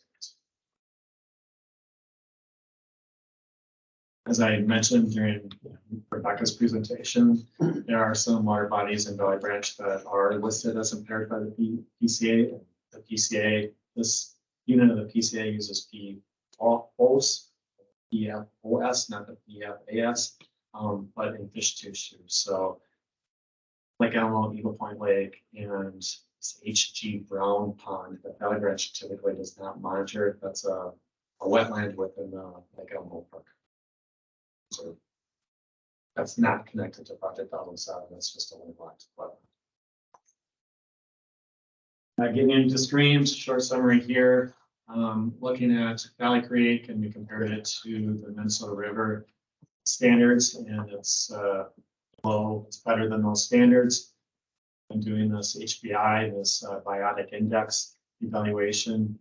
As I mentioned during Rebecca's presentation, there are some water bodies in Valley Branch that are listed as impaired by the PCA. The PCA, this unit of the PCA uses PFOS, PFOS, not the PFAS, but in fish tissue. So Lake Elmo, Eagle Point Lake, and this HG Brown Pond that Valley Branch typically does not monitor. That's a wetland within the Lake Elmo Park. So that's not connected to Project 7. That's just a landlocked wetland. Getting into streams, short summary here. Looking at Valley Creek, and we compared it to the Minnesota River standards, and it's low. It's better than those standards. I'm doing this HBI, this biotic index evaluation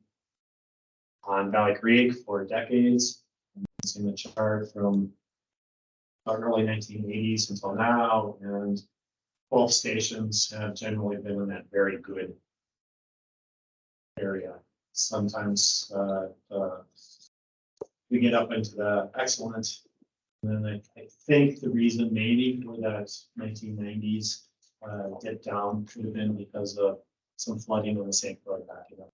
on Valley Creek for decades. It's in the chart from the early 1980s until now, and both stations have generally been in that very good area. Sometimes we get up into the excellent, and then I think the reason maybe for that 1990s dip down could have been because of some flooding on the St. Croix backing up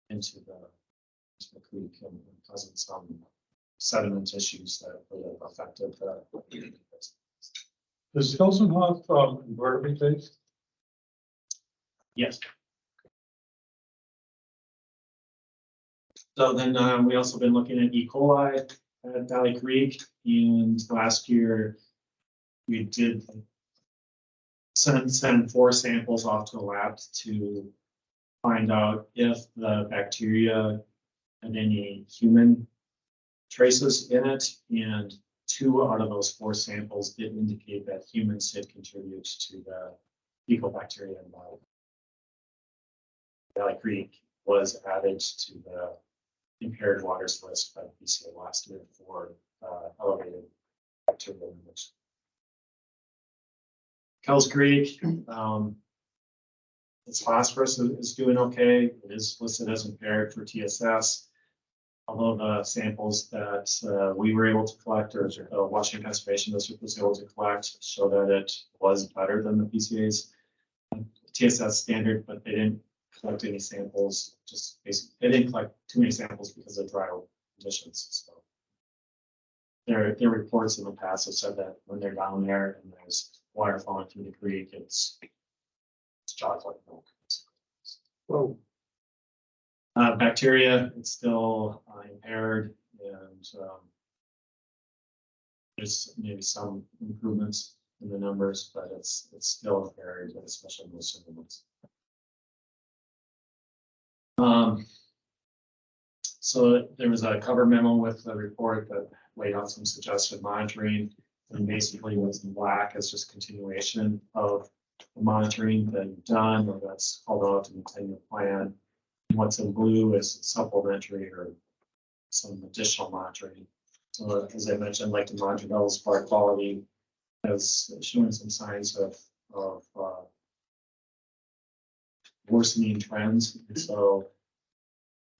into the creek and causing some sediment issues that would have affected the.
Does Hilton have invertebrate base?
Yes. So then we also been looking at E. coli at Valley Creek, and last year we did send 4 samples off to a lab to find out if the bacteria had any human traces in it, and 2 out of those 4 samples did indicate that humans did contribute to the fecal bacteria in Valley Creek was added to the impaired waters list by the PCA last year for elevated bacterial numbers. Kells Creek, its phosphorus is doing okay. It is listed as impaired for TSS. Although the samples that we were able to collect, or Washington Conservation District was able to collect, show that it was better than the PCA's TSS standard, but they didn't collect any samples. Just basically, they didn't collect too many samples because of dry conditions. So their reports in the past have said that when they're down there and there's water flowing through the creek, it's chocolate milk.
Whoa.
Bacteria, it's still impaired, and there's maybe some improvements in the numbers, but it's still impaired, especially in those supplements. So there was a cover memo with the report that laid out some suggested monitoring, and basically what's in black is just continuation of the monitoring that you've done, or that's called out in the 10-year plan. And what's in blue is supplementary or some additional monitoring. So as I mentioned, like the Montreal's water quality has shown some signs of worsening trends. And so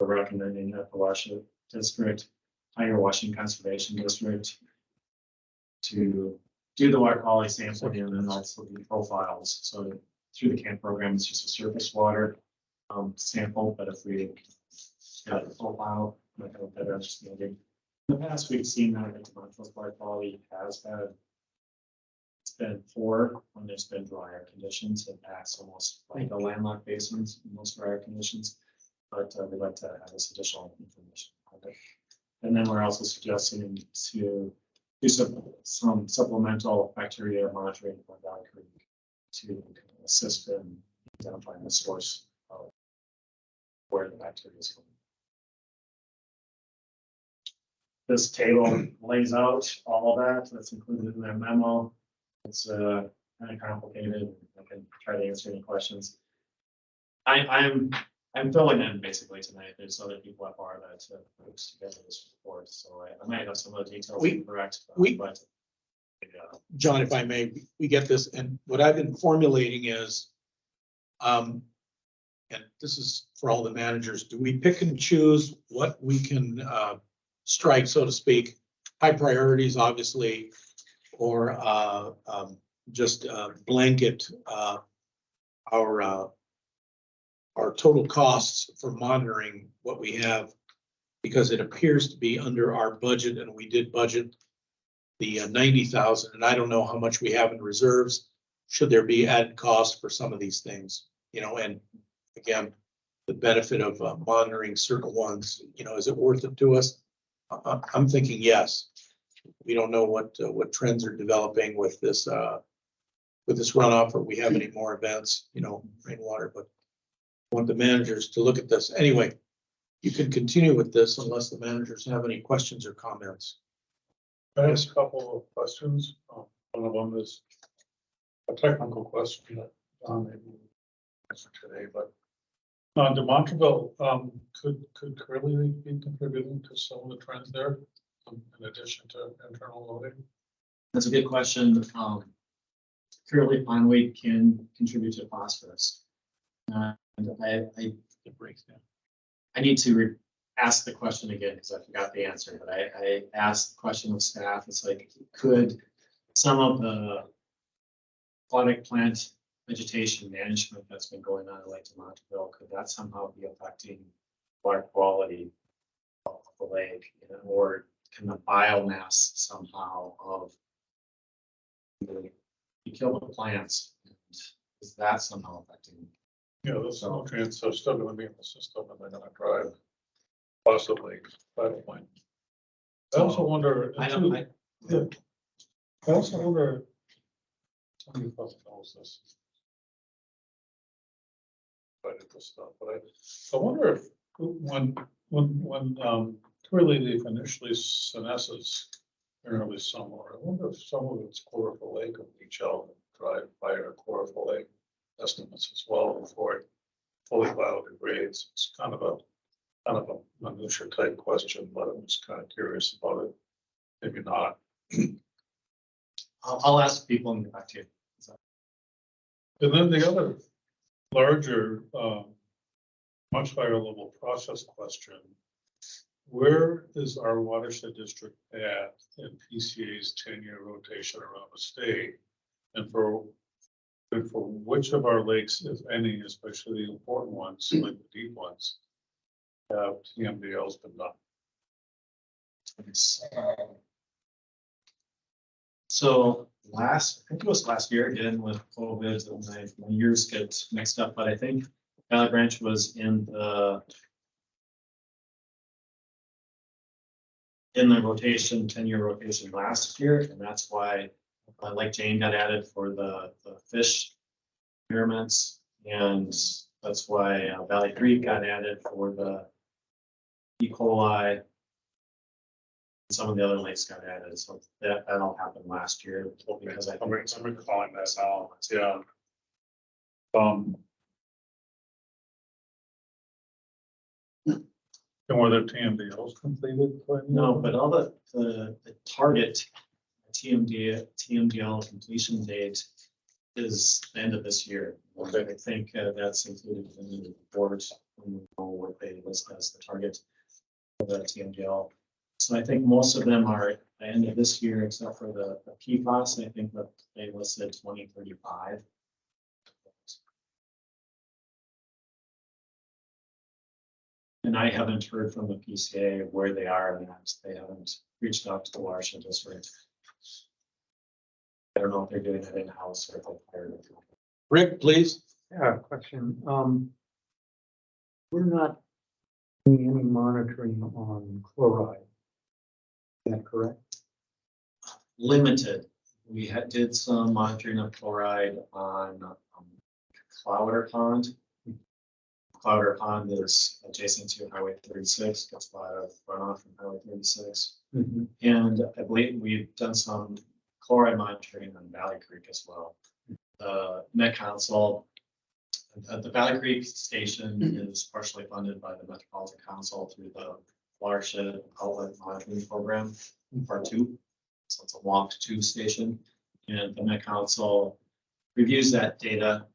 we're recommending that the Watershed District, hire Washington Conservation District to do the water quality sampling and then also the profiles. So through the CAMP program, it's just a surface water sample, but if we got the profile, we might have a better understanding. In the past, we've seen that the Montreal's water quality has had, it's been poor when there's been drier conditions. It acts almost like a landlocked basins in most drier conditions, but we'd like to have this additional information. And then we're also suggesting to do some supplemental bacteria monitoring for Valley Creek to assist in identifying the source of where the bacteria is coming. This table lays out all of that. That's included in their memo. It's kind of complicated. I can try to answer any questions. I'm filling in basically tonight. There's other people at bar that put together this report, so I might have some of the details incorrect. But
John, if I may, we get this, and what I've been formulating is, and this is for all the managers, do we pick and choose what we can strike, so to speak, high priorities, obviously, or just blanket our total costs for monitoring what we have, because it appears to be under our budget, and we did budget the 90,000, and I don't know how much we have in reserves. Should there be added cost for some of these things, and again, the benefit of monitoring certain ones, is it worth it to us? I'm thinking yes. We don't know what trends are developing with this runoff, or we have any more events, rainwater, but I want the managers to look at this. Anyway, you can continue with this unless the managers have any questions or comments.
I have a couple of questions. One of them is a technical question that maybe answer today, but the Montreville, could Curly be contributing to some of the trends there in addition to internal loading?
that's a good question. Curly pond weight can contribute to phosphorus. And
It breaks down.
I need to ask the question again because I forgot the answer, but I asked the question of staff. It's like, could some of the aquatic plant vegetation management that's been going on in Lake Montville, could that somehow be affecting water quality of the lake? Or can the biomass somehow of you kill the plants, and is that somehow affecting?
Yeah, those nutrients are still gonna be in the system and they're gonna drive possibly pipeline. I also wonder.
I don't,
I also wonder. Somebody probably knows this. I did this stuff, but I wonder if when Twilly leaf initially senesces early summer, I wonder if some of its chlorophyll A could leach out and drive higher chlorophyll A estimates as well before it fully biodegrades. It's kind of a minutia type question, but I'm just kind of curious about it. Maybe not.
I'll ask people and get back to you.
And then the other larger, much higher level process question. Where is our watershed district at in PCA's 10-year rotation around the state? And for which of our lakes, if any, especially the important ones, like the deep ones, have TMDLs been done?
So I think it was last year again with COVID, and my years get mixed up, but I think Valley Branch was in the rotation, 10-year rotation last year, and that's why Lake Jane got added for the fish experiments, and that's why Valley Creek got added for the E. coli. Some of the other lakes got added, so that all happened last year because I
I'm
think
recalling that now. Yeah. And were the TMDLs completed?
no, but all the target TMDL completion date is the end of this year.
Okay.
I think that's included in the report when we know what they list as the target for the TMDL. So I think most of them are at the end of this year, except for the PFAS. I think that they listed 2035. And I haven't heard from the PCA where they are in that. They haven't reached out to the Watershed District. I don't know if they're doing it in-house or if they've hired it.
Rick, please.
Yeah, question. We're not doing any monitoring on chloride Is that correct?
Limited. We did some monitoring of chloride on Clouder Pond. Clouder Pond is adjacent to Highway 36, gets a lot of runoff from Highway 36.
Mhm.
And I believe we've done some chloride monitoring on Valley Creek as well. The Met Council, the Valley Creek Station is partially funded by the Metropolitan Council through the Watershed Outlet Monitoring Program, Part 2. So it's a walk to station, and the Met Council reviews that data,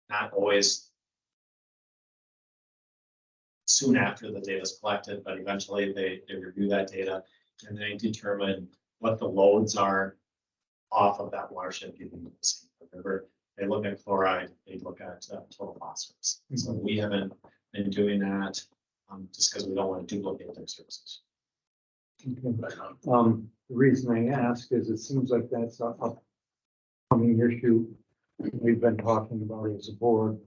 not always soon after the data is collected, but eventually they review that data and they determine what the loads are off of that watershed given the St. River. They look at chloride, they look at total phosphorus. So we haven't been doing that just because we don't want to duplicate their services.
The reason I ask is it seems like that's a upcoming issue we've been talking about as a board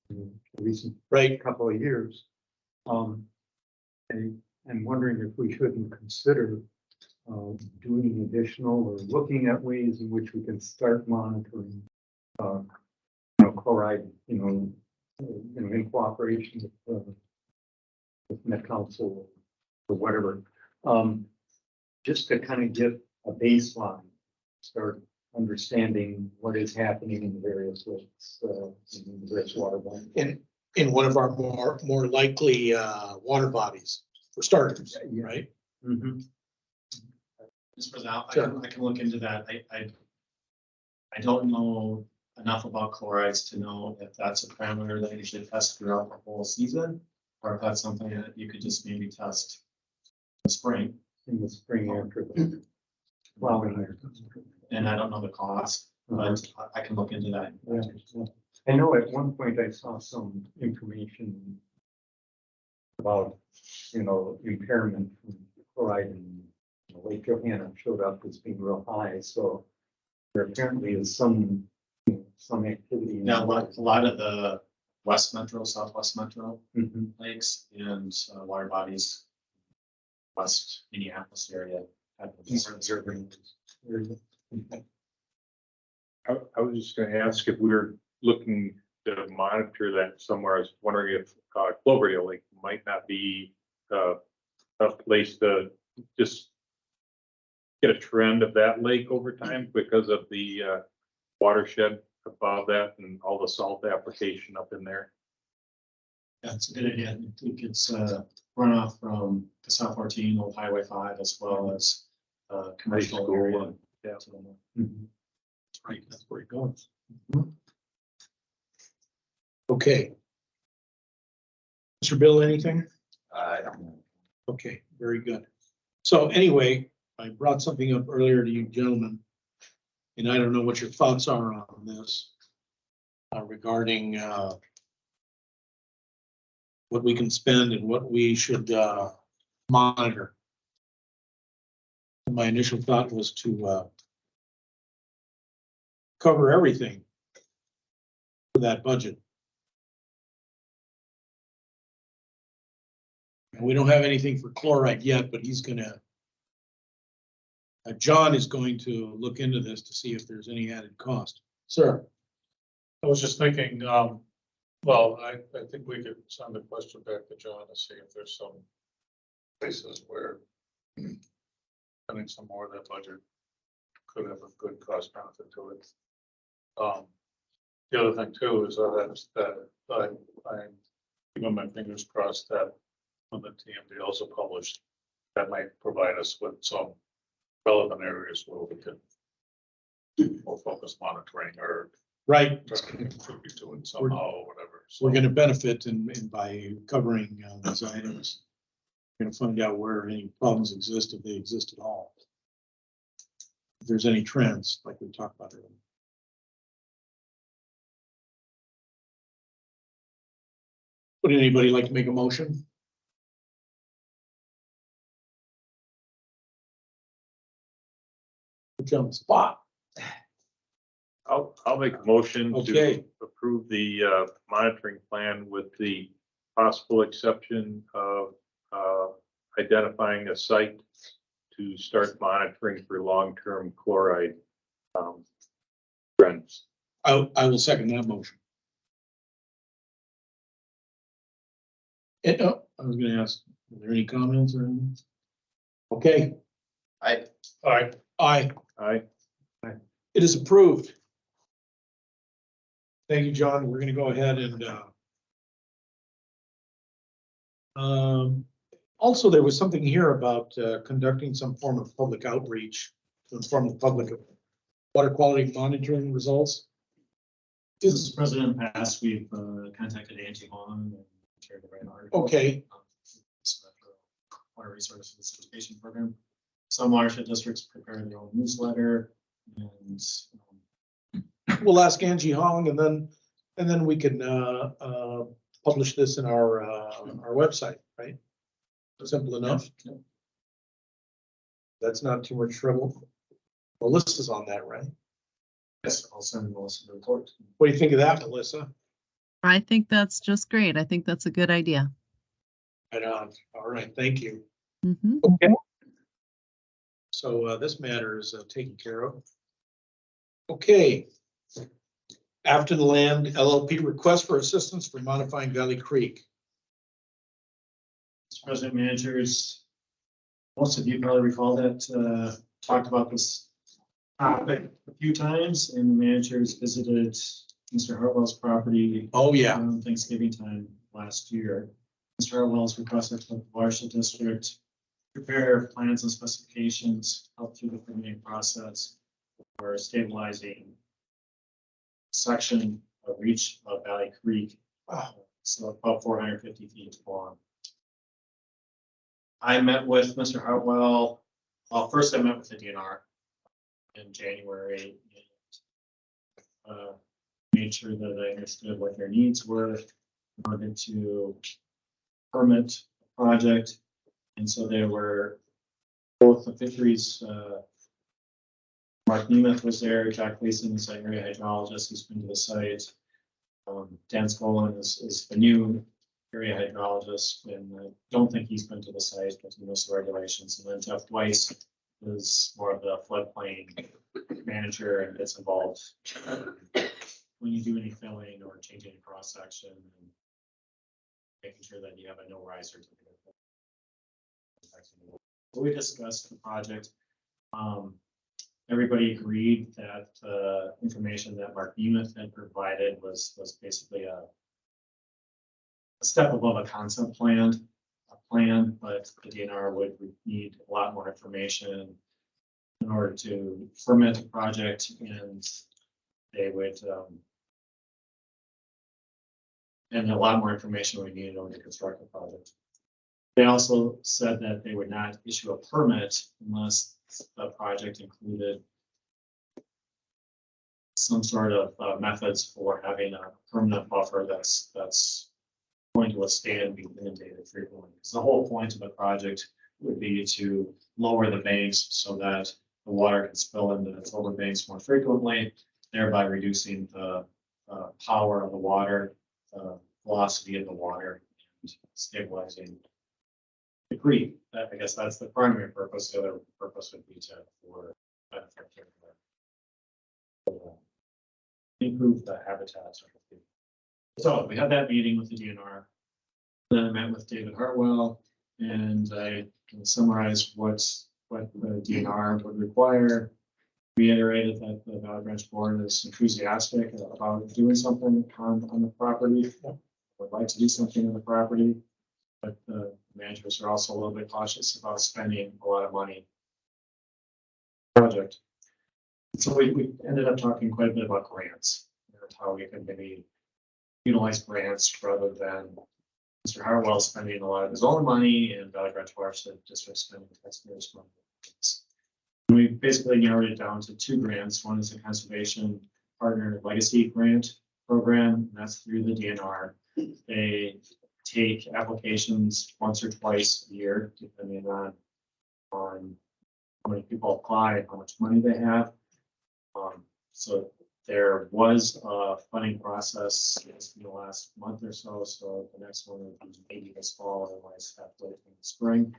in the recent couple of years. And wondering if we shouldn't consider doing additional or looking at ways in which we can start monitoring chloride, in cooperation with Met Council or whatever. Just to kind of get a baseline, start understanding what is happening in the various lakes, in the various water bodies.
In one of our more likely water bodies, for starters,
Yeah.
right?
Mm-hmm.
Just for now,
Sure.
I can look into that. I don't know enough about chlorides to know if that's a parameter that you should test throughout the whole season, or if that's something that you could just maybe test in the spring.
In the spring after the plowing.
And I don't know the cost, but I can look into that.
Yeah. I know at one point I saw some information about, impairment from chloride in Lake Johanna showed up as being real high, so there apparently is some activity. in
Now,
that.
a lot of the West Metro, Southwest Metro
Mhm.
lakes and water bodies, West Minneapolis area. Have
I was just gonna ask if we were looking to monitor that somewhere. I was wondering if Cloverdale Lake might not be a place to just get a trend of that lake over time because of the watershed above that and all the salt application up in there.
That's a good idea. I think it's runoff from the South 14, Old Highway 5, as well as commercial
school,
area.
yeah.
So,
Mhm.
That's right, that's where it goes. Okay. Mr. Bill, anything?
I don't know.
Okay, very good. So anyway, I brought something up earlier to you gentlemen, and I don't know what your thoughts are on this regarding what we can spend and what we should monitor. My initial thought was to cover everything for that budget. And we don't have anything for chloride yet, but he's gonna, John is going to look into this to see if there's any added cost. Sir?
I was just thinking, well, I think we could send a question back to John to see if there's some places where spending some more of that budget could have a good cost benefit to it. The other thing too is that I'm keeping my fingers crossed that when the TMD also published, that might provide us with some relevant areas where we can more focus monitoring or
Right.
try to contribute to it somehow or whatever. So
We're gonna benefit in by covering these items. We're gonna find out where any problems exist, if they exist at all. If there's any trends, like we talked about earlier. Would anybody like to make a motion? Put you on the spot.
I'll make a motion
Okay.
to approve the monitoring plan with the possible exception of identifying a site to start monitoring for long-term chloride trends.
I will second that motion. I was gonna ask, are there any comments or anything? Okay,
I,
aye,
Aye.
it is approved. Thank you, John. We're gonna go ahead and, also, there was something here about, conducting some form of public outreach to inform the public of water quality monitoring results.
Mr. President, past, we've contacted Angie Hong and shared the right article.
Okay.
Water Resources Solicitation Program. Some watershed districts prepare their own newsletter, and
We'll ask Angie Hong and then we can, publish this in our website, right? Simple enough. That's not too much trouble. Melissa's on that, right?
yes, I'll send Melissa the report.
What do you think of that, Melissa?
I think that's just great. I think that's a good idea.
Right on. All right, thank you.
Mhm.
Okay. So this matter is taken care of. Okay. After the Land LLP request for assistance for modifying Valley Creek.
Mr. President, managers, most of you probably recall that talked about this topic a few times, and the managers visited Mr. Hartwell's property
Oh, yeah.
around Thanksgiving time last year. Mr. Hartwell's requested to the Watershed District prepare plans and specifications up through the permitting process for stabilizing section of reach of Valley Creek, so about 450 feet long. I met with Mr. Hartwell. Well, first I met with the DNR in January and made sure that I understood what their needs were in order to permit the project. And so they were both the fisheries. Mark Nemeth was there. Jack Gleason is an area hydrologist who's been to the site. Dan Skolin is the new area hydrologist, and I don't think he's been to the site, but he knows the regulations. And then Jeff Weiss is more of the floodplain manager and gets involved when you do any filling or changing a cross section and making sure that you have a no rise certificate. So we discussed the project. Everybody agreed that the information that Mark Nemeth had provided was basically a step above a concept plan, but the DNR would need a lot more information in order to permit the project, and they would and a lot more information we needed in order to construct the project. They also said that they would not issue a permit unless the project included some sort of methods for having a permanent buffer that's going to withstand being inundated frequently. Because the whole point of the project would be to lower the banks so that the water can spill into the over banks more frequently, thereby reducing the power of the water, the velocity of the water, and stabilizing the creek. I guess that's the primary purpose. The other purpose would be for improve the habitat. So we had that meeting with the DNR. Then I met with David Hartwell, and I can summarize what the DNR would require. Reiterated that the Valley Branch Board is enthusiastic about doing something on the property. Would like to do something on the property, but the managers are also a little bit cautious about spending a lot of money on the project. So we ended up talking quite a bit about grants and how we can maybe utilize grants rather than Mr. Hartwell spending a lot of his own money and Valley Branch Watershed District spending taxpayers' money. We basically narrowed it down to two grants. One is a Conservation Partner Legacy Grant Program, and that's through the DNR. They take applications once or twice a year, depending on how many people apply and how much money they have. So there was a funding process in the last month or so. So the next one would be maybe this fall, otherwise have to wait in the spring.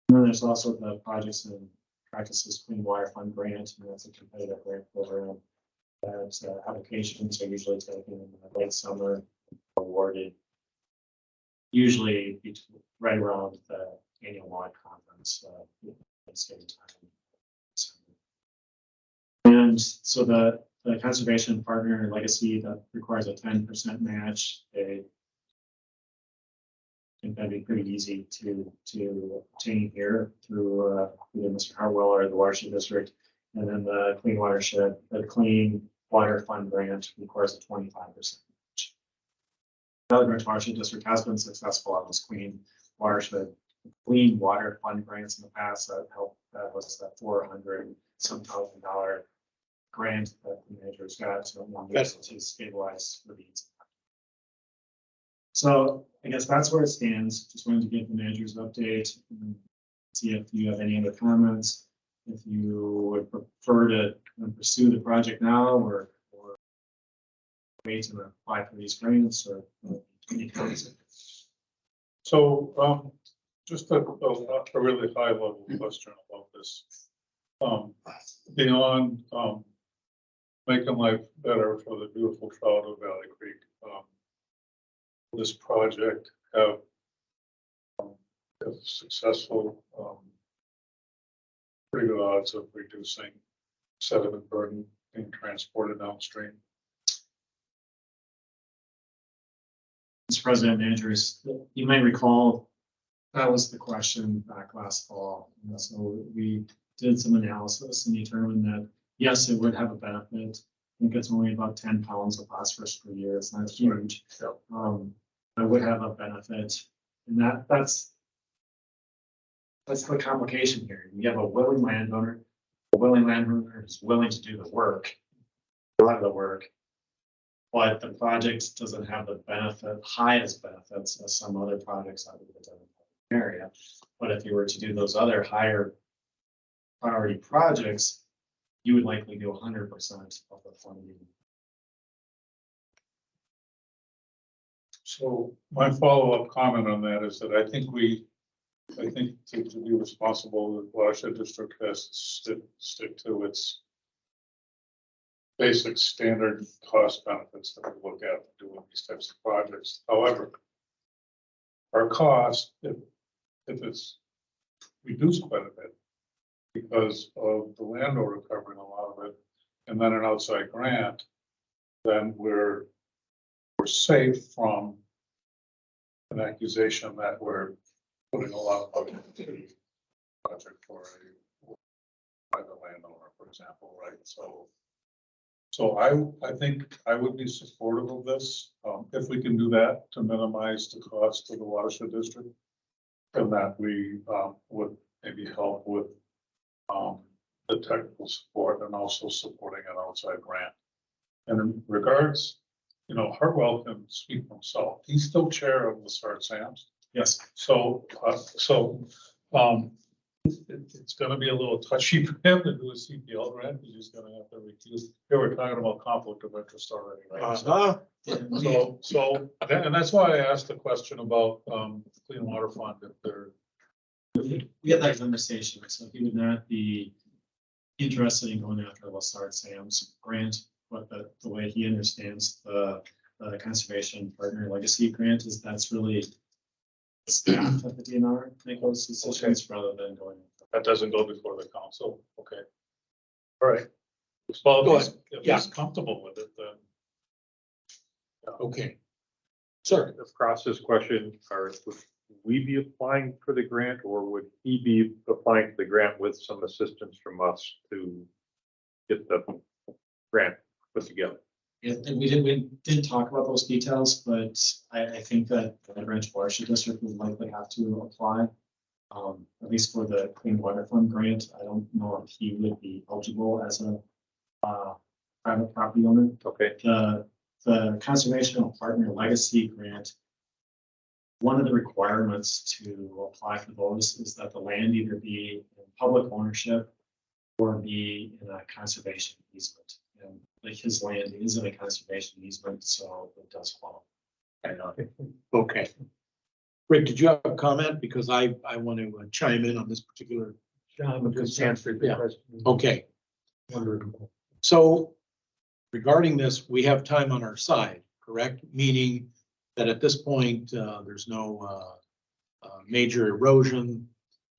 And then there's also the Projects and Practices Clean Water Fund grant, and that's a competitive grant program. That applications are usually taken in the late summer, awarded usually right around the annual water conference. Thanksgiving time. And so the conservation partner legacy that requires a 10% match, I think that'd be pretty easy to obtain here through either Mr. Harwell or the Watershed District. And then the Clean Watershed, the Clean Water Fund grant requires a 25% match. The Watershed District has been successful on this Clean Watershed, Clean Water Fund grants in the past. That helped, that was that $400 some thousand grant that the managers got to stabilize the needs. So I guess that's where it stands. Just wanted to give the managers an update and see if you have any other comments. If you would prefer to pursue the project now or wait to apply for these grants or any comments.
So, just a really high level question about this. Beyond, making life better for the beautiful trout of Valley Creek, this project have successful, pretty good odds of reducing sediment burden being transported downstream.
Mr. President, managers, you may recall that was the question back last fall. And so we did some analysis and determined that yes, it would have a benefit. I think it's only about 10 pounds of phosphorus per year. It's not huge. It would have a benefit, and that's the complication here. You have a willing landowner who's willing to do the work, a lot of the work, but the project doesn't have the highest benefits as some other projects out of the area. But if you were to do those other higher priority projects, you would likely do 100% of the funding.
So my follow-up comment on that is that I think to be responsible, the Watershed District has to stick to its basic standard cost benefits that we look at doing these types of projects. However, our cost, if it's reduced quite a bit because of the landowner covering a lot of it, and then an outside grant, then we're safe from an accusation that we're putting a lot of money into the project for a private landowner, for example, right? So I think I would be supportive of this, if we can do that to minimize the cost of the Watershed District, and that we would maybe help with the technical support and also supporting an outside grant. And in regards, Hartwell can speak for himself. He's still chair of the Start Sams.
Yes.
So it's gonna be a little touchy for him to do a CPL grant, because he's gonna have to recuse. Here we're talking about conflict of interest already, right? So, and that's why I asked the question about Clean Water Fund, if they're.
We had that conversation, so he would not be interested in going after the Start Sam's grant, but the way he understands the conservation partner legacy grant is that's really staff at the DNR make those decisions rather than going.
That doesn't go before the council, okay. All right. Well, if he's comfortable with it, then.
Okay. Sir,
The process question, would we be applying for the grant, or would he be applying for the grant with some assistance from us to get the grant put together?
Yeah, and we did talk about those details, but I think that the Ranch Watershed District would likely have to apply. At least for the Clean Water Fund grant. I don't know if he would be eligible as a private property owner.
Okay.
The Conservation Partner Legacy Grant, one of the requirements to apply for those is that the land either be in public ownership or be in a conservation easement. And like his land is in a conservation easement, so it does qualify.
okay. Rick, did you have a comment? Because I want to chime in on this particular.
John just answered the
Yeah.
question.
Okay,
Wonderful.
so regarding this, we have time on our side, correct? Meaning that at this point, there's no major erosion,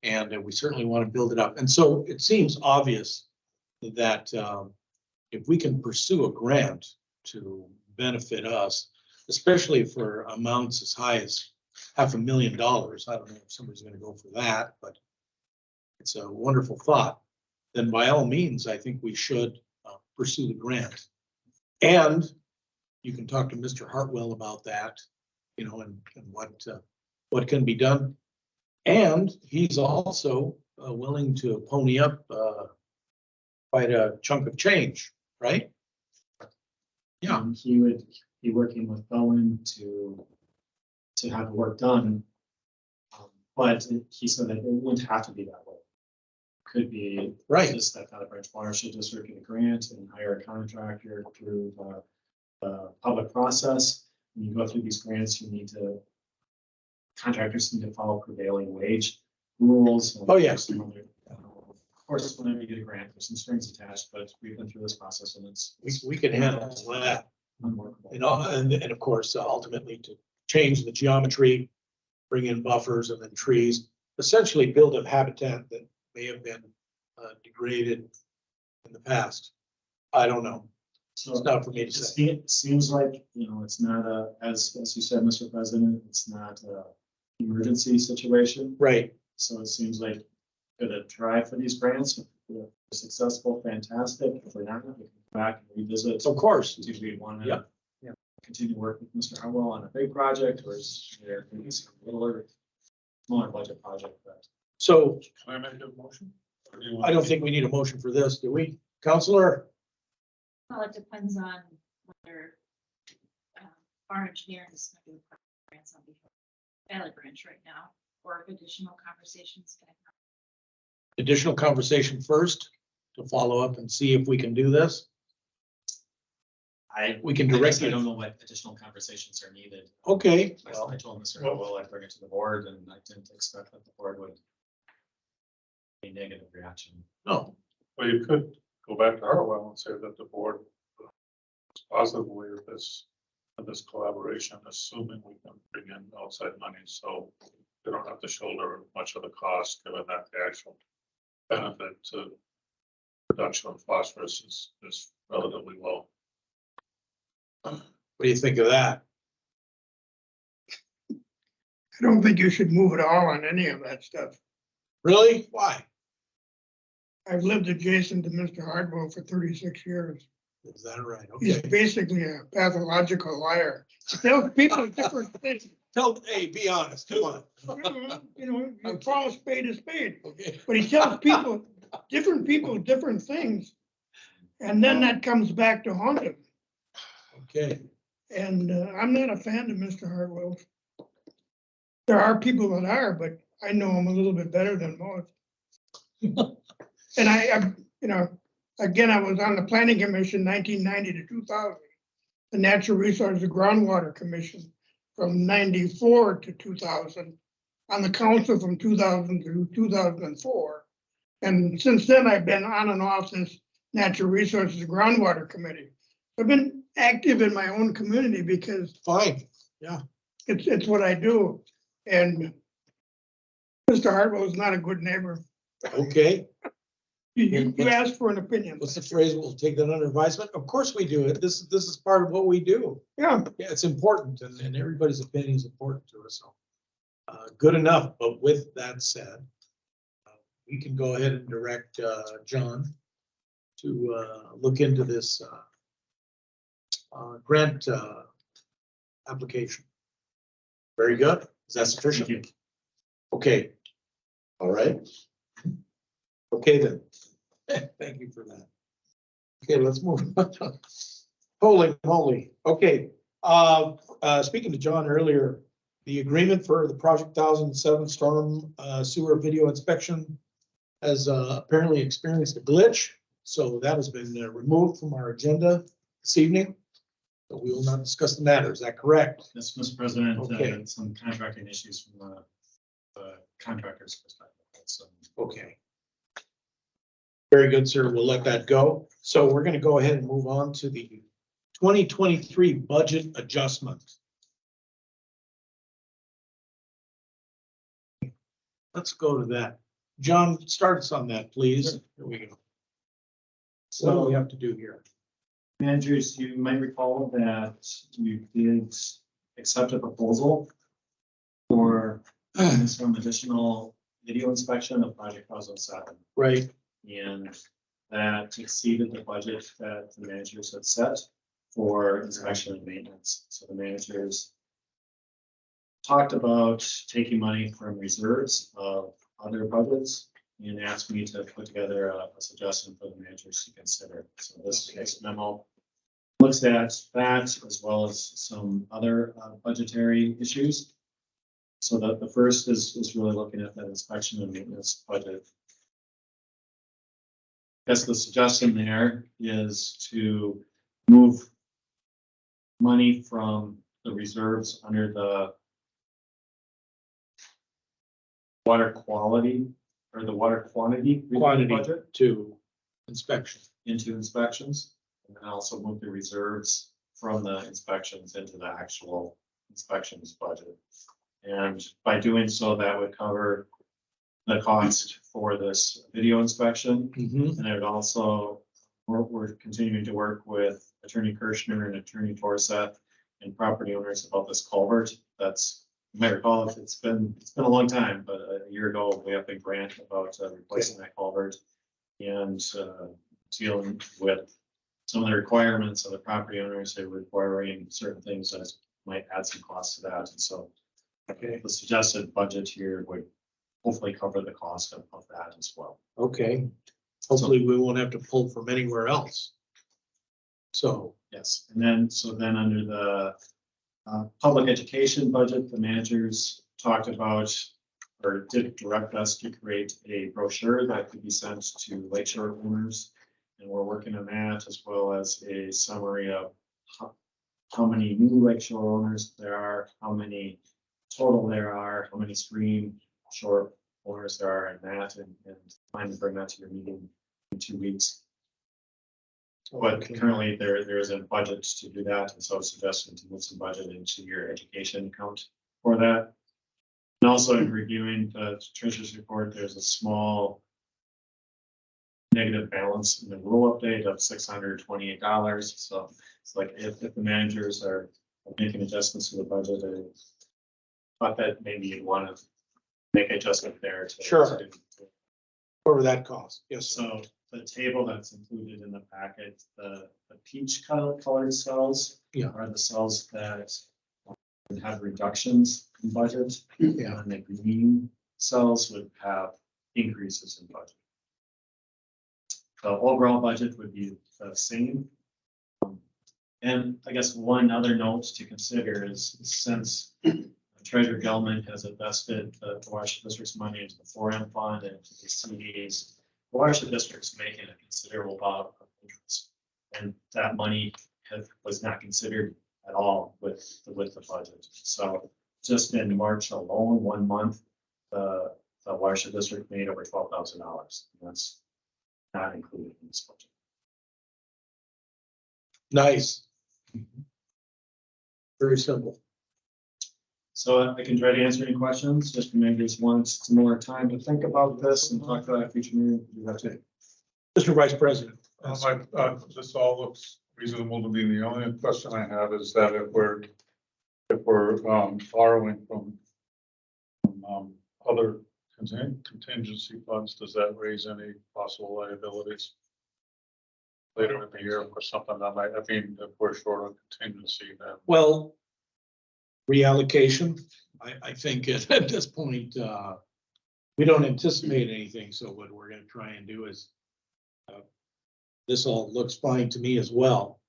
and we certainly want to build it up. And so it seems obvious that if we can pursue a grant to benefit us, especially for amounts as high as $500,000, I don't know if somebody's going to go for that, but it's a wonderful thought. Then by all means, I think we should pursue the grant. And you can talk to Mr. Hartwell about that, you know, and what can be done. And he's also willing to pony up quite a chunk of change, right? Yeah.
He would be working with Bowen to have the work done. But he said that it wouldn't have to be that way. Could be
Right.
just that Valley Branch Watershed District get a grant and hire a contractor through the public process. When you go through these grants, contractors need to follow prevailing wage rules.
Oh, yes.
Of course, whenever you get a grant, there's some strings attached, but we've been through this process and it's
We can handle that,
unworkable.
you know, and of course, ultimately to change the geometry, bring in buffers and then trees, essentially build a habitat that may have been degraded in the past. I don't know.
So
It's not for me to say.
it seems like, you know, it's not as you said, Mr. President, it's not a emergency situation.
Right.
So it seems like gonna try for these grants. If we're successful, fantastic. If we're not, we can come back and revisit.
Of course.
Do we want
Yep.
to continue to work with Mr. Harwell on a big project, or is there maybe some littler, smaller budget project that?
So
Can I make a motion? Or do you
I
want-
don't think we need a motion for this, do we? Counselor?
Well, it depends on whether our engineer is going to do grants on behalf of Valley Branch right now, or if additional conversations can happen.
Additional conversation first to follow up and see if we can do this. We can direct
I
you.
don't know what additional conversations are needed.
Okay,
I
well,
told Mr. Harwell I'd bring it to the board, and I didn't expect that the board would a negative reaction.
no,
Well, you could go back to Hartwell and say that the board is positively of this collaboration, assuming we can bring in outside money, so they don't have to shoulder much of the cost, given that the actual benefit to production of phosphorus is relatively low.
what do you think of that?
I don't think you should move at all on any of that stuff.
Really? Why?
I've lived adjacent to Mr. Hardwell for 36 years.
Is that right?
He's
Okay.
basically a pathological liar. He tells people different things.
Hey, be honest, come on.
You know, you call a spade a spade,
Okay.
but he tells people different things. And then that comes back to haunt him.
Okay,
And I'm not a fan of Mr. Hartwell. There are people that are, but I know him a little bit better than most. And I, you know, again, I was on the planning commission 1990 to 2000, the Natural Resources Groundwater Commission from 94 to 2000, on the council from 2000 to 2004. And since then, I've been on and off this Natural Resources Groundwater Committee. I've been active in my own community because
fine.
it's what I do. And Mr. Hartwell is not a good neighbor.
Okay.
You asked for an opinion.
What's the phrase? We'll take that under advisement. Of course we do it. This is part of what we do.
Yeah,
Yeah, it's important and everybody's opinion is important to us. So good enough. But with that said, we can go ahead and direct John to look into this grant application. Very good. Is that sufficient?
Thank you.
Okay. All right. Okay, then. Thank you for that. Okay, let's move on. Holy moly. Okay. Speaking to John earlier, the agreement for the Project 1007 storm sewer video inspection has apparently experienced a glitch. So that has been removed from our agenda this evening. So we will not discuss the matter. Is that correct?
Yes, Mr. President,
Okay.
some contracting issues from the contractor's perspective. So
Okay. Very good, sir. We'll let that go. So we're gonna go ahead and move on to the 2023 budget adjustment. Let's go to that. John, start us on that, please. Here we go. What do we have to do here?
managers, you might recall that you did accept a proposal for some additional video inspection of Project 1007.
Right,
And that exceeded the budget that the managers had set for inspection and maintenance. So the managers talked about taking money from reserves of other budgets and asked me to put together a suggestion for the managers to consider. So this memo looks at that as well as some other budgetary issues. So that the first is really looking at that inspection and maintenance budget. Guess the suggestion there is to move money from the reserves under the water quality or the water quantity budget
to inspection.
into inspections. And then also move the reserves from the inspections into the actual inspections budget. And by doing so, that would cover the cost for this video inspection.
Mhm.
And it would also, we're continuing to work with Attorney Kirschner and Attorney Torseth and property owners about this culvert. That's, you might recall, it's been a long time, but a year ago, we have a grant about replacing that culvert and dealing with some of the requirements of the property owners. They're requiring certain things that might add some cost to that. And so the suggested budget here would hopefully cover the cost of that as well.
Okay, hopefully we won't have to pull from anywhere else. So,
Yes, and then, so then under the public education budget, the managers talked about or did direct us to create a brochure that could be sent to lakeshore owners. And we're working on that as well as a summary of how many new lakeshore owners there are, how many total there are, how many stream shore owners there are in that, and plan to bring that to your meeting in 2 weeks. But currently there is a budget to do that, and so I'm suggesting to move some budget into your education account for that. And also in reviewing the treasurer's report, there's a small negative balance in the rule update of $628. So it's like if the managers are making adjustments to the budget, I thought that maybe you'd want to make adjustment there to.
Sure. Cover that cost, yes.
So the table that's included in the packet, the peach colored cells.
Yeah.
Are the cells that would have reductions in budget.
Yeah.
And the green cells would have increases in budget. The overall budget would be the same. And I guess one other note to consider is since Treasurer Gelman has invested the Watershed District's money into the 4M fund and into the CDs, the Watershed District's making a considerable amount of interest. And that money was not considered at all with the budget. So just in March alone, 1 month, the Watershed District made over $12,000. That's not included in this budget.
Nice. Very simple.
So I can try to answer any questions, just maybe just want some more time to think about this and talk about it at future meeting. Do that too.
Mr. Vice President.
This all looks reasonable to me. The only question I have is that if we're borrowing from other contingency funds, does that raise any possible liabilities later in the year for something that might, I mean, if we're short on contingency, then
Well, reallocation, I think at this point, we don't anticipate anything. So what we're gonna try and do is, this all looks fine to me as well.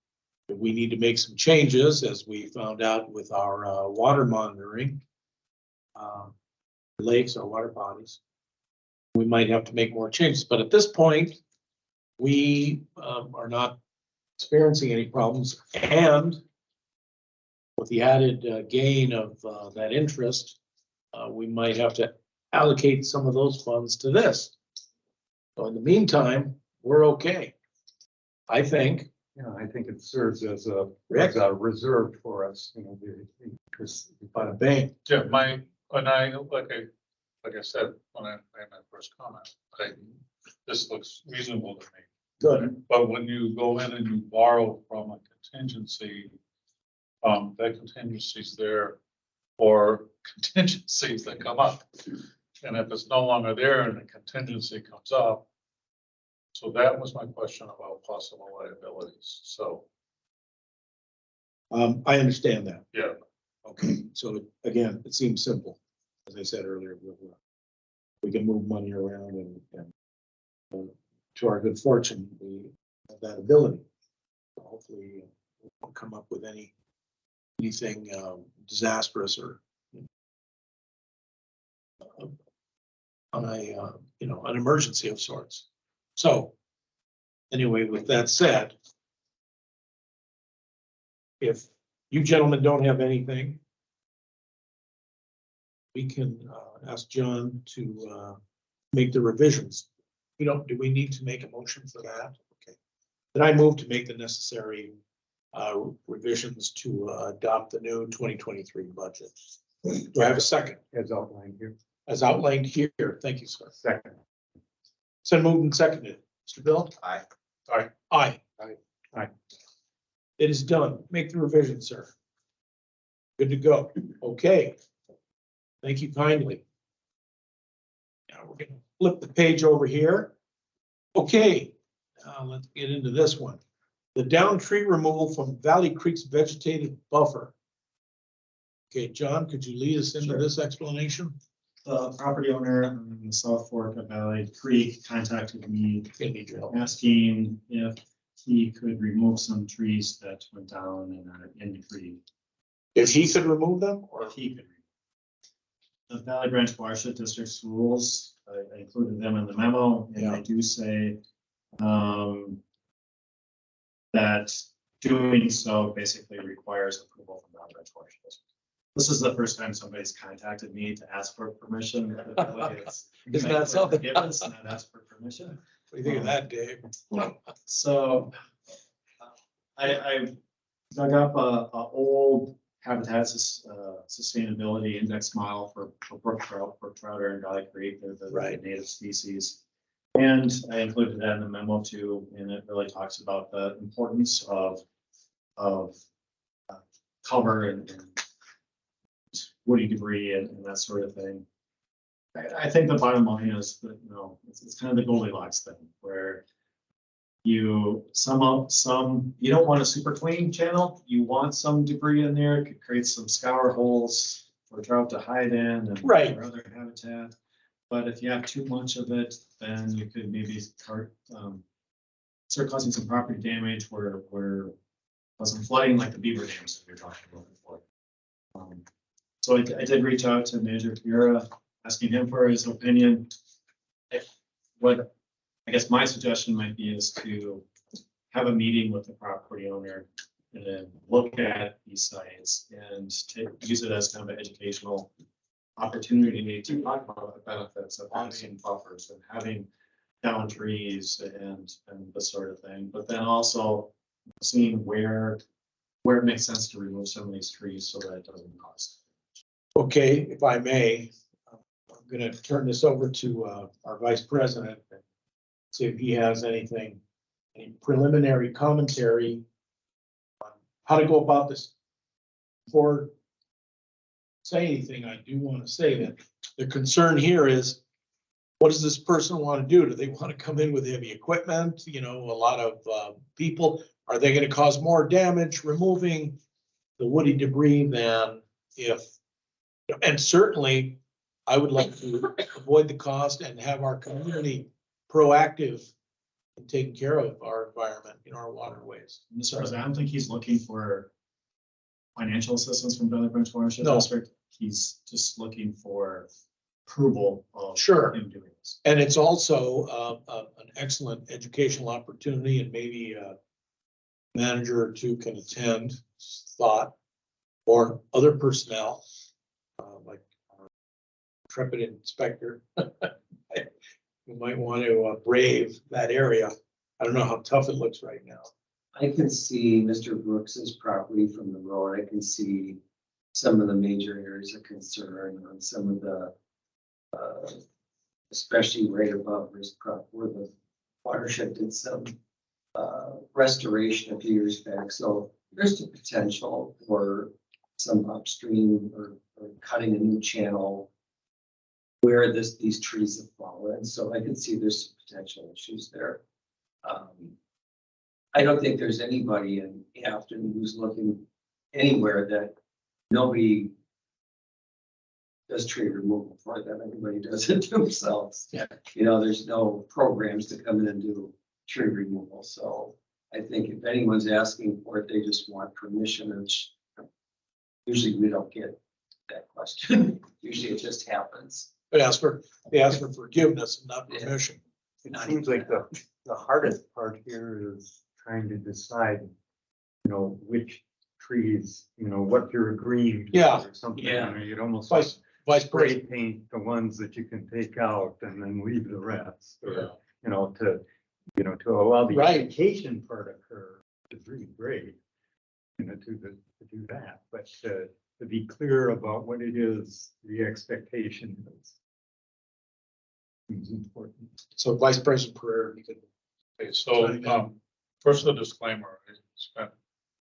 If we need to make some changes, as we found out with our water monitoring, lakes or water bodies, we might have to make more changes. But at this point, we are not experiencing any problems. And with the added gain of that interest, we might have to allocate some of those funds to this. So in the meantime, we're okay. I think.
Yeah, I think it serves as a
Rick?
reserve for us, you know, because
By the bank.
Yeah, like I said, when I made my first comment, this looks reasonable to me.
Good.
But when you go in and you borrow from a contingency, that contingency's there for contingencies that come up. And if it's no longer there and the contingency comes up, so that was my question about possible liabilities. So,
I understand that.
yeah,
Okay, so again, it seems simple. As I said earlier, we can move money around and to our good fortune, we have that ability. Hopefully, we won't come up with anything disastrous or on a an emergency of sorts. So anyway, with that said, if you gentlemen don't have anything, we can ask John to make the revisions. Do we need to make a motion for that? Okay. Then I move to make the necessary revisions to adopt the new 2023 budget. Do I have a second?
as outlined here.
As outlined here. Thank you, sir.
Second.
So moved and seconded. Mr. Bill?
Aye.
Aye. Aye.
Aye.
It is done. Make the revision, sir. Good to go. Okay. Thank you kindly. Now we're gonna flip the page over here. Okay, let's get into this one. The down tree removal from Valley Creek's vegetative buffer. Okay, John, could you lead us into this explanation?
The property owner on the South Fork of Valley Creek contacted me
Give me help.
asking if he could remove some trees that went down and are in the creek.
If he could remove them
Or
or?
if he could. The Valley Branch Watershed District Schools, I included them in the memo, and
Yeah.
they do say that doing so basically requires approval from Valley Branch Watershed District. This is the first time somebody's contacted me to ask for permission. Typically,
Isn't that something?
Forgiveness, not ask for permission.
What do you think of that, Dave?
So I dug up a old Habitat Sustainability Index model for brook trout and Valley Creek. They're the
Right.
native species. And I included that in the memo too, and it really talks about the importance of cover and woody debris and that sort of thing. I think the bottom line is that, it's kind of the Goldilocks thing where you you don't want a super clean channel. You want some debris in there. It could create some scour holes for trout to hide in and
Right.
for other habitat. But if you have too much of it, then you could maybe start causing some property damage where some flooding like the beaver dams that we were talking about before. So I did reach out to Manager Fiera, asking him for his opinion. What I guess my suggestion might be is to have a meeting with the property owner and then look at these sites and use it as kind of an educational opportunity to talk about the benefits of having buffers and having down trees and this sort of thing. But then also seeing where it makes sense to remove some of these trees so that it doesn't cost.
Okay, if I may, I'm gonna turn this over to our vice president. And see if he has any preliminary commentary on how to go about this. Before I say anything, I do want to say that the concern here is, what does this person want to do? Do they want to come in with heavy equipment? A lot of people, are they going to cause more damage removing the woody debris than if, and certainly I would like to avoid the cost and have our community proactive in taking care of our environment, our waterways.
Mr. President, I don't think he's looking for financial assistance from Valley Branch Watershed
No.
District. He's just looking for approval of
Sure.
him doing this.
And it's also an excellent educational opportunity, and maybe a manager or two can attend. Thought. or other personnel, like our intrepid inspector, who might want to brave that area. I don't know how tough it looks right now.
I can see Mr. Brooks's property from the road. I can see some of the major areas of concern on some of the, especially right above his prop where the watershed did some restoration a few years back. So there's the potential for some upstream or cutting a new channel where these trees have fallen. So I can see there's some potential issues there. I don't think there's anybody in Afton who's looking anywhere that nobody does tree removal for them. Everybody does it themselves.
Yeah.
You know, there's no programs to come in and do tree removal. So I think if anyone's asking for it, they just want permission, and usually we don't get that question. Usually it just happens.
They ask for forgiveness and not permission.
It seems like the hardest part here is trying to decide, you know, which trees, you know, what you're agreeing to.
Yeah.
Or something,
Yeah.
you know, you'd almost
Vice
spray
President.
paint the ones that you can take out and then leave the rest,
Yeah.
or, you know, to allow the
Right.
education part to occur is really great. You know, to do that, but to be clear about what it is, the expectation is important.
So Vice President Pereira, you could.
Okay, so, first a disclaimer, I spent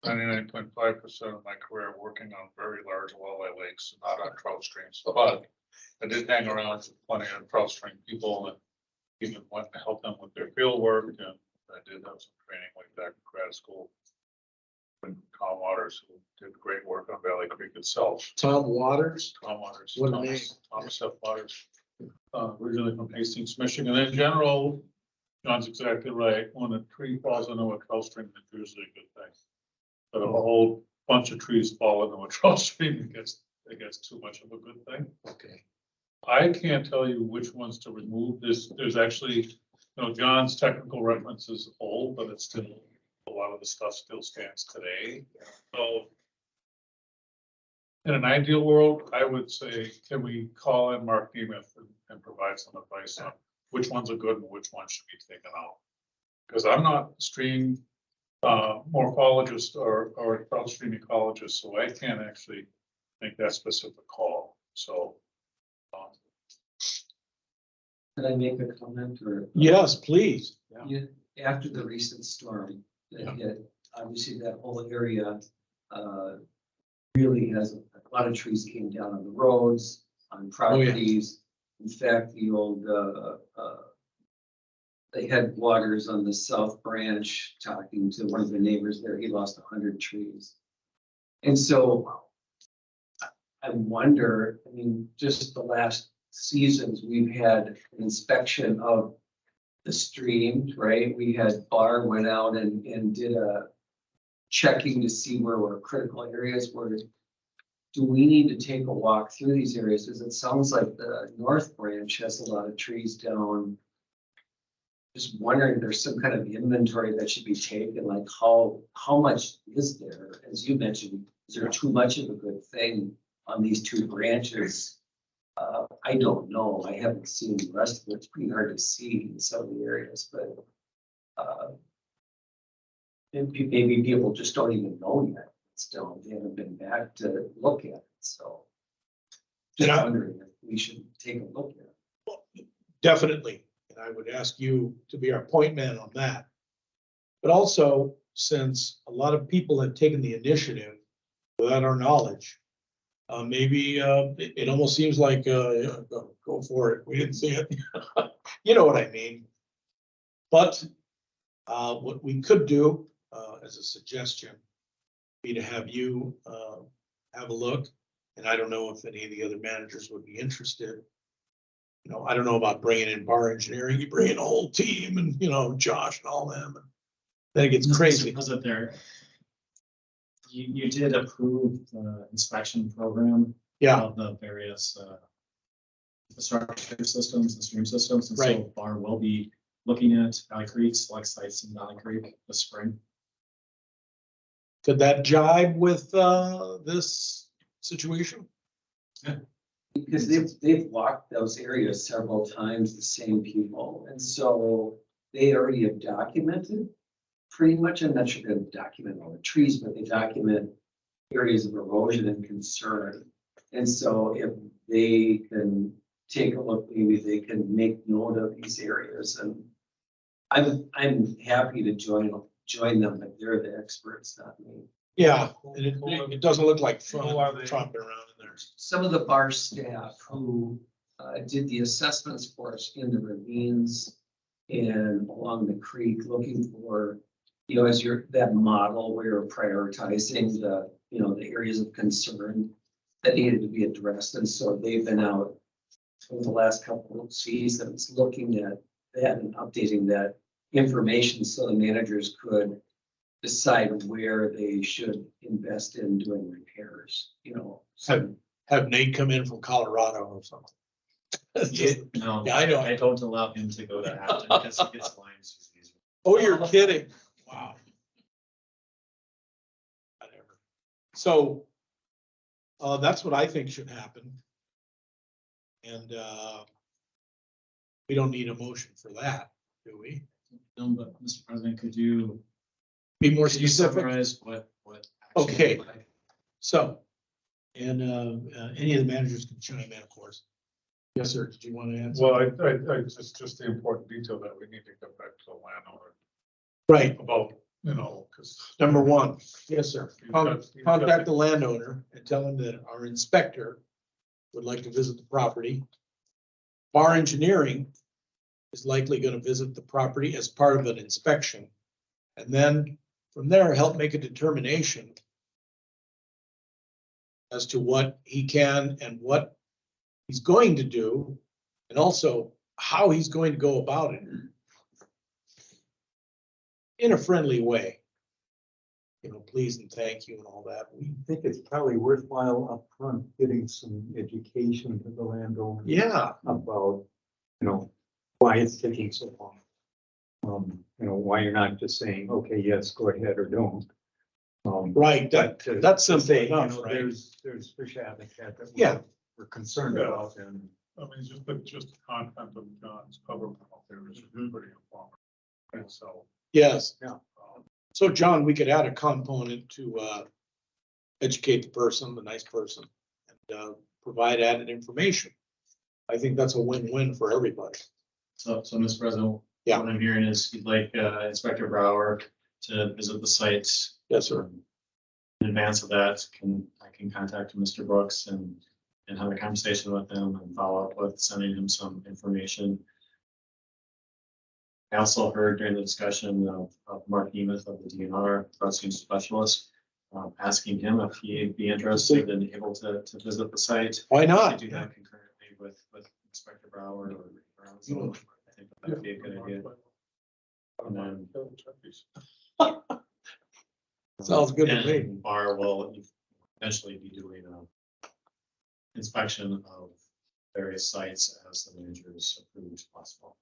99.5% of my career working on very large walleye lakes, not on trout streams, but I did hang around with plenty of trout stream people and even went to help them with their field work, and I did have some training like back in grad school. And Tom Waters, who did great work on Valley Creek itself.
Tom Waters.
Tom Waters.
What a name.
Thomas F. Waters, originally from Hastings, Michigan. In general, John's exactly right. When a tree falls into a trout stream, it's usually a good thing. But if a whole bunch of trees fall into a trout stream, it gets too much of a good thing.
Okay.
I can't tell you which ones to remove. There's actually, John's technical reference is old, but it's still, a lot of the stuff still stands today. So in an ideal world, I would say, can we call in Mark Nemeth and provide some advice on which ones are good and which ones should be taken out? Because I'm not a stream morphologist or trout stream ecologist, so I can't actually make that specific call. So.
Can I make a comment or?
Yes, please.
Yeah, after the recent storm that hit, obviously that whole area really has a lot of trees came down on the roads, on properties. In fact, the old the headwaters on the South Branch, talking to one of the neighbors there, he lost 100 trees. And so I wonder, I mean, just the last seasons, we've had an inspection of the stream, right? We had Barr went out and did a checking to see where were critical areas were. Do we need to take a walk through these areas? Because it sounds like the North Branch has a lot of trees down. Just wondering if there's some kind of inventory that should be taken, like how much is there? As you mentioned, is there too much of a good thing on these two branches? I don't know. I haven't seen the rest of it. It's pretty hard to see in some of the areas, but and maybe people just don't even know yet. Still, they haven't been back to look at it. So just wondering if we should take a look at it.
Definitely. And I would ask you to be our point man on that. But also, since a lot of people have taken the initiative without our knowledge, maybe it almost seems like go for it. We didn't see it. You know what I mean? But what we could do as a suggestion be to have you have a look. And I don't know if any of the other managers would be interested. I don't know about bringing in Bar Engineering. You bring in a whole team and, Josh and all them. And then it gets crazy.
Was it there? You did approve the inspection program.
Yeah.
Of the various infrastructure systems and stream systems. And so
Right.
Bar will be looking at Valley Creek, select sites in Valley Creek this spring.
Could that jibe with, this situation?
Because they've walked those areas several times, the same people, and so they already have documented. Pretty much, I'm not sure they're gonna document all the trees, but they document areas of erosion and concern. And so if they can take a look, maybe they can make note of these areas, and I'm happy to join them, but they're the experts, not me.
Yeah, and it doesn't look like tromping around in there.
Some of the bar staff who did the assessments for us in the ravines and along the creek, looking for, you know, as that model where you're prioritizing the, you know, the areas of concern that needed to be addressed. And so they've been out over the last couple of seasons looking at that and updating that information so the managers could decide where they should invest in doing repairs, you know. So
Have Nate come in from Colorado or something.
No,
Yeah, I know.
I don't allow him to go to Afton because he gets Lyme's disease.
Oh, you're kidding. Wow. Whatever. So, that's what I think should happen. And, we don't need a motion for that, do we?
No, but Mr. President, could you
Be more
could you
specific.
summarize what? action
Okay.
you'd like?
So, and, any of the managers can chime in, of course. Yes, sir. Did you want to answer?
Well, just the important detail that we need to get back to the landowner
Right.
about, you know, because.
Number one, yes, sir.
You've got-
Contact the landowner and tell him that our inspector would like to visit the property. Bar engineering is likely going to visit the property as part of an inspection. And then from there, help make a determination as to what he can and what he's going to do, and also how he's going to go about it in a friendly way. You know, please and thank you and all that.
I think it's probably worthwhile upfront getting some education to the landowner.
Yeah,
About, you know, why it's taking so long. You know, why you're not just saying, okay, yes, go ahead or don't.
right. That's
to
simple
say, you
enough,
know,
right?
there's fish habitat that
Yeah.
we're concerned about, and
I mean, just the content of John's cover out there is pretty informative. And so,
Yes.
Yeah.
So John, we could add a component to, educate the person, the nice person, and, provide added information. I think that's a win-win for everybody.
So, Mr. President.
Yeah.
What I'm hearing is you'd like Inspector Brower to visit the site.
Yes, sir.
In advance of that, I can contact Mr. Brooks and have a conversation with him and follow up with sending him some information. I also heard during the discussion of Mark Nemeth of the DNR, Crossing Specialist, asking him if he'd be interested and able to visit the site.
Why
To
not?
do that concurrently with Inspector Brower or I think that'd be a good idea. And then
Sounds good to me.
and Bar will eventually be doing a inspection of various sites as the managers approve as possible.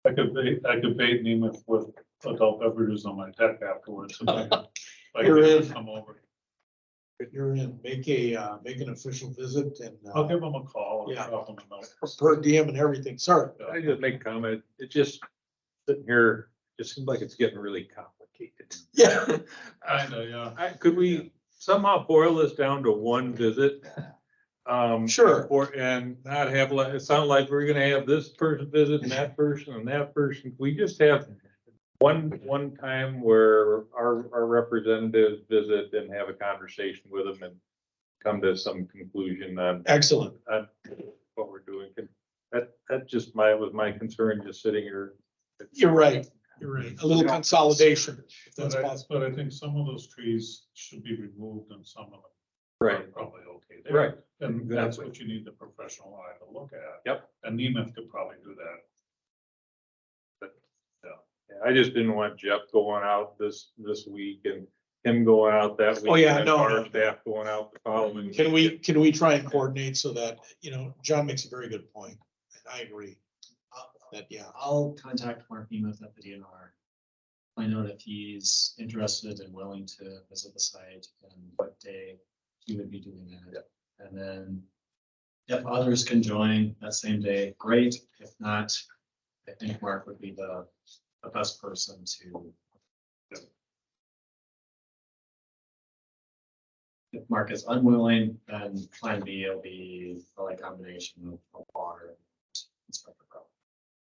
I could bait Nemeth with adult beverages on my deck afterwards. If I
You're
could
in.
come over.
You're in, make an official visit and,
I'll give them a call. and
Yeah.
drop them a note.
per diem and everything. Sorry.
I just make a comment, it just, sitting here, just seems like it's getting really complicated.
Yeah.
I know, yeah.
Could we somehow boil this down to one visit?
Sure.
And not have, it sounded like we're gonna have this person visit and that person and that person. We just have one time where our representatives visit and have a conversation with them and come to some conclusion on
Excellent.
what we're doing. That just was my concern, just sitting here.
You're right. You're right. A little consolidation, if that's possible.
But I think some of those trees should be removed and some of them are probably okay. there.
Right.
And that's
Exactly.
what you need the professional eye to look at.
Yep.
And Nemeth could probably do that.
I just didn't want Jeff going out this week and him going out that week.
Oh, yeah,
and
no,
Our
no.
staff going out the following.
Can
week.
we try and coordinate so that, you know, John makes a very good point. I agree. That, yeah.
I'll contact Mark Nemeth at the DNR. find out if he's interested and willing to visit the site and what day he would be doing that. And then if others can join that same day, great. If not, I think Mark would be the best person to. If Mark is unwilling, then plan B will be a combination of water and inspector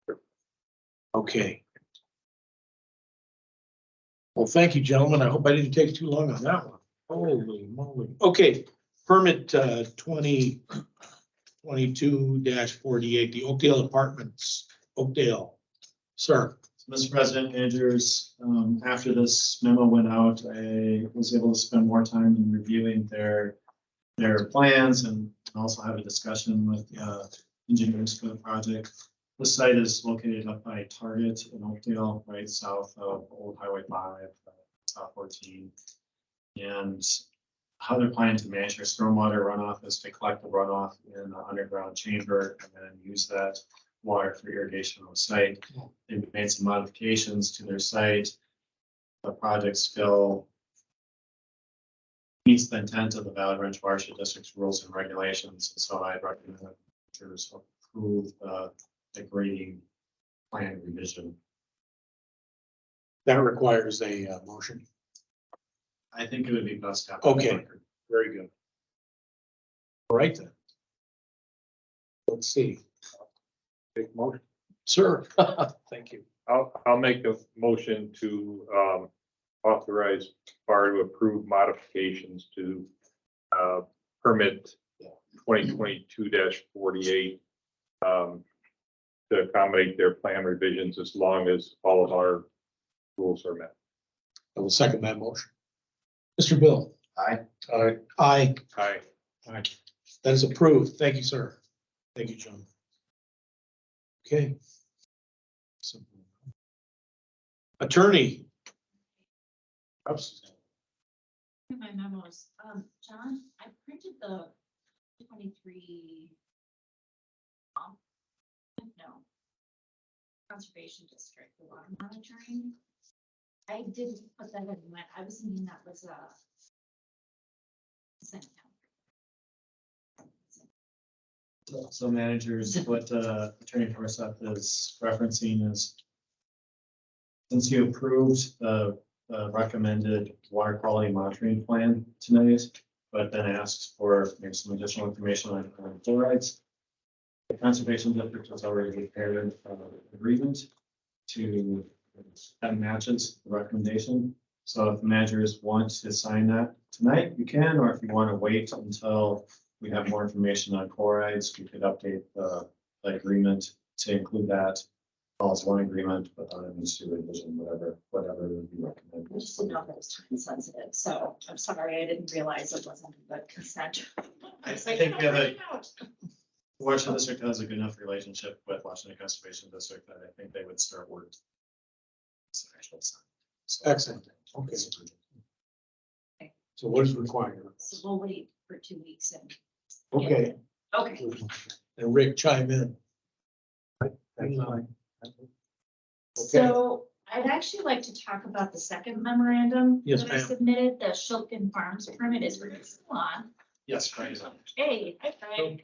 pro.
Okay. Well, thank you, gentlemen. I hope I didn't take too long on that one. Holy moly. Okay, permit 2022-48, the Oakdale Apartments, Oakdale. Sir.
Mr. President, managers, after this memo went out, I was able to spend more time in reviewing their plans and also have a discussion with engineers for the project. The site is located up by Target in Oakdale, right south of Old Highway 5, South 14. And how they're planning to manage their stormwater runoff is to collect the runoff in an underground chamber and then use that water for irrigation on the site. They've made some modifications to their site. The project still meets the intent of the Valley Ranch Watershed District's rules and regulations, and so I recommend that managers approve the grading plan revision.
That requires a motion.
I think it would be best to have.
Okay. Very good. All right then. Let's see.
Take motion.
Sir, thank you.
I'll make a motion to authorize FAR to approve modifications to permit 2022-48 to accommodate their plan revisions as long as all of our rules are met.
I will second that motion. Mr. Bill.
Aye.
Aye. Aye.
Aye.
Aye. That is approved. Thank you, sir. Thank you, John. Okay. Attorney.
My memos, John, I printed the 23. No. Conservation District, the water monitoring. I didn't put that in when I was thinking that was consent count.
So managers, what Attorney Forsyth is referencing is since you approved the recommended water quality monitoring plan tonight, but then asked for maybe some additional information on fluorides, the Conservation District has already prepared an agreement to that matches the recommendation. So if managers want to sign that tonight, you can, or if you want to wait until we have more information on chlorides, we could update the agreement to include that as one agreement, but on a two revision, whatever would be recommended.
I just didn't know if it was time sensitive, so I'm sorry, I didn't realize it wasn't the consent.
I
was like,
think we have
"Oh,
Washington District has a good enough relationship with Washington Conservation District that I think they would start work.
Excellent. Okay. So what is required?
So we'll wait for 2 weeks and.
Okay.
Okay.
And Rick chime in.
That's fine.
Okay.
So I'd actually like to talk about the second memorandum.
Yes,
that I
ma'am.
submitted, the Shulkin Farms permit is still on.
Yes, Frank is on.
Hey, hi Frank.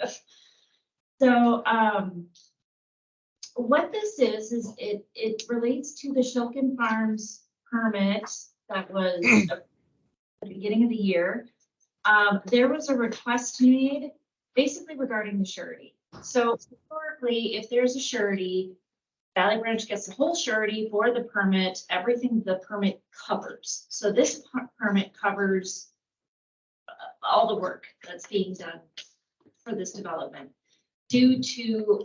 So, what this is it relates to the Shulkin Farms permit that was at the beginning of the year. There was a request made basically regarding the surety. So historically, if there's a surety, Valley Branch gets the whole surety for the permit, everything the permit covers. So this permit covers all the work that's being done for this development. Due to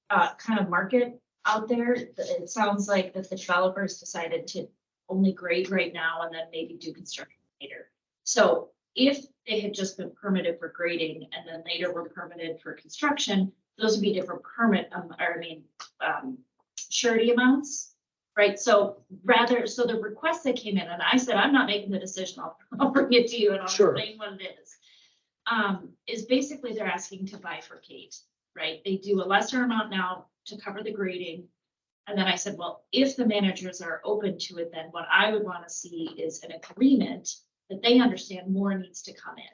kind of market out there, it sounds like that the developers decided to only grade right now and then maybe do construction later. So if they had just been permitted for grading and then later were permitted for construction, those would be different permit, surety amounts, right? So so the request that came in, and I said, I'm not making the decision, I'll bring it to you and I'll
Sure.
explain what it is basically they're asking to bifurcate, right? They do a lesser amount now to cover the grading. And then I said, well, if the managers are open to it, then what I would want to see is an agreement that they understand more needs to come in,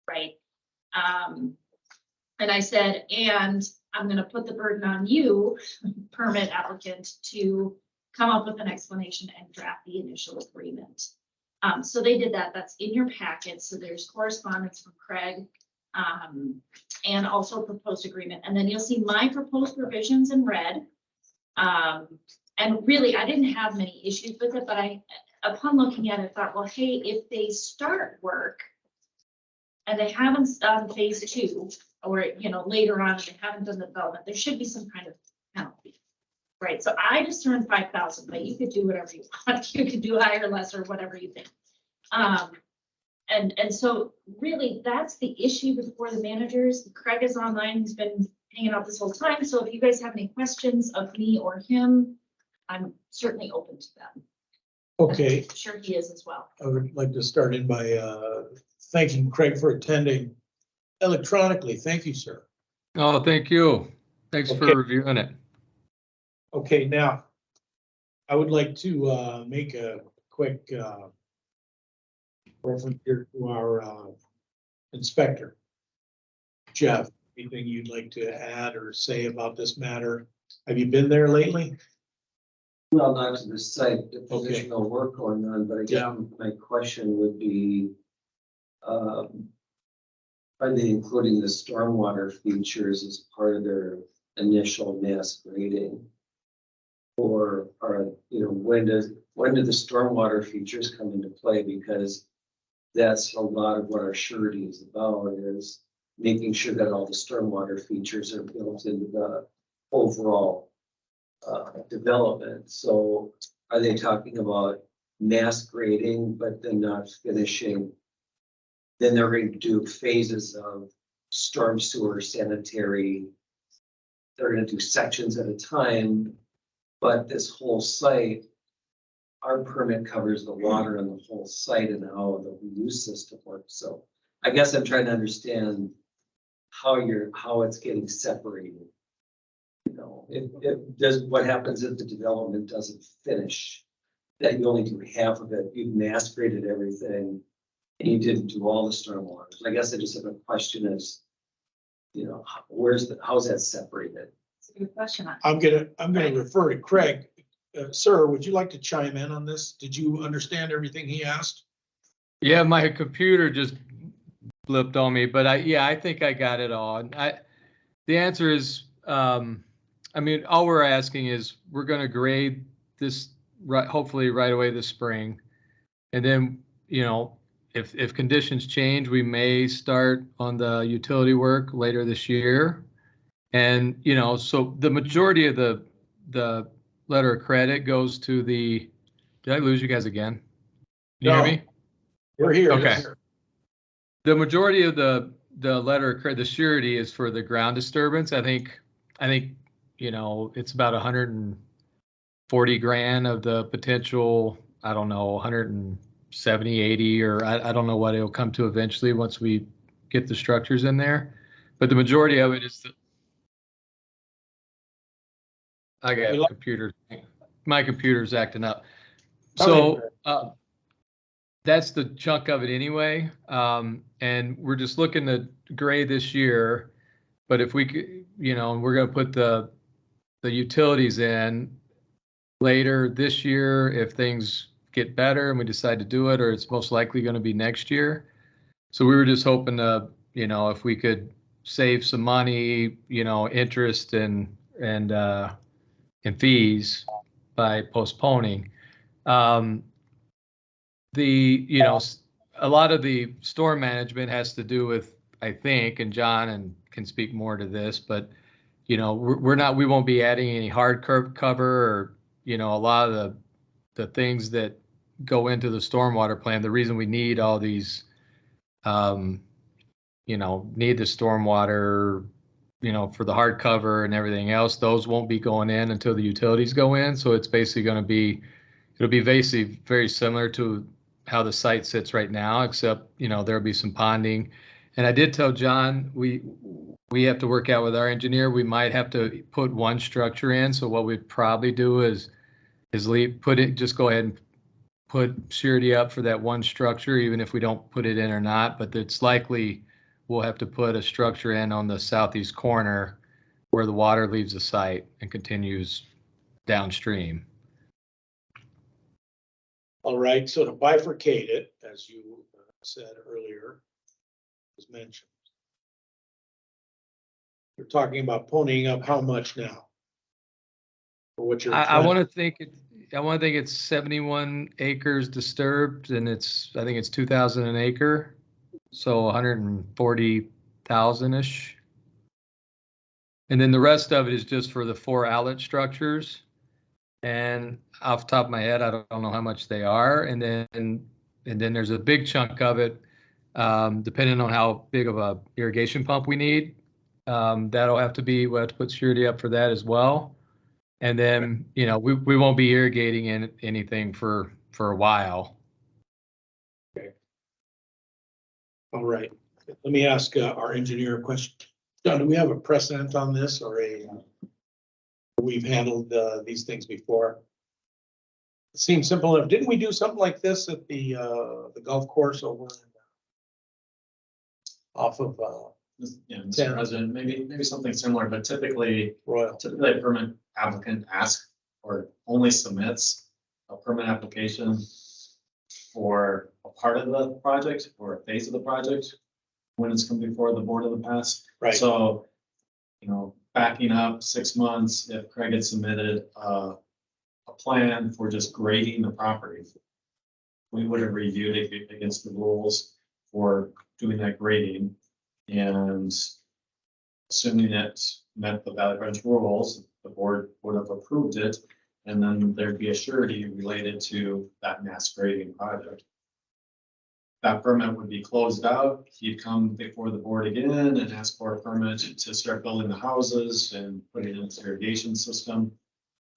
right? And I said, and I'm gonna put the burden on you, permit applicant, to come up with an explanation and draft the initial agreement. So they did that. That's in your packet. So there's correspondence from Craig, and also a proposed agreement. And then you'll see my proposed provisions in red. And really, I didn't have many issues with it, but upon looking at it, thought, well, hey, if they start work and they haven't done phase 2, or, later on, they haven't done the development, there should be some kind of penalty. Right, so I just turned 5,000, but you could do whatever you want. You could do higher, less, or whatever you think. And so really, that's the issue before the managers. Craig is online. He's been hanging out this whole time. So if you guys have any questions of me or him, I'm certainly open to them.
Okay,
I'm sure he is as well.
I would like to start in by thanking Craig for attending electronically. Thank you, sir.
Oh, thank you. Thanks
Okay.
for reviewing it.
Okay, now, I would like to make a quick reference here to our inspector. Jeff, anything you'd like to add or say about this matter? Have you been there lately?
Well, not to the site, the
Okay.
additional work going on, but again, my question would be, are they including the stormwater features as part of their initial mass grading? Or when do the stormwater features come into play? Because that's a lot of what our surety is about, is making sure that all the stormwater features are built into the overall development. So are they talking about mass grading, but then not finishing? Then they're going to do phases of storm sewer sanitary. They're going to do sections at a time, but this whole site, our permit covers the water and the whole site and how the reuse system works. So I guess I'm trying to understand how it's getting separated. It does, what happens if the development doesn't finish? That you only do half of it, you've mass graded everything, and you didn't do all the stormwater. I guess I just have a question as, how's that separated?
It's a good question.
I'm gonna refer to Craig. Sir, would you like to chime in on this? Did you understand everything he asked?
Yeah, my computer just blipped on me, but I think I got it all. The answer is, all we're asking is we're going to grade this hopefully right away this spring. And then, if conditions change, we may start on the utility work later this year. And, so the majority of the letter of credit goes to did I lose you guys again? Can you hear me?
We're here.
Okay. The majority of the letter of credit, the surety, is for the ground disturbance. I think, it's about 140 grand of the potential, I don't know, 170, 80, or I don't know what it'll come to eventually once we get the structures in there. But the majority of it is I got
We
computer. My computer's acting up. So that's the chunk of it anyway. And we're just looking to grade this year. But if we could, we're going to put the utilities in later this year if things get better and we decide to do it, or it's most likely going to be next year. So we were just hoping to, if we could save some money, interest and fees by postponing. A lot of the storm management has to do with, I think, and John can speak more to this, but we won't be adding any hard cover or, a lot of the things that go into the stormwater plan. The reason we need all these, need the stormwater, for the hard cover and everything else, those won't be going in until the utilities go in. So it's basically it'll be basically very similar to how the site sits right now, except, there'll be some ponding. And I did tell John, we have to work out with our engineer. We might have to put one structure in. So what we'd probably do is just go ahead and put surety up for that one structure, even if we don't put it in or not, but it's likely we'll have to put a structure in on the southeast corner where the water leaves the site and continues downstream.
All right, so to bifurcate it, as you said earlier, was mentioned. You're talking about ponying up how much now? For what you're.
I want to think it's 71 acres disturbed, and I think it's 2,000 an acre, so 140,000-ish. And then the rest of it is just for the 4 outlet structures. And off the top of my head, I don't know how much they are. And then there's a big chunk of it, depending on how big of a irrigation pump we need. We'll have to put surety up for that as well. And then, we won't be irrigating anything for a while.
Okay. All right, let me ask our engineer a question. John, do we have a precedent on this or we've handled these things before? It seems simple enough. Didn't we do something like this at the golf course over off of
Yeah, Mr. President, maybe something similar, but typically
Royal?
a permit applicant asks or only submits a permit application for a part of the project or a phase of the project when it's come before the board in the past.
Right.
So, backing up 6 months, if Craig had submitted a plan for just grading the property, we would have reviewed it against the rules for doing that grading. And assuming it met the Valley Branch rules, the board would have approved it. And then there'd be a surety related to that mass grading project. That permit would be closed out. He'd come before the board again and ask for a permit to start building the houses and putting in his irrigation system.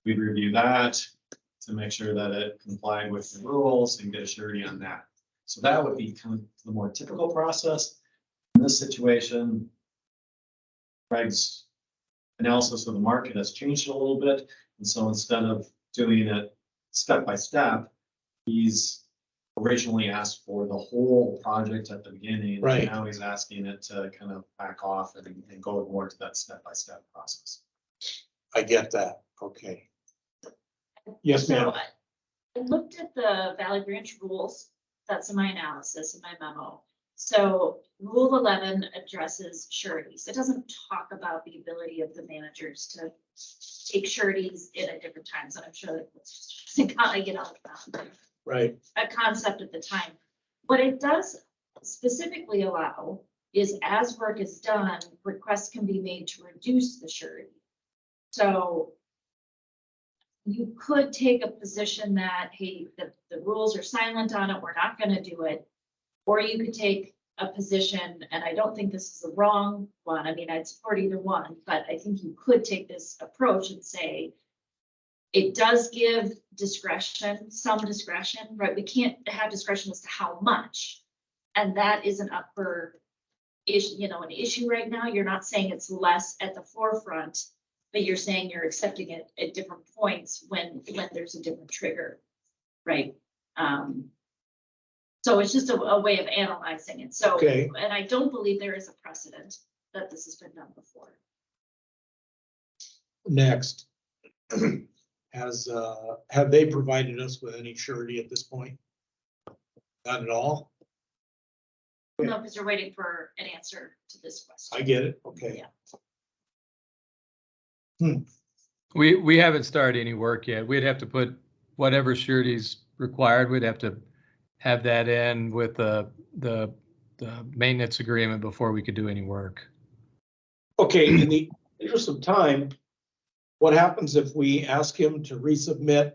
We'd review that to make sure that it complied with the rules and get a surety on that. So that would be kind of the more typical process. In this situation, Craig's analysis of the market has changed a little bit. And so instead of doing it step by step, he's originally asked for the whole project at the beginning.
Right.
And now he's asking it to kind of back off and go more to that step by step process.
I get that. Okay. Yes, ma'am.
So I looked at the Valley Branch rules. That's in my analysis in my memo. So Rule 11 addresses sureties. It doesn't talk about the ability of the managers to take sureties in at different times. And I'm sure that it's just kind of get out of
Right.
a concept at the time. What it does specifically allow is as work is done, requests can be made to reduce the surety. So you could take a position that, hey, the rules are silent on it, we're not going to do it. Or you could take a position, and I don't think this is the wrong one. I mean, I'd support either one, but I think you could take this approach and say, it does give discretion, some discretion, right? We can't have discretion as to how much. And that isn't up for an issue right now. You're not saying it's less at the forefront, but you're saying you're accepting it at different points when there's a different trigger, right? So it's just a way of analyzing it. So,
Okay.
and I don't believe there is a precedent that this has been done before.
Next. Have they provided us with any surety at this point? Not at all?
No, because you're waiting for an answer to this question.
I get it. Okay.
Yeah.
We haven't started any work yet. We'd have to put whatever surety's required. We'd have to have that in with the maintenance agreement before we could do any work.
Okay, in the interest of time, what happens if we ask him to resubmit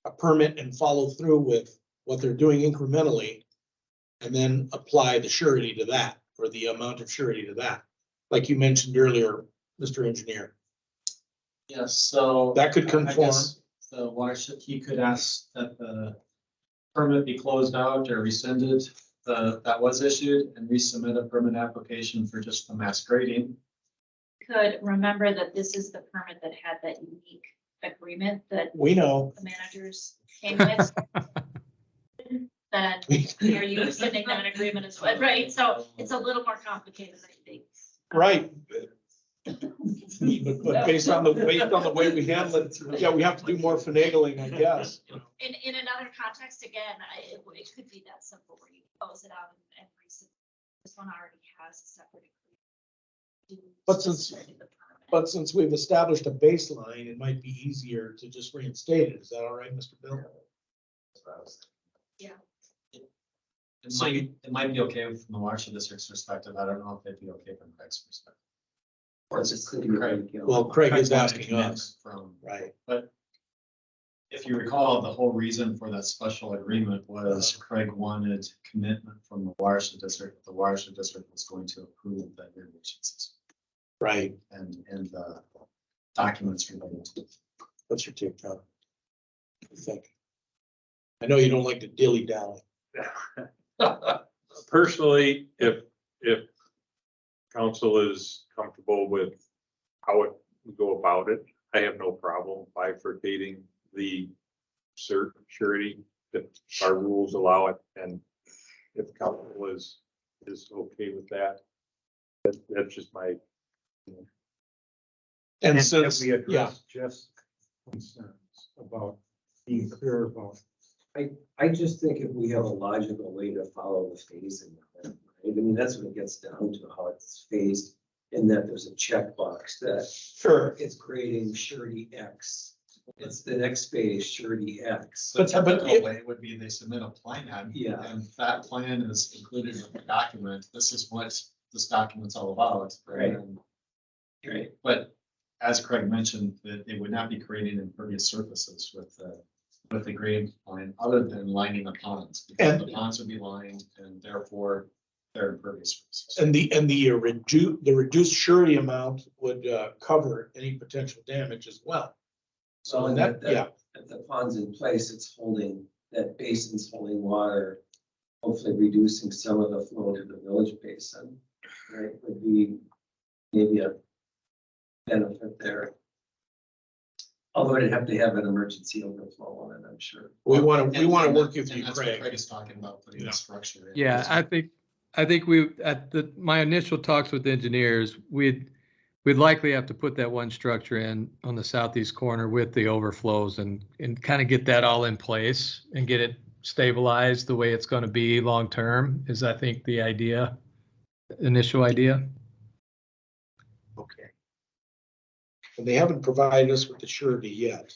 a permit and follow through with what they're doing incrementally and then apply the surety to that, or the amount of surety to that? Like you mentioned earlier, Mr. Engineer.
Yes, so.
That could
I
conform.
guess the watershed, he could ask that the permit be closed out or rescinded that was issued and resubmit a permit application for just the mass grading.
Could remember that this is the permit that had that unique agreement that
We know.
the managers came with. Then here you were sitting on an agreement as well, right? So it's a little more complicated, I think.
Right. But based on the way we handle it, yeah, we have to do more finagling, I guess.
In another context, again, it could be that simple where you close it out and resubmit. This one already has a separate agreement.
But since we've established a baseline, it might be easier to just reinstate it. Is that all right, Mr. Bill?
It might be okay from the Watershed District's perspective. I don't know if it'd be okay from Craig's perspective.
Or is it clear?
Craig.
Well, Craig is
wanted a
asking
commitment
us.
From,
Right.
but if you recall, the whole reason for that special agreement was Craig wanted commitment from the Watershed District, that the Watershed District was going to approve that irrigation system
Right.
and the documents related to it.
What's your take, Tom? What do you think? I know you don't like to dilly dally.
Personally, if council is comfortable with how it would go about it, I have no problem bifurcating the surety if our rules allow it, and if council is okay with that. That's just my.
And since,
we
yeah,
address Jeff's concerns about being clear about.
I just think if we have a logical way to follow the phasing of it, right? I mean, that's what it gets down to, how it's phased, in that there's a checkbox that
sure.
it's creating surety X. It's the next phase, surety X.
But
Typical way would be they submit a plan,
Yeah.
and that plan is included in the document. This is what this document's all about.
Right.
And-
Right.
But as Craig mentioned, that they would not be creating impervious surfaces with the grading plan, other than lining the ponds. Because
And-
the ponds would be lined, and therefore they're impervious surfaces.
And the reduced surety amount would cover any potential damage as well. So in that, yeah,
If the pond's in place, it's holding, that basin's holding water, hopefully reducing some of the flow to the village basin, right, would be maybe a benefit there. Although it'd have to have an emergency overflow on it, I'm sure.
we want to
And
work with
and
you,
that's what
Craig.
Craig is talking about, putting
Yeah.
the structure in.
Yeah, I think my initial talks with engineers, we'd likely have to put that one structure in on the southeast corner with the overflows and kind of get that all in place and get it stabilized the way it's going to be long-term is, I think, the initial idea.
Okay. And they haven't provided us with the surety yet.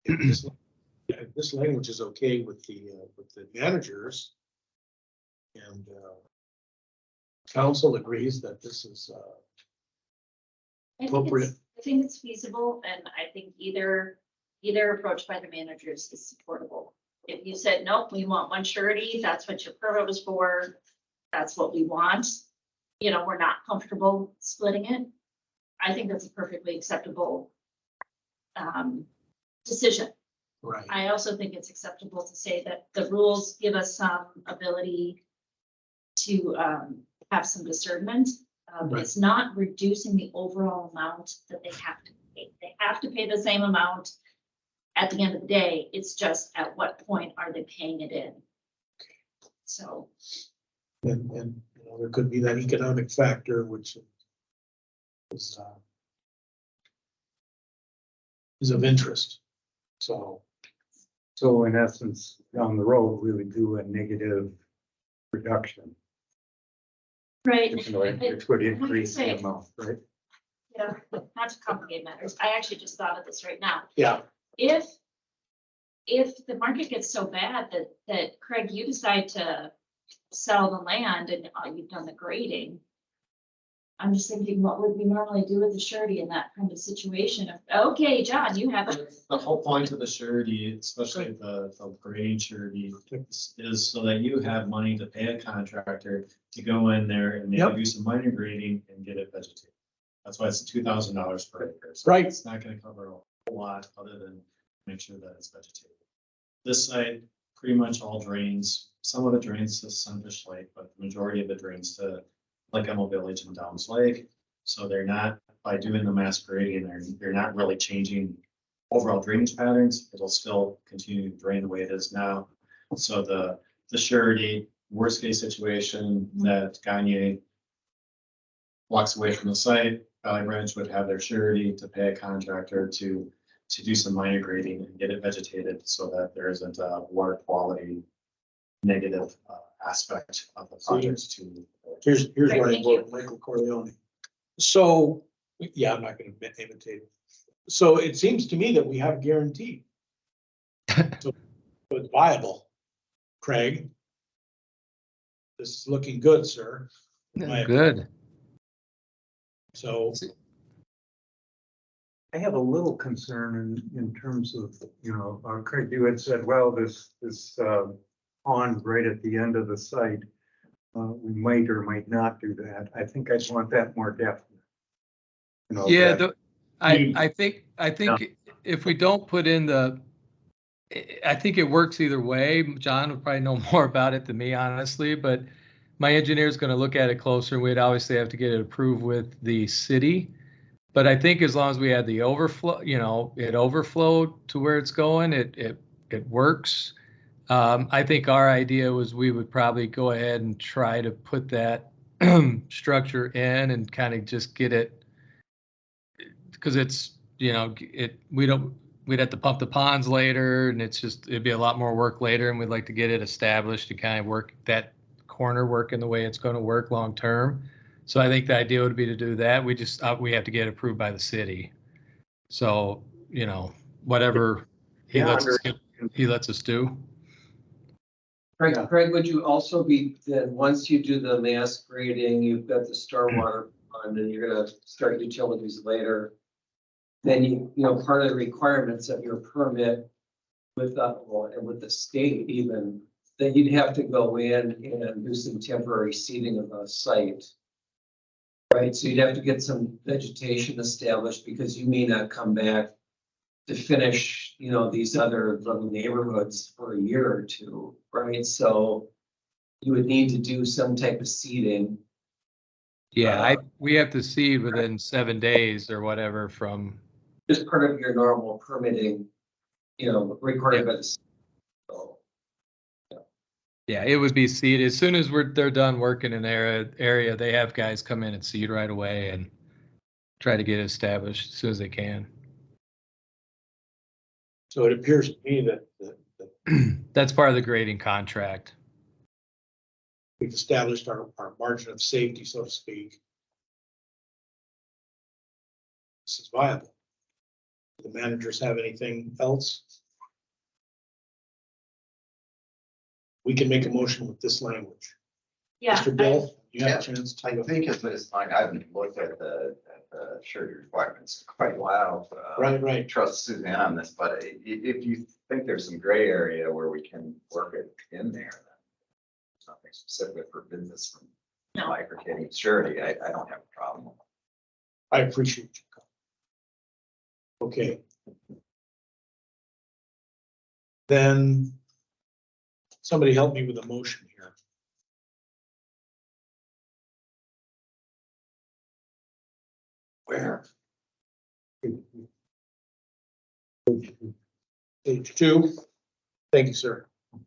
If this language is okay with the managers. And council agrees that this is appropriate.
I think it's feasible, and I think either approach by the managers is supportable. If you said, nope, we want one surety, that's what your permit was for, that's what we want, we're not comfortable splitting it. I think that's a perfectly acceptable decision.
Right.
I also think it's acceptable to say that the rules give us some ability to have some discernment. But it's not reducing the overall amount that they have to pay. They have to pay the same amount at the end of the day. It's just at what point are they paying it in? So.
And there could be that economic factor, which is of interest. So
In essence, down the road, we would do a negative reduction,
Right.
which would increase the amount, right?
Not to complicate matters. I actually just thought of this right now.
yeah,
If the market gets so bad that Craig, you decide to sell the land and you've done the grading, I'm just thinking, what would we normally do with the surety in that kind of situation? Okay, John, you have it.
The whole point of the surety, especially the grading surety, is so that you have money to pay a contractor to go in there and maybe do some minor grading and get it vegetated. That's why it's $2,000 per acre. So
Right.
It's not gonna cover a whole lot other than make sure that it's vegetated. This site pretty much all drains, some of it drains to Sunfish Lake, but the majority of it drains to Lake Emma Village and Downs Lake. So they're not, by doing the mass grading, they're not really changing overall drainage patterns. It'll still continue to drain the way it is now. So the surety, worst case situation that Gagne walks away from the site, Valley Ranch would have their surety to pay a contractor to do some minor grading and get it vegetated so that there isn't a water quality negative aspect of the projects to.
Here's
Great,
where I
thank you.
vote Michael Corleone. So, yeah, I'm not gonna imitate it. So it seems to me that we have guaranteed. So it's viable. Craig. This is looking good, sir.
Good.
So,
I have a little concern in terms of, Craig, you had said, well, this pond right at the end of the site, we might or might not do that. I think I'd want that more definite.
Yeah,
that-
I think if we don't put in I think it works either way. John would probably know more about it than me, honestly, but my engineer's gonna look at it closer. We'd obviously have to get it approved with the city. But I think as long as we had the overflow, it overflowed to where it's going, it works. I think our idea was we would probably go ahead and try to put that structure in and kind of just get it, because it's, we'd have to pump the ponds later, and it'd be a lot more work later, and we'd like to get it established to kind of work that corner working the way it's going to work long term. So I think the idea would be to do that. We have to get approved by the city. So, whatever he lets us do.
Craig, would you also be, then, once you do the mass grading, you've got the stormwater fund, and you're gonna start utilities later. Then part of the requirements of your permit with, and with the state even, that you'd have to go in and do some temporary seeding of the site. Right, so you'd have to get some vegetation established because you may not come back to finish, these other little neighborhoods for a year or two, right? So you would need to do some type of seeding.
Yeah, we have to seed within 7 days or whatever from.
Just part of your normal permitting, recorded by the city. So,
Yeah, it would be seed. As soon as they're done working in their area, they have guys come in and seed right away and try to get it established as soon as they can.
so it appears to me that
That's part of the grading contract.
we've established our margin of safety, so to speak. This is viable. Do the managers have anything else? We can make a motion with this language.
Yeah.
Mr. Bill, you have
Yeah,
a chance to.
I think it's fine. I haven't looked at the surety requirements in quite a while.
Right.
Trust Suzanne on this, but if you think there's some gray area where we can work it in there, then there's nothing specific for business from
No.
bifurcating surety, I don't have a problem.
I appreciate you. Okay. Then somebody help me with a motion here. Where? Page 2. Thank you, sir.
Are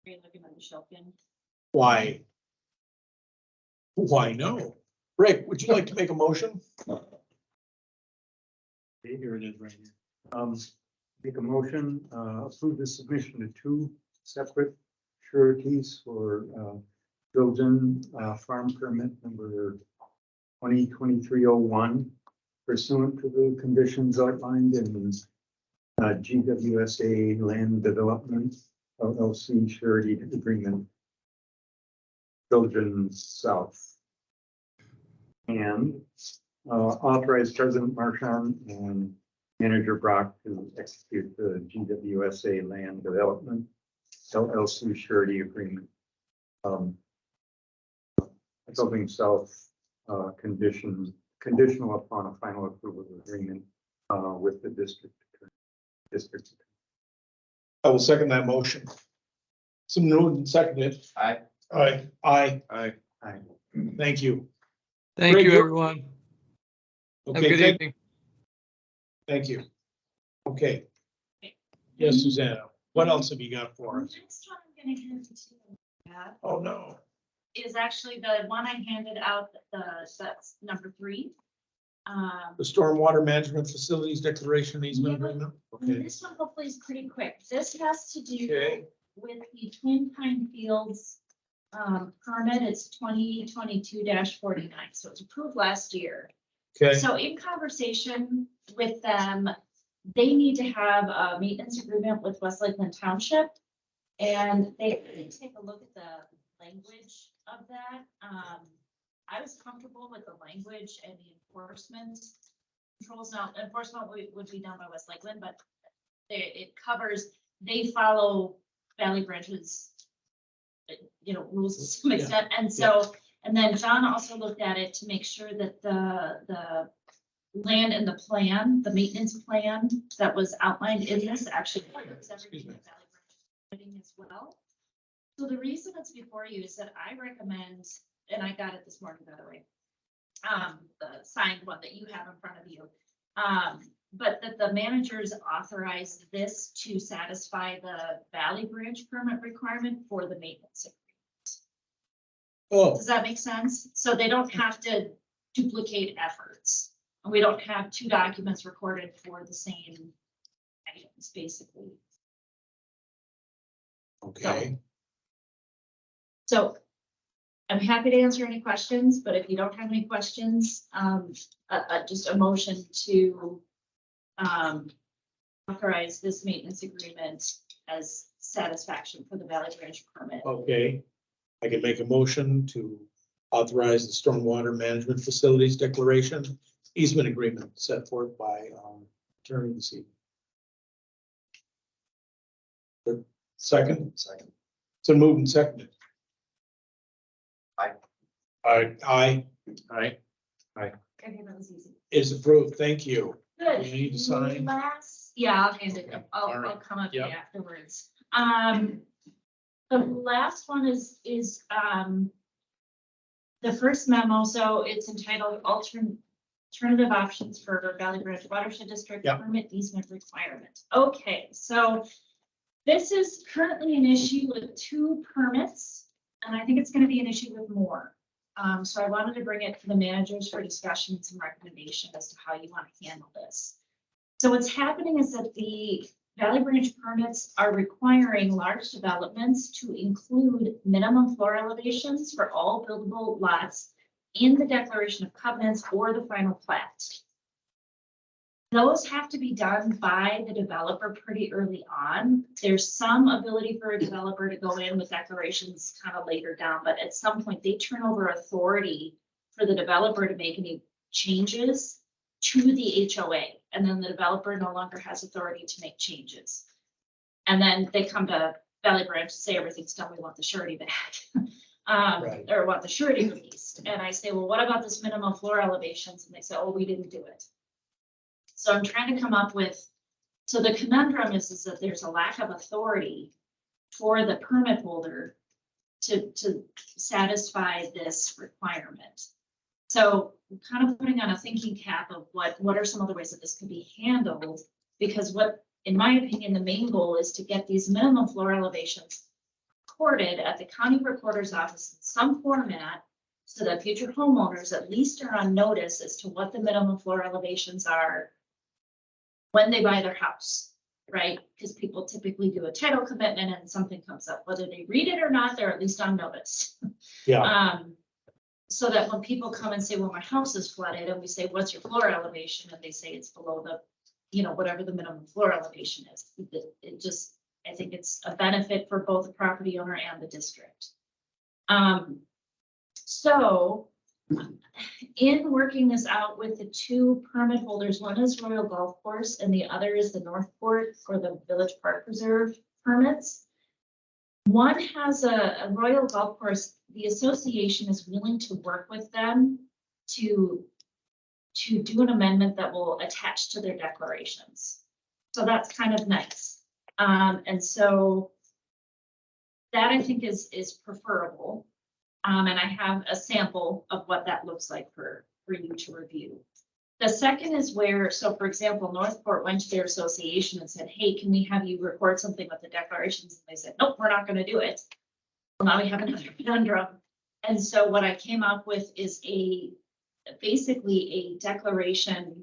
you looking at the Shilkin?
Why? Why no? Rick, would you like to make a motion?
Here it is right here. Make a motion, approve the submission of 2 separate sureties for Golden Farm Permit number 2023-01 pursuant to the conditions outlined in GWSA Land Development LLC surety agreement. Golden South. And authorize President Marchand and Manager Brock to execute the GWSA Land Development LLC surety agreement. Building South conditional upon a final approval of agreement with the district. district.
I will second that motion. So moved and seconded.
Aye.
Aye. Aye.
I,
Aye.
Thank you.
Thank
Greg,
you,
you're-
everyone. Have a
Okay,
good evening.
thank you. Okay. Yes, Susanna, what else have you got for us?
Next one I'm gonna hand to you.
Oh, no.
Is actually the one I handed out, that's number 3.
The stormwater management facilities declaration easement agreement?
And
Okay.
this one hopefully is pretty quick. This has to do
Okay.
with the Twin Pine Fields permit. It's 2022-49, so it's approved last year.
Okay,
So in conversation with them, they need to have a maintenance agreement with West Lakeland Township. And they take a look at the language of that. I was comfortable with the language and the enforcement controls. Now, enforcement would be done by West Lakeland, but it covers, they follow Valley Branch's, rules to some extent. And so, and then John also looked at it to make sure that the land and the plan, the maintenance plan that was outlined in this actually covers everything that Valley Branch is doing as well. So the reason it's before you is that I recommend, and I got it this morning, by the way, the signed one that you have in front of you. But that the managers authorize this to satisfy the Valley Branch permit requirement for the maintenance agreement.
oh,
Does that make sense? So they don't have to duplicate efforts. And we don't have 2 documents recorded for the same items, basically.
okay.
So I'm happy to answer any questions, but if you don't have any questions, just a motion to authorize this maintenance agreement as satisfaction for the Valley Branch permit.
Okay, I can make a motion to authorize the stormwater management facilities declaration easement agreement set forth by attorney this evening. Second,
Second.
so moved and seconded.
Aye.
Aye. Aye,
I,
Okay, that was easy.
is approved, thank you.
Good.
Do you need to sign?
Yeah, I'll hand it,
All
I'll
right.
come up to you
Yep.
afterwards. The last one is the first memo, so it's entitled Alternative Options for Valley Branch Watershed District
Yep.
Permit Easement Requirement. Okay, so this is currently an issue with 2 permits, and I think it's gonna be an issue with more. So I wanted to bring it to the managers for discussion and some recommendation as to how you want to handle this. So what's happening is that the Valley Branch permits are requiring large developments to include minimum floor elevations for all buildable lots in the declaration of covenants or the final plat. Those have to be done by the developer pretty early on. There's some ability for a developer to go in with declarations kind of later down, but at some point they turn over authority for the developer to make any changes to the HOA. And then the developer no longer has authority to make changes. And then they come to Valley Branch to say everything's done, we want the surety back.
Right.
Or want the surety released. And I say, well, what about this minimum floor elevations? And they say, oh, we didn't do it. So I'm trying to come up with, so the conundrum is that there's a lack of authority for the permit holder to satisfy this requirement. So I'm kind of putting on a thinking cap of what are some other ways that this could be handled? Because what, in my opinion, the main goal is to get these minimum floor elevations recorded at the county recorder's office in some format so that future homeowners at least are on notice as to what the minimum floor elevations are when they buy their house, right? Because people typically do a title commitment and something comes up, whether they read it or not, they're at least on notice.
Yeah,
So that when people come and say, well, my house is flooded, and we say, what's your floor elevation? And they say it's below the, whatever the minimum floor elevation is. It just, I think it's a benefit for both the property owner and the district. So in working this out with the 2 permit holders, one is Royal Golf Course and the other is the Northport for the Village Park Preserve permits. One has a Royal Golf Course, the association is willing to work with them to do an amendment that will attach to their declarations. So that's kind of nice. And so that I think is preferable. And I have a sample of what that looks like for you to review. The second is where, so for example, Northport went to their association and said, hey, can we have you record something with the declarations? And they said, nope, we're not gonna do it. Well, now we have another conundrum. And so what I came up with is basically a declaration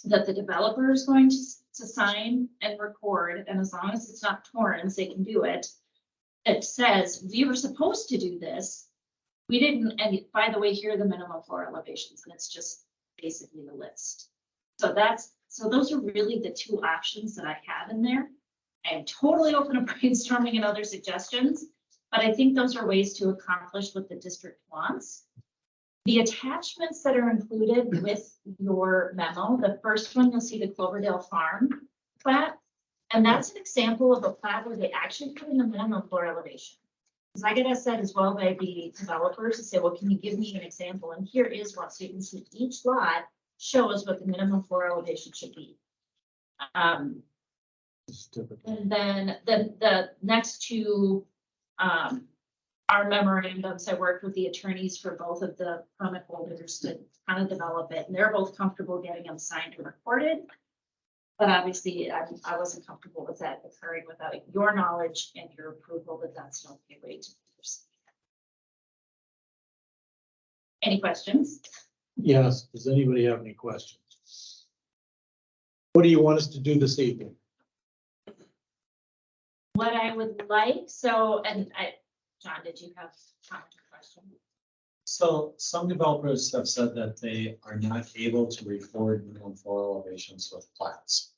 that the developer is going to sign and record, and as long as it's not Torrance, they can do it. It says, we were supposed to do this. We didn't, and by the way, here are the minimum floor elevations, and it's just basically the list. So those are really the two options that I have in there. I am totally open to brainstorming and other suggestions, but I think those are ways to accomplish what the district wants. The attachments that are included with your memo, the first one, you'll see the Cloverdale Farm plat. And that's an example of a plat where they actually put in the minimum floor elevation. Because I get asked that as well by the developers to say, well, can you give me an example? And here is one. So you can see each lot shows what the minimum floor elevation should be. And then the next two are memorandums. I worked with the attorneys for both of the permit holders to kind of develop it. And they're both comfortable getting them signed and recorded. But obviously, I wasn't comfortable with that occurring without your knowledge and your approval that that's an okay way to proceed. Any questions?
Yes, does anybody have any questions? What do you want us to do this evening?
What I would like, so, and John, did you have a comment or question?
So some developers have said that they are not able to record minimum floor elevations with plats.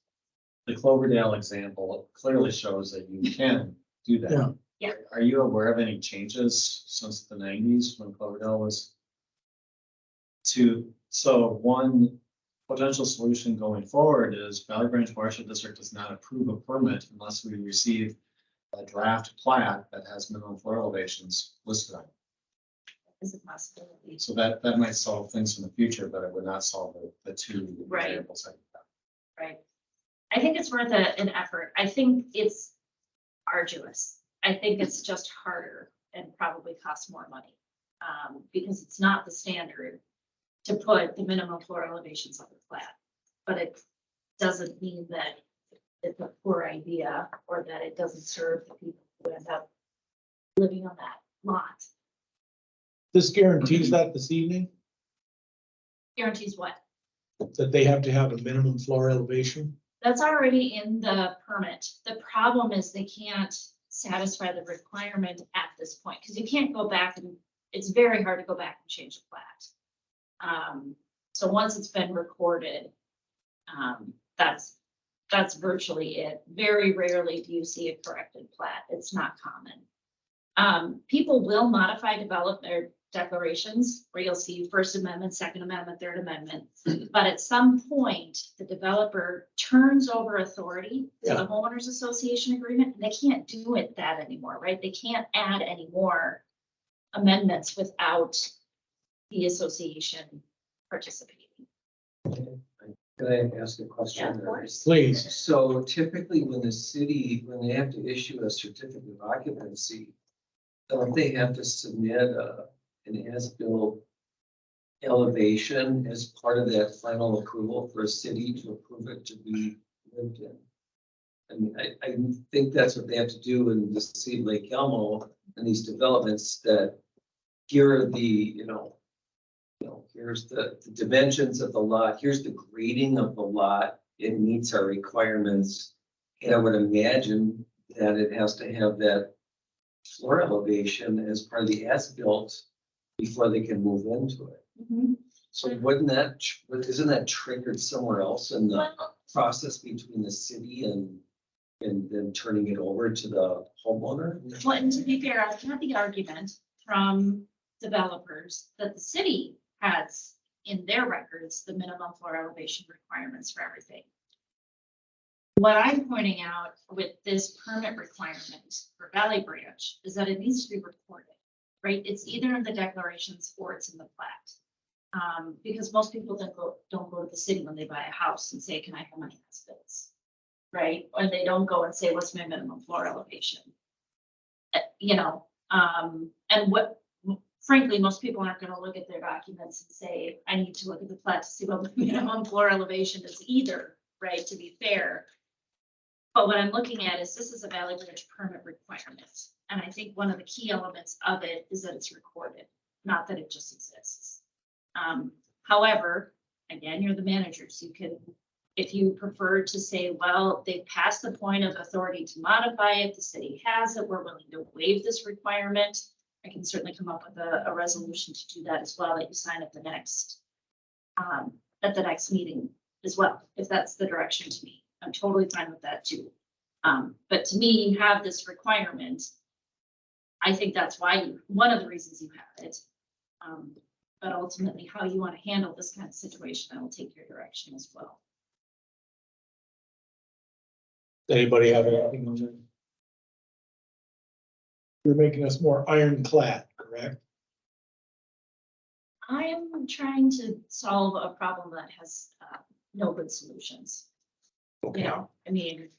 The Cloverdale example clearly shows that you can do that.
Yeah.
Yeah.
Are you aware of any changes since the 90s when Cloverdale was so one potential solution going forward is Valley Branch Watershed District does not approve a permit unless we receive a draft plat that has minimum floor elevations listed on it.
Is a possibility.
So that might solve things in the future, but it would not solve the two
Right.
examples.
Right. I think it's worth an effort. I think it's arduous. I think it's just harder and probably costs more money. Because it's not the standard to put the minimum floor elevations on the plat. But it doesn't mean that it's a poor idea or that it doesn't serve the people who end up living on that lot.
This guarantees that this evening,
Guarantees what?
that they have to have a minimum floor elevation?
That's already in the permit. The problem is they can't satisfy the requirement at this point, because you can't go back and it's very hard to go back and change the plat. So once it's been recorded, that's virtually it. Very rarely do you see a corrected plat. It's not common. People will modify their declarations where you'll see First Amendment, Second Amendment, Third Amendment. But at some point, the developer turns over authority to the homeowners association agreement, and they can't do that anymore, right? They can't add any more amendments without the association participating.
Could I ask a question?
Yeah, of course.
Please.
So typically when the city, when they have to issue a certificate of occupancy, don't they have to submit an as-built elevation as part of that final approval for a city to approve it to be lived in? I mean, I think that's what they have to do in the city of Lake Elmo and these developments, that here are the, here's the dimensions of the lot, here's the grading of the lot, it meets our requirements. And I would imagine that it has to have that floor elevation as part of the as-built before they can move into it.
Mhm.
So isn't that triggered somewhere else in the process between the city and then turning it over to the homeowner?
Well, and to be fair, I've had the argument from developers that the city has in their records the minimum floor elevation requirements for everything. What I'm pointing out with this permit requirement for Valley Branch is that it needs to be recorded, right? It's either in the declarations or it's in the plat. Because most people don't go to the city when they buy a house and say, can I have my as-bills? right? Or they don't go and say, what's my minimum floor elevation? And what, frankly, most people aren't gonna look at their documents and say, I need to look at the plat to see what the minimum floor elevation is either, right, to be fair. But what I'm looking at is this is a Valley Bridge permit requirement. And I think one of the key elements of it is that it's recorded, not that it just exists. However, again, you're the managers. You can, if you prefer to say, well, they've passed the point of authority to modify it, the city has it, we're willing to waive this requirement. I can certainly come up with a resolution to do that as well, that you sign at the next meeting as well, if that's the direction to me. I'm totally fine with that too. But to me, you have this requirement. I think that's why one of the reasons you have it. But ultimately, how you want to handle this kind of situation, I will take your direction as well.
Anybody have anything on that? You're making us more ironclad, correct?
I am trying to solve a problem that has no good solutions. You know, I mean,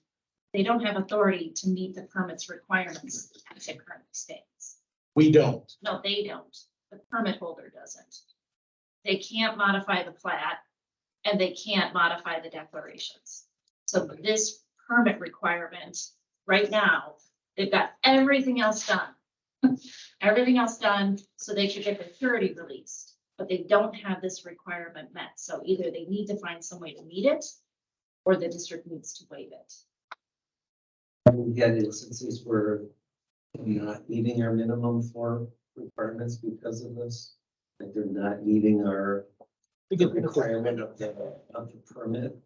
they don't have authority to meet the permit's requirements as it currently stands.
We don't.
No, they don't. The permit holder doesn't. They can't modify the plat and they can't modify the declarations. So this permit requirement right now, they've got everything else done. Everything else done so they could get the surety released, but they don't have this requirement met. So either they need to find some way to meet it or the district needs to waive it.
We had instances where we're not meeting our minimum floor requirements because of this. Like they're not meeting our requirement of the permit.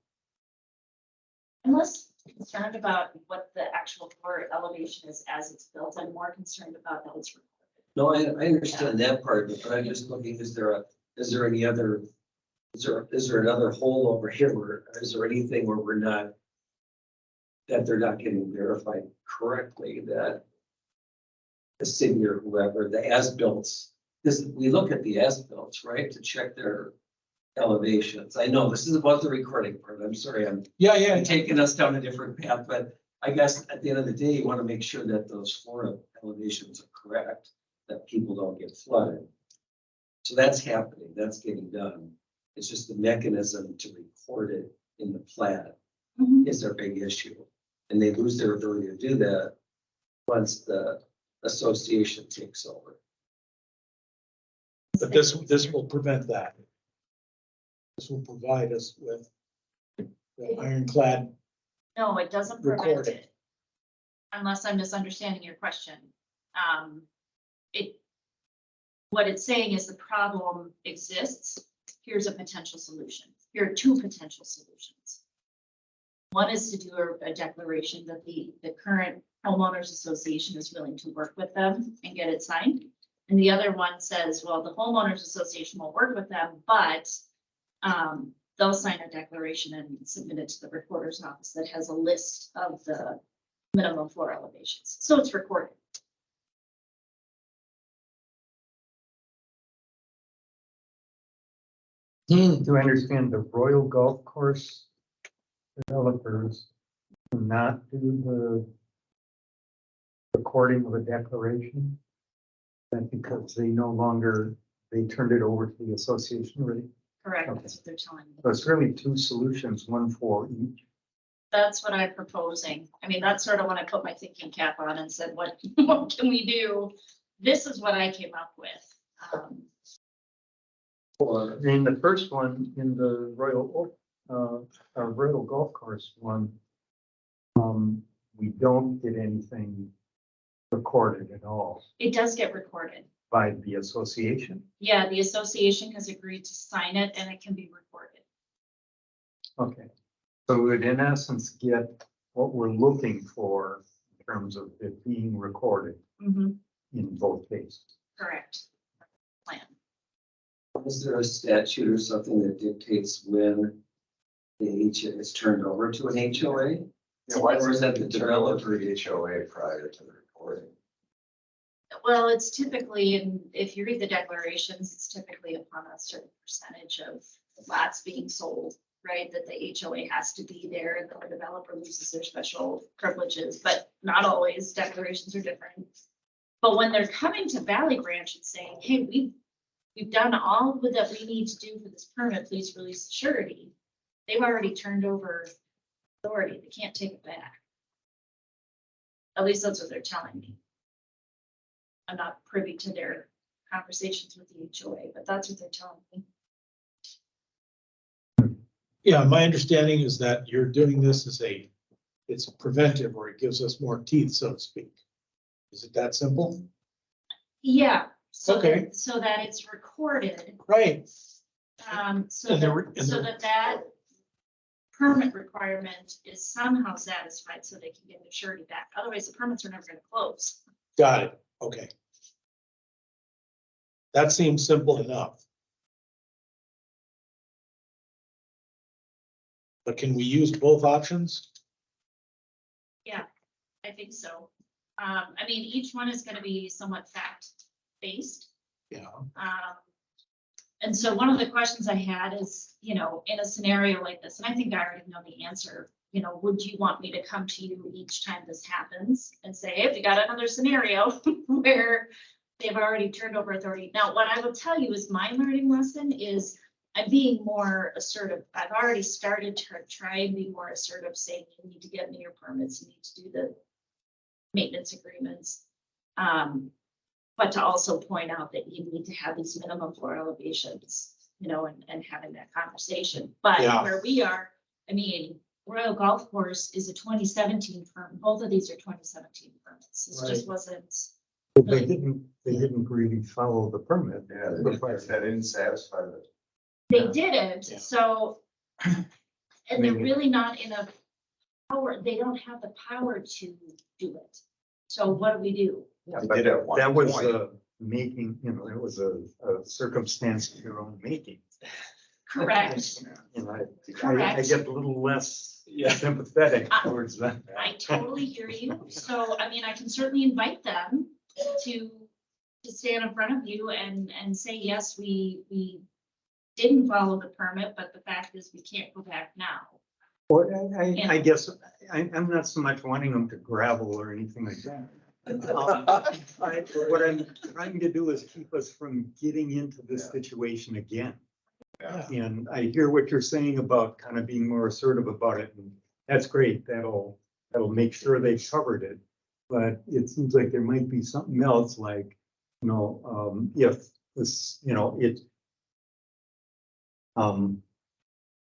I'm less concerned about what the actual floor elevation is as it's built. I'm more concerned about that it's recorded.
No, I understand that part, but I'm just looking, is there any other, is there another hole over here where, is there anything where we're not, that they're not getting verified correctly, that the city or whoever, the as-bills, because we look at the as-bills, right, to check their elevations. I know this is about the recording part. I'm sorry, I'm taking us down a different path, but I guess at the end of the day, you want to make sure that those floor elevations are correct, that people don't get flooded. So that's happening, that's getting done. It's just the mechanism to record it in the plat is their big issue. And they lose their ability to do that once the association takes over.
But this will prevent that. This will provide us with the ironclad.
No, it doesn't prevent
Recorded.
it. Unless I'm misunderstanding your question. What it's saying is the problem exists. Here's a potential solution. Here are two potential solutions. One is to do a declaration that the current homeowners association is willing to work with them and get it signed. And the other one says, well, the homeowners association will work with them, but they'll sign a declaration and submit it to the recorder's office that has a list of the minimum floor elevations. So it's recorded.
Do I understand the Royal Golf Course developers do not do the recording of a declaration? That because they no longer, they turned it over to the association, really?
Correct,
Okay.
that's what they're telling me.
So it's really two solutions, one for each.
That's what I'm proposing. I mean, that's sort of when I put my thinking cap on and said, what can we do? This is what I came up with.
Or in the first one, in the Royal Golf Course one, we don't get anything recorded at all
It does get recorded.
by the association.
Yeah, the association has agreed to sign it and it can be recorded.
Okay, so we would in essence get what we're looking for in terms of it being recorded in both cases.
Correct. Plan.
Is there a statute or something that dictates when the HOA is turned over to an HOA? Or is that the developer HOA prior to the recording?
Well, it's typically, and if you read the declarations, it's typically upon a certain percentage of lots being sold, right? That the HOA has to be there and the developer loses their special privileges, but not always. Declarations are different. But when they're coming to Valley Branch and saying, hey, we've done all that we need to do for this permit, please release the surety. They've already turned over authority. They can't take it back. At least that's what they're telling me. I'm not privy to their conversations with the HOA, but that's what they're telling me.
Yeah, my understanding is that you're doing this as it's a preventive, or it gives us more teeth, so to speak. Is it that simple?
Yeah. So
Okay.
that, so that it's recorded,
Right.
so
And
that permit requirement is somehow satisfied so they can get their surety back. Otherwise, the permits are never gonna close.
Got it. Okay. That seems simple enough. But can we use both options?
I think so. I mean, each one is gonna be somewhat fact-based.
Yeah.
And so one of the questions I had is, in a scenario like this, and I think I already know the answer, would you want me to come to you each time this happens and say, if you got another scenario where they've already turned over authority? Now, what I will tell you is my learning lesson is I'm being more assertive. I've already started to try and be more assertive, saying you need to get me your permits, you need to do the maintenance agreements. But to also point out that you need to have these minimum floor elevations, and having that conversation. But
Yeah.
where we are, I mean, Royal Golf Course is a 2017 permit. Both of these are 2017 permits. This just wasn't.
They didn't really follow the permit.
Yeah, that didn't satisfy the.
They didn't,
Yeah.
so. And they're
Maybe.
really not in a power, they don't have the power to do it. So what do we do?
Yeah, but at one
That was
point,
making, it was a circumstance of your own making.
Correct.
I
Correct.
get a little less sympathetic towards that.
I totally hear you. So, I mean, I can certainly invite them to stand in front of you and say, yes, we didn't follow the permit, but the fact is we can't go back now.
Well, I guess I'm not so much wanting them to gravel or anything like that. What I'm trying to do is keep us from getting into this situation again.
Yeah.
And I hear what you're saying about kind of being more assertive about it, and that's great. That'll make sure they've covered it. But it seems like there might be something else, like, if this,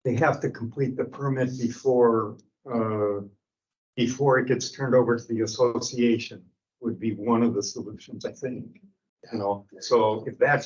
they have to complete the permit before it gets turned over to the association, would be one of the solutions, I think. So if that's